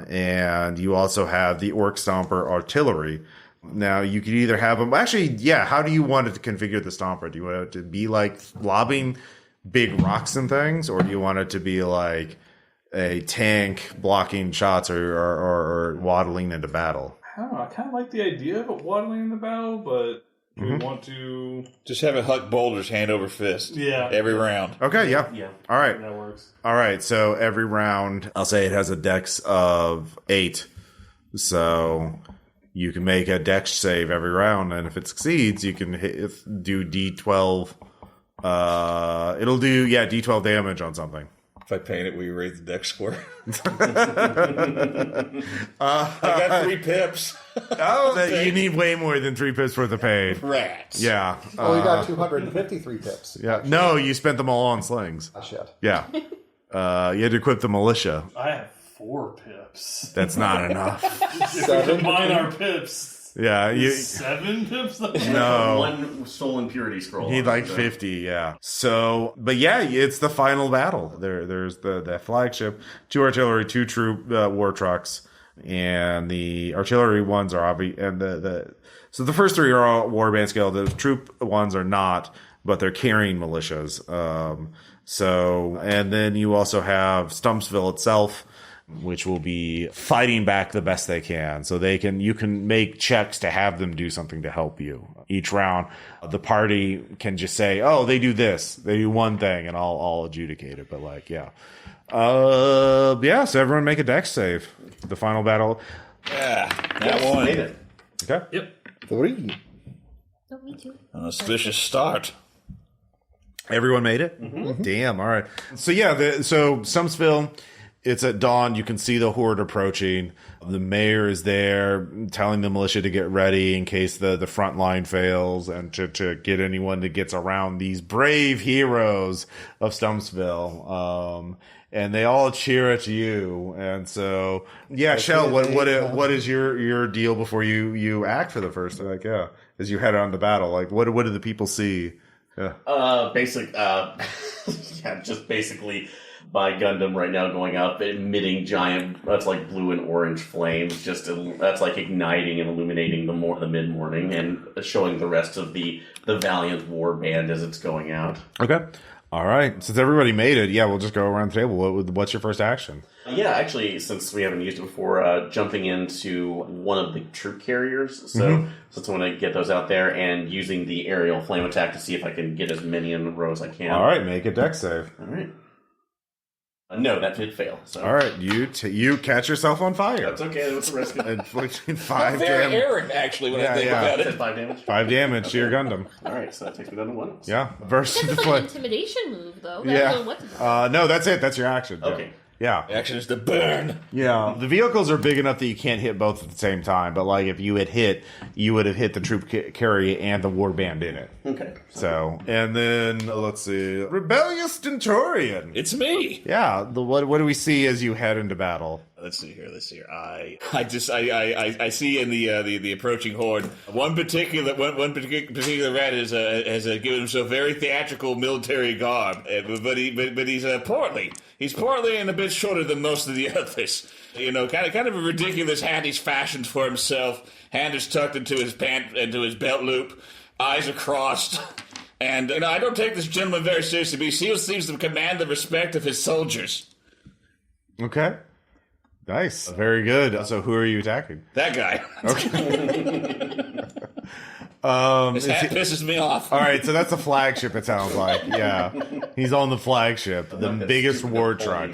and you also have the Orc Stomper artillery. Now you could either have them. Actually, how do you want it to configure the Stomper? Do you want it to be like lobbing big rocks and things, or do you want it to be like a tank blocking shots or waddling into battle? I don't know. I kind of like the idea of it waddling in the battle, but do we want to just have it huck boulders hand over fist? Yeah. Every round. Okay, yeah. All right. That works. All right, so every round, I'll say it has a dex of 8. So you can make a dex save every round, and if it succeeds, you can do D12. It'll do, D12 damage on something. If I paint it, will you rate the dex score? I got 3 pips. You need way more than 3 pips worth of paid. Rats. Yeah. Well, you got 253 pips. Yeah. No, you spent them all on slings. Oh, shit. Yeah. You had to equip the militia. I have 4 pips. That's not enough. If we combine our pips. Yeah. 7 pips? No. 1 stolen purity scroll. He'd like 50, yeah. So, but it's the final battle. There's the flagship, 2 artillery, 2 troop war trucks, and the artillery ones are obvious. And so the first 3 are all warband scale. The troop ones are not, but they're carrying militias. And then you also have Stumpsville itself, which will be fighting back the best they can. So you can make checks to have them do something to help you. Each round, the party can just say, oh, they do this. They do one thing, and I'll adjudicate it. But so everyone make a dex save. The final battle. Yeah, that one. Made it. Okay. Yep. 3. Oh, me too. An auspicious start. Everyone made it? Mm-hmm. Damn, all right. So Stumpsville, it's at dawn. You can see the horde approaching. The mayor is there telling the militia to get ready in case the front line fails, and to get anyone that gets around these brave heroes of Stumpsville. And they all cheer at you. And so, Shale, what is your deal before you act for the first, as you head on to battle? Like, what do the people see? Yeah. Just basically by Gundam right now going up, emitting giant, that's like blue and orange flames, that's like igniting and illuminating the mid-morning and showing the rest of the valiant war band as it's going out. Okay. All right. Since everybody made it, we'll just go around the table. What's your first action? Actually, since we haven't used it before, jumping into one of the troop carriers. So since I want to get those out there and using the aerial flame attack to see if I can get as many in a row as I can. All right, make a dex save. All right. No, that did fail. So. All right, you catch yourself on fire. That's okay. That's a risk. Inflicting 5 damage. Very errant, actually, when I think about it. 5 damage. 5 damage to your Gundam. All right, so that takes me down to 1. Yeah, burst into That's like an flame. intimidation move, though. No, that's it. That's your action. Okay. Yeah. The action is to burn. Yeah. The vehicles are big enough that you can't hit both at the same time. But if you had hit, you would have hit the troop carrier and the warband in it. Okay. So, and then let's see, Rebellious Stentorian. It's me. Yeah. What do we see as you head into battle? Let's see here. I see in the approaching horde one particular rat has given himself very theatrical military garb, but he's portly. He's portly and a bit shorter than most of the others. Kind of a ridiculous hat he's fashioned for himself. Hand is tucked into his belt loop. Eyes are crossed. And I don't take this gentleman very seriously, but he seems to command the respect of his soldiers. Okay. Nice. Very good. So who are you attacking? That guy. Okay. His hat pisses me off. All right, so that's a flagship, it sounds like. Yeah. He's on the flagship, the biggest war truck.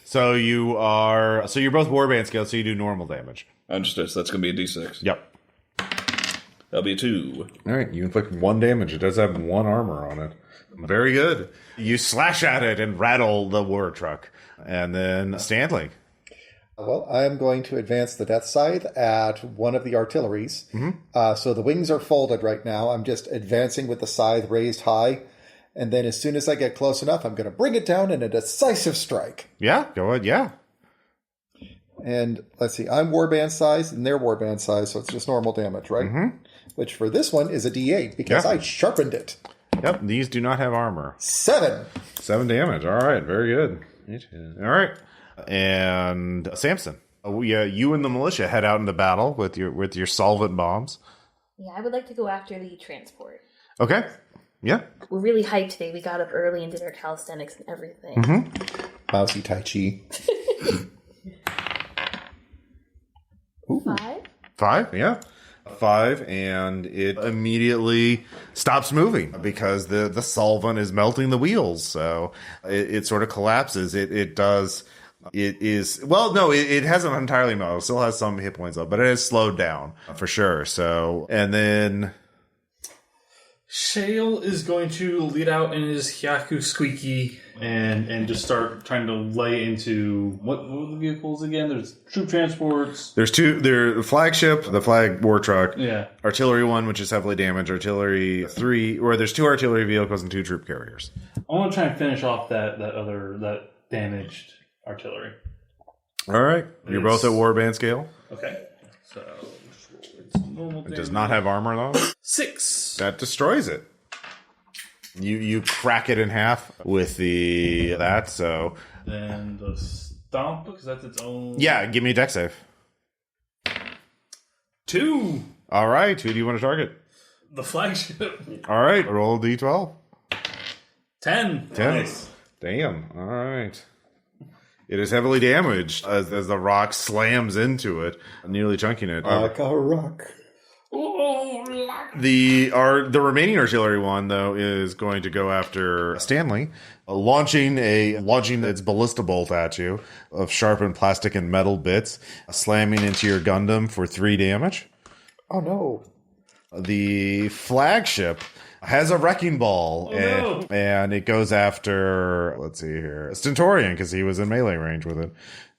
So you're both warband scale, so you do normal damage. Understood. So that's going to be a D6. Yep. That'll be a 2. All right, you inflict 1 damage. It does have 1 armor on it. Very good. You slash at it and rattle the war truck. And then Stanley. Well, I'm going to advance the Death Scythe at one of the artilleries. So the wings are folded right now. I'm just advancing with the scythe raised high. And then as soon as I get close enough, I'm going to bring it down in a decisive strike. Yeah, go ahead, yeah. And let's see, I'm warband size and they're warband size, so it's just normal damage, right? Mm-hmm. Which for this one is a D8 because I sharpened it. Yep, these do not have armor. 7. 7 damage. All right, very good. All right. And Samson, you and the militia head out into battle with your solvent bombs. Yeah, I would like to go after the transport. Okay. Yeah. We're really hyped today. We got up early and did our calisthenics and everything. Mm-hmm. Mousy Tai Chi. Ooh. 5, yeah. 5, and it immediately stops moving because the solvent is melting the wheels. So it sort of collapses. It hasn't entirely melted. It still has some hit points up, but it has slowed down for sure. So, and then Shale is going to lead out in his Hyaku Squeaky and just start trying to lay into what were the vehicles again? There's troop transports. There's 2. There's the flagship, the flag war truck. Yeah. Artillery 1, which is heavily damaged. Artillery 3, where there's 2 artillery vehicles and 2 troop carriers. I want to try and finish off that damaged artillery. All right. You're both at warband scale. Okay. So it does not have armor though. 6. That destroys it. You crack it in half with that. So then the Stump, because that's its own. Yeah, give me a dex save. 2. All right. Who do you want to target? The flagship. All right. Roll a d12. 10. Nice. Damn. All right. It is heavily damaged as the rock slams into it, nearly chunking it. Like a rock. The remaining artillery one though is going to go after Stanley, launching its ballista bolt at you of sharpened plastic and metal bits, slamming into your Gundam for 3 damage. Oh no! The flagship has a wrecking ball, and it goes after, let's see here, Stentorian, because he was in melee range with it.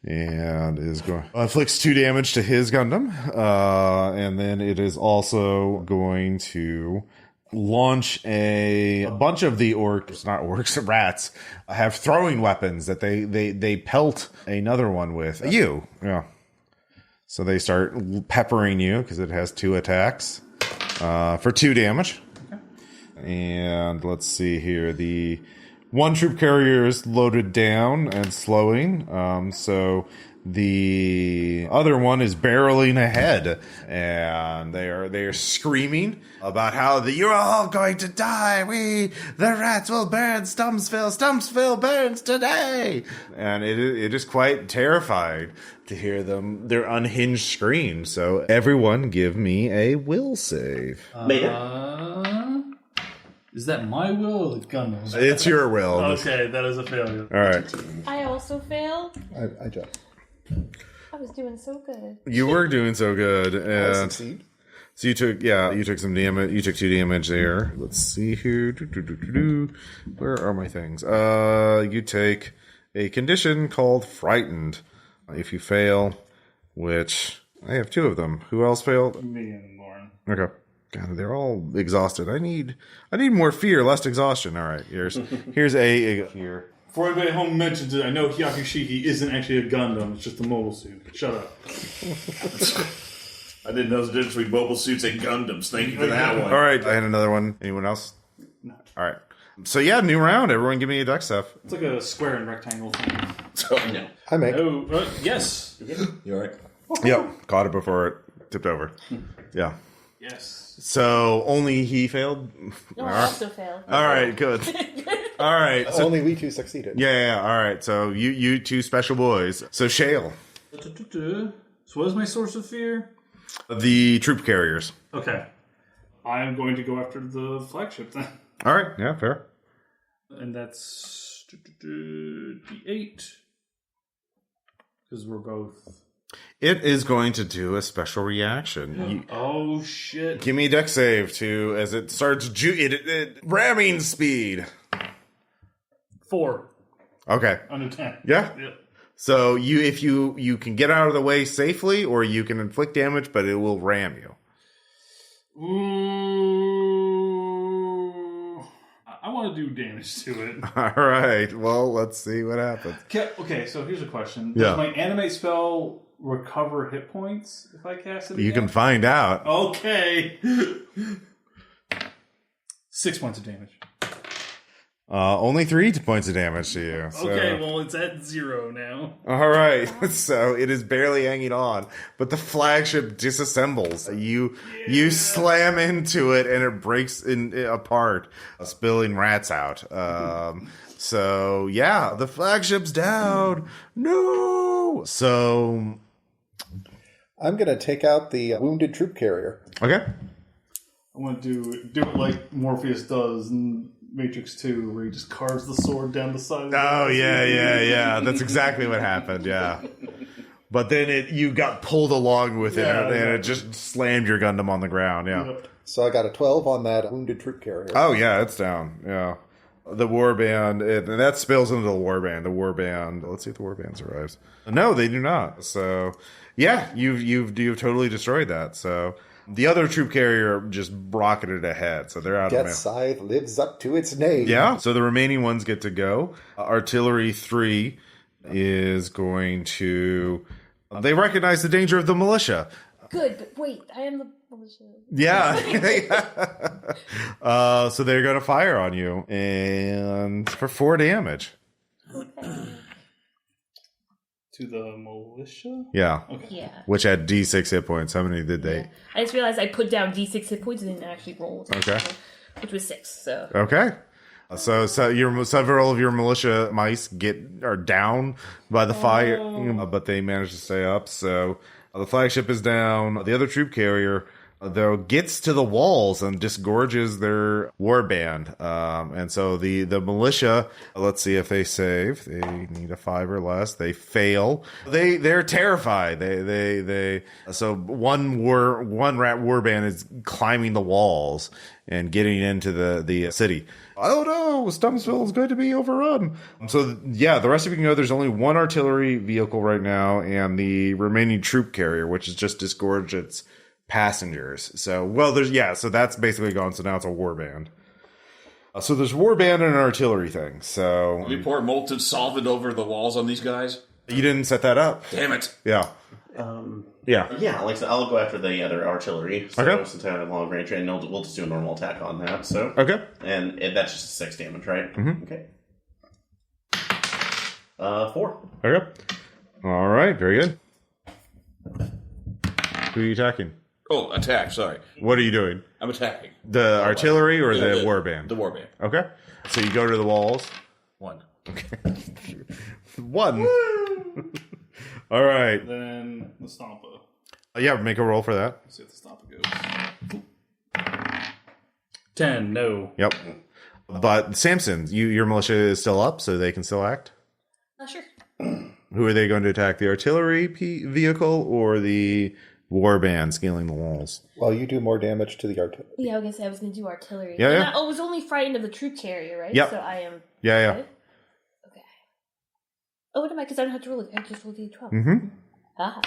And is going inflicts 2 damage to his Gundam, and then it is also going to launch a bunch of the rats have throwing weapons that they pelt another one with. So they start peppering you because it has 2 attacks for 2 damage. And let's see here, the 1 troop carrier is loaded down and slowing. So the other one is barreling ahead, and they are screaming about how you're all going to die. The rats will burn Stumpsville. Stumpsville burns today. And it is quite terrifying to hear their unhinged scream. So everyone, give me a will save. Is that my will or the Gundam's? It's your will. Okay, that is a failure. All right. I also failed. I just. I was doing so good. You were doing so good. I And succeed. so you took some damage. You took 2 damage there. Let's see here. Where are my things? You take a condition called frightened. If you fail, which I have 2 of them. Who else failed? Me and Lauren. Okay. God, they're all exhausted. I need more fear, less exhaustion. All right, here's a here. Before anybody at home mentions it, I know Hyakushiki isn't actually a Gundam. It's just a mobile suit. Shut up. I didn't know the difference between mobile suits and Gundams. Thank you for that one. All right, I had another one. Anyone else? No. All right. So yeah, new round. Everyone give me a deck stuff. It's like a square and rectangle thing. Oh, no. I make. Oh, yes. You alright? Yep, caught it before it tipped over. Yeah. Yes. So only he failed? No, I also failed. All right, good. All right. So, Only we two succeeded. yeah. All right. So you two special boys. So Shale, So what is my source of fear? the troop carriers. Okay. I am going to go after the flagship then. All right. Yeah, fair. And that's D8. Because we're both... It is going to do a special reaction. Oh, shit. Give me a deck save as it starts ramming speed. 4 Okay. under 10. Yeah. Yep. So if you can get out of the way safely, or you can inflict damage, but it will ram you. Ooh. I want to do damage to it. All right. Well, let's see what happens. Okay, so here's a question. Yeah. Does my animate spell recover hit points if I cast it You again? can find out. Okay. 6 points of damage. Only 3 points of damage to you. So. Okay, well, it's at 0 now. All right. So it is barely hanging on, but the flagship disassembles. You slam into it, and it breaks apart, spilling rats out. So yeah, the flagship's down. No. So I'm going to take out the wounded troop carrier. okay. I want to do it like Morpheus does in Matrix 2, where he just carves the sword down the side of the Oh yeah. That's exactly what happened. Yeah. But then you got pulled along with it, and it just slammed your Gundam on the ground. Yeah. So I got a 12 on that wounded troop carrier. Oh yeah, it's down. Yeah. The warband, and that spills into the warband. The warband. Let's see if the warband survives. No, they do not. So, yeah, you've totally destroyed that. So, the other troop carrier just rocketed ahead. So they're out of Jet mail. Scythe lives up to its name. Yeah. So the remaining ones get to go. Artillery 3 is going to. They recognize the danger of the militia. Good, but wait, I am the militia. Yeah. So they're going to fire on you, and for 4 damage. To the militia? Yeah. Okay. Yeah. Which had D6 hit points. How many did they? I just realized I put down D6 hit points and didn't actually roll. Okay. Which was 6, so. Okay. So several of your militia mice are down by the fire, but they managed to stay up. So the flagship is down. The other troop carrier, though, gets to the walls and disgorges their warband. And so the militia, let's see if they save. They need a 5 or less. They fail. They're terrified. So one rat warband is climbing the walls and getting into the city. Oh no, Stumpsville is going to be overrun. So yeah, the rest of you can go. There's only one artillery vehicle right now, and the remaining troop carrier, which is just disgorged its passengers. So so that's basically gone. So now it's a warband. So there's warband and an artillery thing. So We pour molten solvent over the walls on these guys. you didn't set that up. Damn it. Yeah. Yeah. Yeah, like I said, I'll go after the other artillery. So Okay. since I have long range, and we'll just do a normal attack on that. So Okay. and that's just 6 damage, right? Mm-hmm. Okay. 4. Okay. All right. Very good. Who are you attacking? Oh, attack, sorry. What are you doing? I'm attacking. The artillery or the warband? The warband. Okay. So you go to the walls. 1. Okay. 1. All right. Then the Stompa. Yeah, make a roll for that. Let's see if the Stompa goes. 10, no. Yep. But Samson, your militia is still up, so they can still act. Sure. Who are they going to attack? The artillery vehicle or the warband scaling the walls? Well, you do more damage to the artillery. Yeah, I guess I was going to do artillery. Yeah, And yeah. I was only frightened of the troop carrier, right? Yep. So I am. Yeah. Okay. Oh, what am I? Because I don't have to roll it. I just rolled the 12. Mm-hmm. Ah.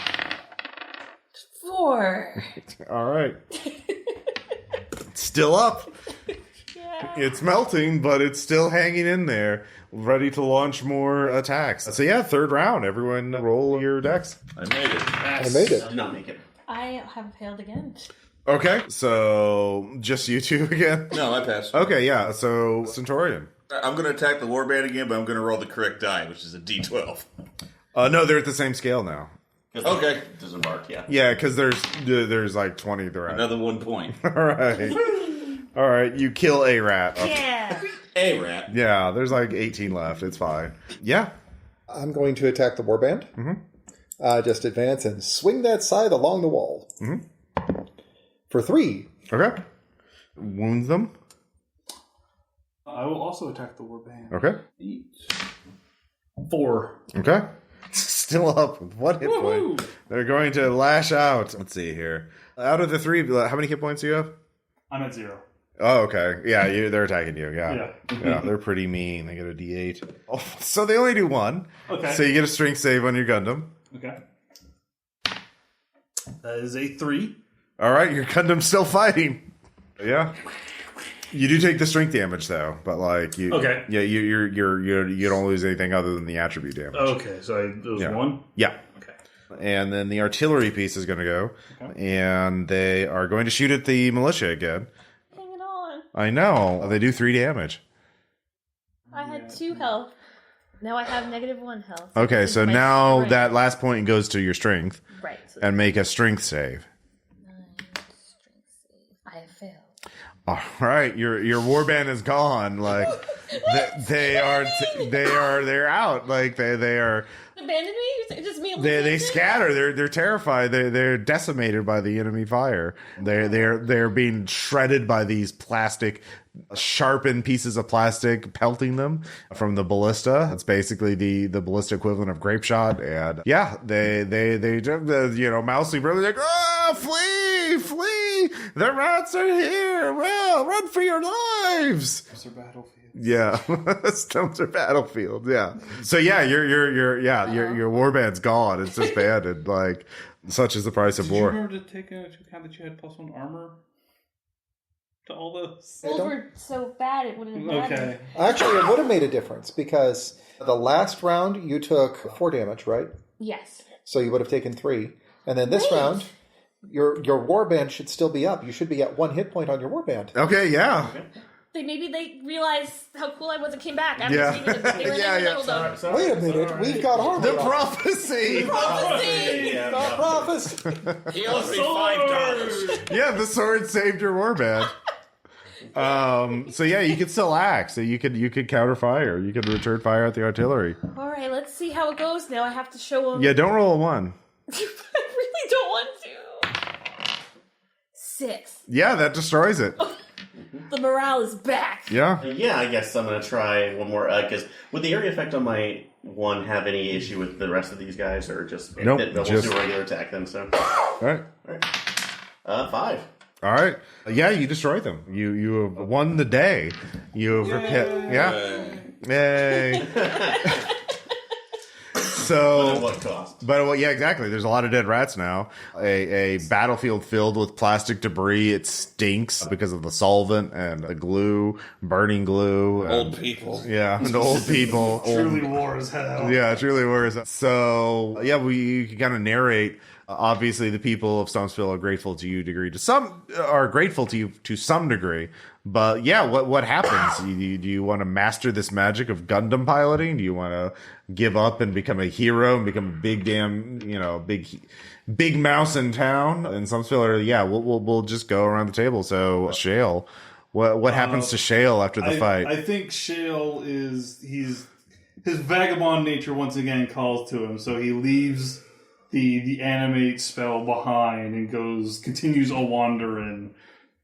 4. All right. Still up. Yeah. It's melting, but it's still hanging in there, ready to launch more attacks. So yeah, third round. Everyone roll your decks. I made it. I made it. Did not make it. I have failed again. Okay, so just you two again? No, I passed. Okay, yeah, so Stentorian. I'm going to attack the warband again, but I'm going to roll the correct die, which is a D12. No, they're at the same scale now. Okay. Disembark, yeah. Yeah, because there's like 20 throughout. Another 1 point. All right, you kill a rat. Yeah. A rat. Yeah, there's like 18 left. It's fine. Yeah. I'm going to attack the warband. Just advance and swing that side along the wall. For 3. Okay. Wounds them. I will also attack the warband. Okay. 4. Okay. Still up with 1 hit point. They're going to lash out. Let's see here. Out of the 3, how many hit points do you have? I'm at 0. Oh, okay. Yeah, they're attacking you. Yeah. Yeah, they're pretty mean. They get a D8. Oh, so they only do 1. Okay. So you get a strength save on your Gundam. Okay. That is a 3. All right, your Gundam's still fighting. Yeah. You do take the strength damage though, but like you, Okay. Yeah, you don't lose anything other than the attribute damage. Okay, so it was 1? Yeah. Okay. And then the artillery piece is going to go, and they are going to shoot at the militia again. Hang it on. I know they do 3 damage. I had 2 health. Now I have -1 health. Okay, This is so my now strength. that last point goes to your strength, Right. So and make a strength save. 9 strength save. I have failed. All right, your warband is gone. Like they're out. Like they are. Abandoned me? Just me? They scatter. They're terrified. They're decimated by the enemy fire. They're being shredded by these plastic, sharpened pieces of plastic pelting them from the ballista. It's basically the ballista equivalent of grape shot. And yeah, they Mausritter like, flee! The rats are here! Well, run for your lives! Those are battlefields. Yeah, Stumps are battlefield. Yeah. So yeah, your warband's gone. It's disbanded. Like such is the price of Did you war. remember to take into account that you had +1 armor to all those? Those were so bad it wouldn't have mattered. Okay. Actually, it would have made a difference because the last round you took 4 damage, right? Yes. So you would have taken 3. And then this round, your warband should still be up. You should be at 1 hit point on your warband. Okay, yeah. Maybe they realized how cool I was and came back. After Yeah. seeing it. They were Yeah. Wait a minute, we've got armor. The prophecy. Prophecy! The prophecy. He owes me $5. Yeah, the sword saved your warband. So yeah, you could still act. So you could counter fire. You could return fire at the artillery. All right, let's see how it goes now. I have to show them. Yeah, don't roll a 1. I really don't want to. 6. Yeah, that destroys it. The morale is back. Yeah. Yeah, I guess I'm going to try one more, because would the area effect on my 1 have any issue with the rest of these guys, or just... Nope, We'll just- do a regular attack then, so... All right. 5. All right. Yeah, you destroyed them. You have won the day. You have repent. Yeah. Yay. So, At what cost? but yeah, exactly. There's a lot of dead rats now. A battlefield filled with plastic debris. It stinks because of the solvent and the glue, burning glue. And, Old people. yeah, and old people. Truly war as hell. Yeah, it truly works. So, yeah, you can kind of narrate. Obviously, the people of Stumpsville are grateful to you to some degree. But yeah, what happens? Do you want to master this magic of Gundam piloting? Do you want to give up and become a hero and become a big damn, big mouse in town? And Stumpsville are, yeah, we'll just go around the table. So Shale, what happens to Shale after the fight? I think Shale his vagabond nature once again calls to him, so he leaves the animate spell behind and continues a wandering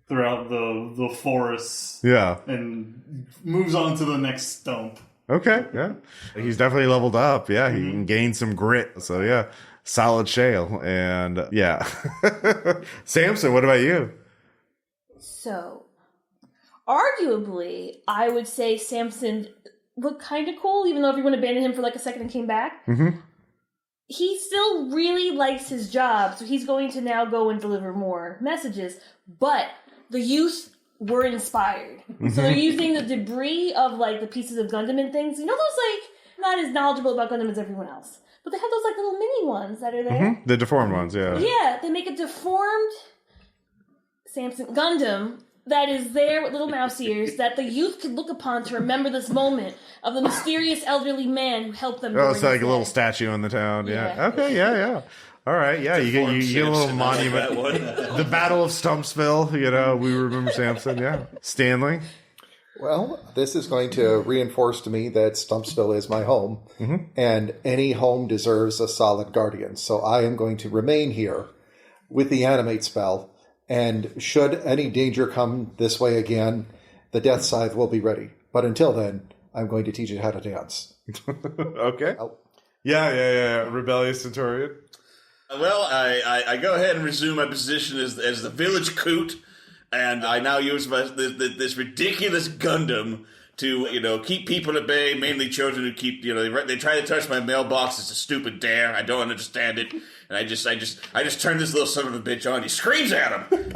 throughout the forests. Yeah. And moves on to the next stump. Okay, yeah. He's definitely leveled up. Yeah, he can gain some grit. So yeah, solid Shale. And yeah. Samson, what about you? So, arguably, I would say Samson looked kind of cool, even though everyone abandoned him for like a second and came back. Mm-hmm. He still really likes his job, so he's going to now go and deliver more messages. But the youth were inspired. So they're using the debris of, like, the pieces of Gundam and things. You know those, like, not as knowledgeable about Gundam as everyone else. But they have those, like, little mini ones that are there. The deformed ones, yeah. Yeah, they make a deformed Samson Gundam that is there with little mouse ears that the youth could look upon to remember this moment of the mysterious elderly man who helped them. Oh, it's like a little statue in the town. Yeah. Okay, yeah. All right, yeah, you get a little monument. The Battle of Stumpsville, we remember Samson, yeah. Stanley? Well, this is going to reinforce to me that Stumpsville is my home, and any home deserves a solid guardian. So I am going to remain here with the animate spell, and should any danger come this way again, the Death Scythe will be ready. But until then, I'm going to teach it how to dance. Okay. Oh. Yeah. Rebellious Stentorian. Well, I go ahead and resume my position as the village coot, and I now use this ridiculous Gundam to, keep people at bay, mainly children who keep, they try to touch my mailbox. It's a stupid dare. I don't understand it. And I just turn this little son of a bitch on. He screams at him.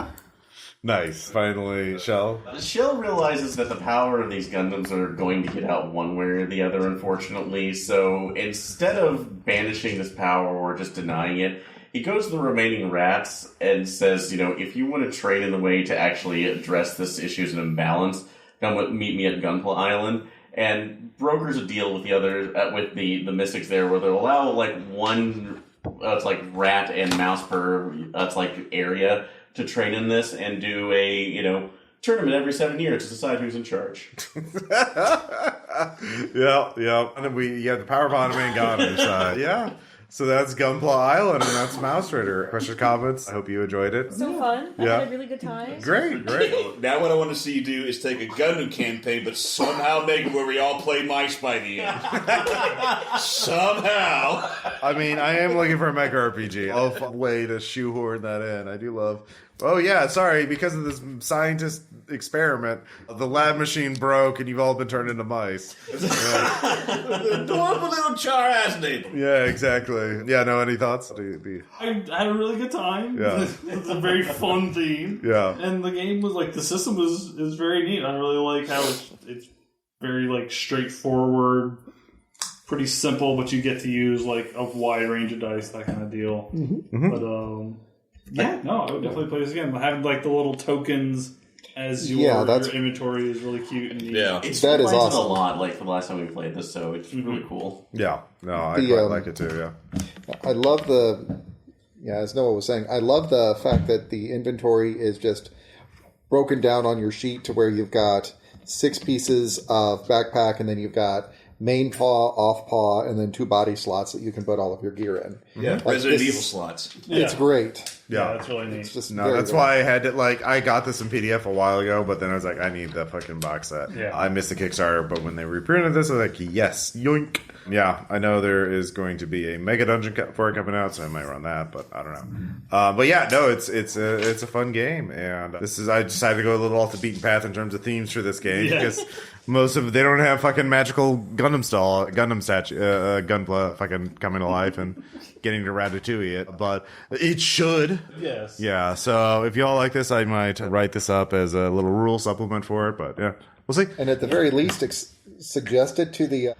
Nice. Finally, Shale. Shale realizes that the power of these Gundams are going to get out one way or the other, unfortunately. So instead of banishing this power or just denying it, he goes to the remaining rats and says, if you want to trade in the way to actually address this issue as an imbalance, come meet me at Gunpla Island. And brokers a deal with the other, with the mystics there, where they'll allow one, it's like rat and mouse per, area to train in this and do a, tournament every 7 years to decide who's in charge. Yeah. And then you have the power of anime and God on your side. Yeah. So that's Gunpla Island, and that's Mausritter. Questions, comments? I hope you enjoyed it. So fun. I had a really good time. Great. Now what I want to see you do is take a Gundam campaign, but somehow make it where we all play mice by the end. Somehow. I mean, I am looking for a mech RPG. A way to shoehorn that in. I do love... Oh, yeah, sorry. Because of this scientist experiment, the lab machine broke and you've all been turned into mice. The adorable little char-ass name. Yeah, exactly. Yeah, no, any thoughts? I had a really good time. Yeah. It's a very fun theme. Yeah. And the game was the system is very neat. I really like how it's very straightforward, pretty simple, but you get to use a wide range of dice, that kind of deal. But yeah, no, I would definitely play this again. Having the little tokens as your inventory is really cute and neat. Yeah, that is awesome. A lot for the last time we played this, so it's really cool. Yeah, no, I quite like it too. Yeah, I love as Noah was saying, I love the fact that the inventory is just broken down on your sheet to where you've got 6 pieces of backpack, and then you've got main paw, off paw, and then 2 body slots that you can put all of your gear in. Yeah, Resident Evil slots. It's great. Yeah, that's really neat. That's why I had to, I got this in PDF a while ago, but then I was like, I need the fucking box set. Yeah. I missed the Kickstarter, but when they reprinted this, I was like, yes, yoink. Yeah, I know there is going to be a mega dungeon for it coming out, so I might run that, but I don't know. But yeah, no, it's a fun game, and I decided to go a little off the beaten path in terms of themes for this game, because they don't have fucking magical Gundam statue, Gunpla fucking coming to life and getting to Ratatouille it, but it should. Yes. Yeah, so if y'all like this, I might write this up as a little rule supplement for it, but yeah, we'll see. And at the very least, suggest it to the...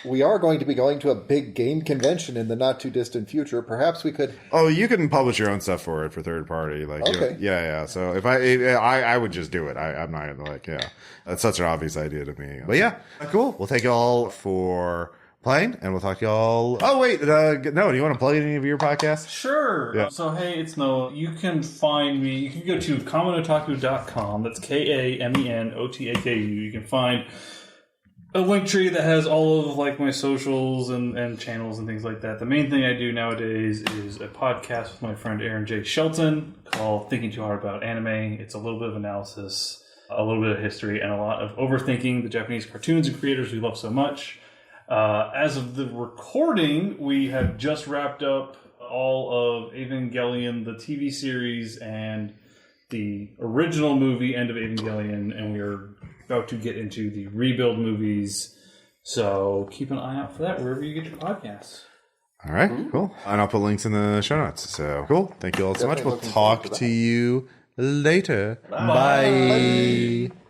we are going to be going to a big game convention in the not-too-distant future. Perhaps we could... Oh, you can publish your own stuff for it for third party. Okay. Yeah. So if I would just do it. I'm not going to that's such an obvious idea to me. But yeah, cool. Well, thank you all for playing, and we'll talk to y'all... Oh, wait. No, do you want to plug any of your podcasts? Sure. Yeah. So, hey, it's Noah. You can find me... You can go to kamenotaku.com. That's KAMENOTAKU. You can find... a link tree that has all of my socials and channels and things like that. The main thing I do nowadays is a podcast with my friend Aaron J. Shelton called Thinking Too Hard About Anime. It's a little bit of analysis, a little bit of history, and a lot of overthinking the Japanese cartoons and creators we love so much. As of the recording, we have just wrapped up all of Evangelion, the TV series, and the original movie, End of Evangelion, and we are about to get into the Rebuild movies. So keep an eye out for that wherever you get your podcasts. All right, cool. And I'll put links in the show notes. So cool. Thank you all so much. We'll talk to you later. Bye. Bye.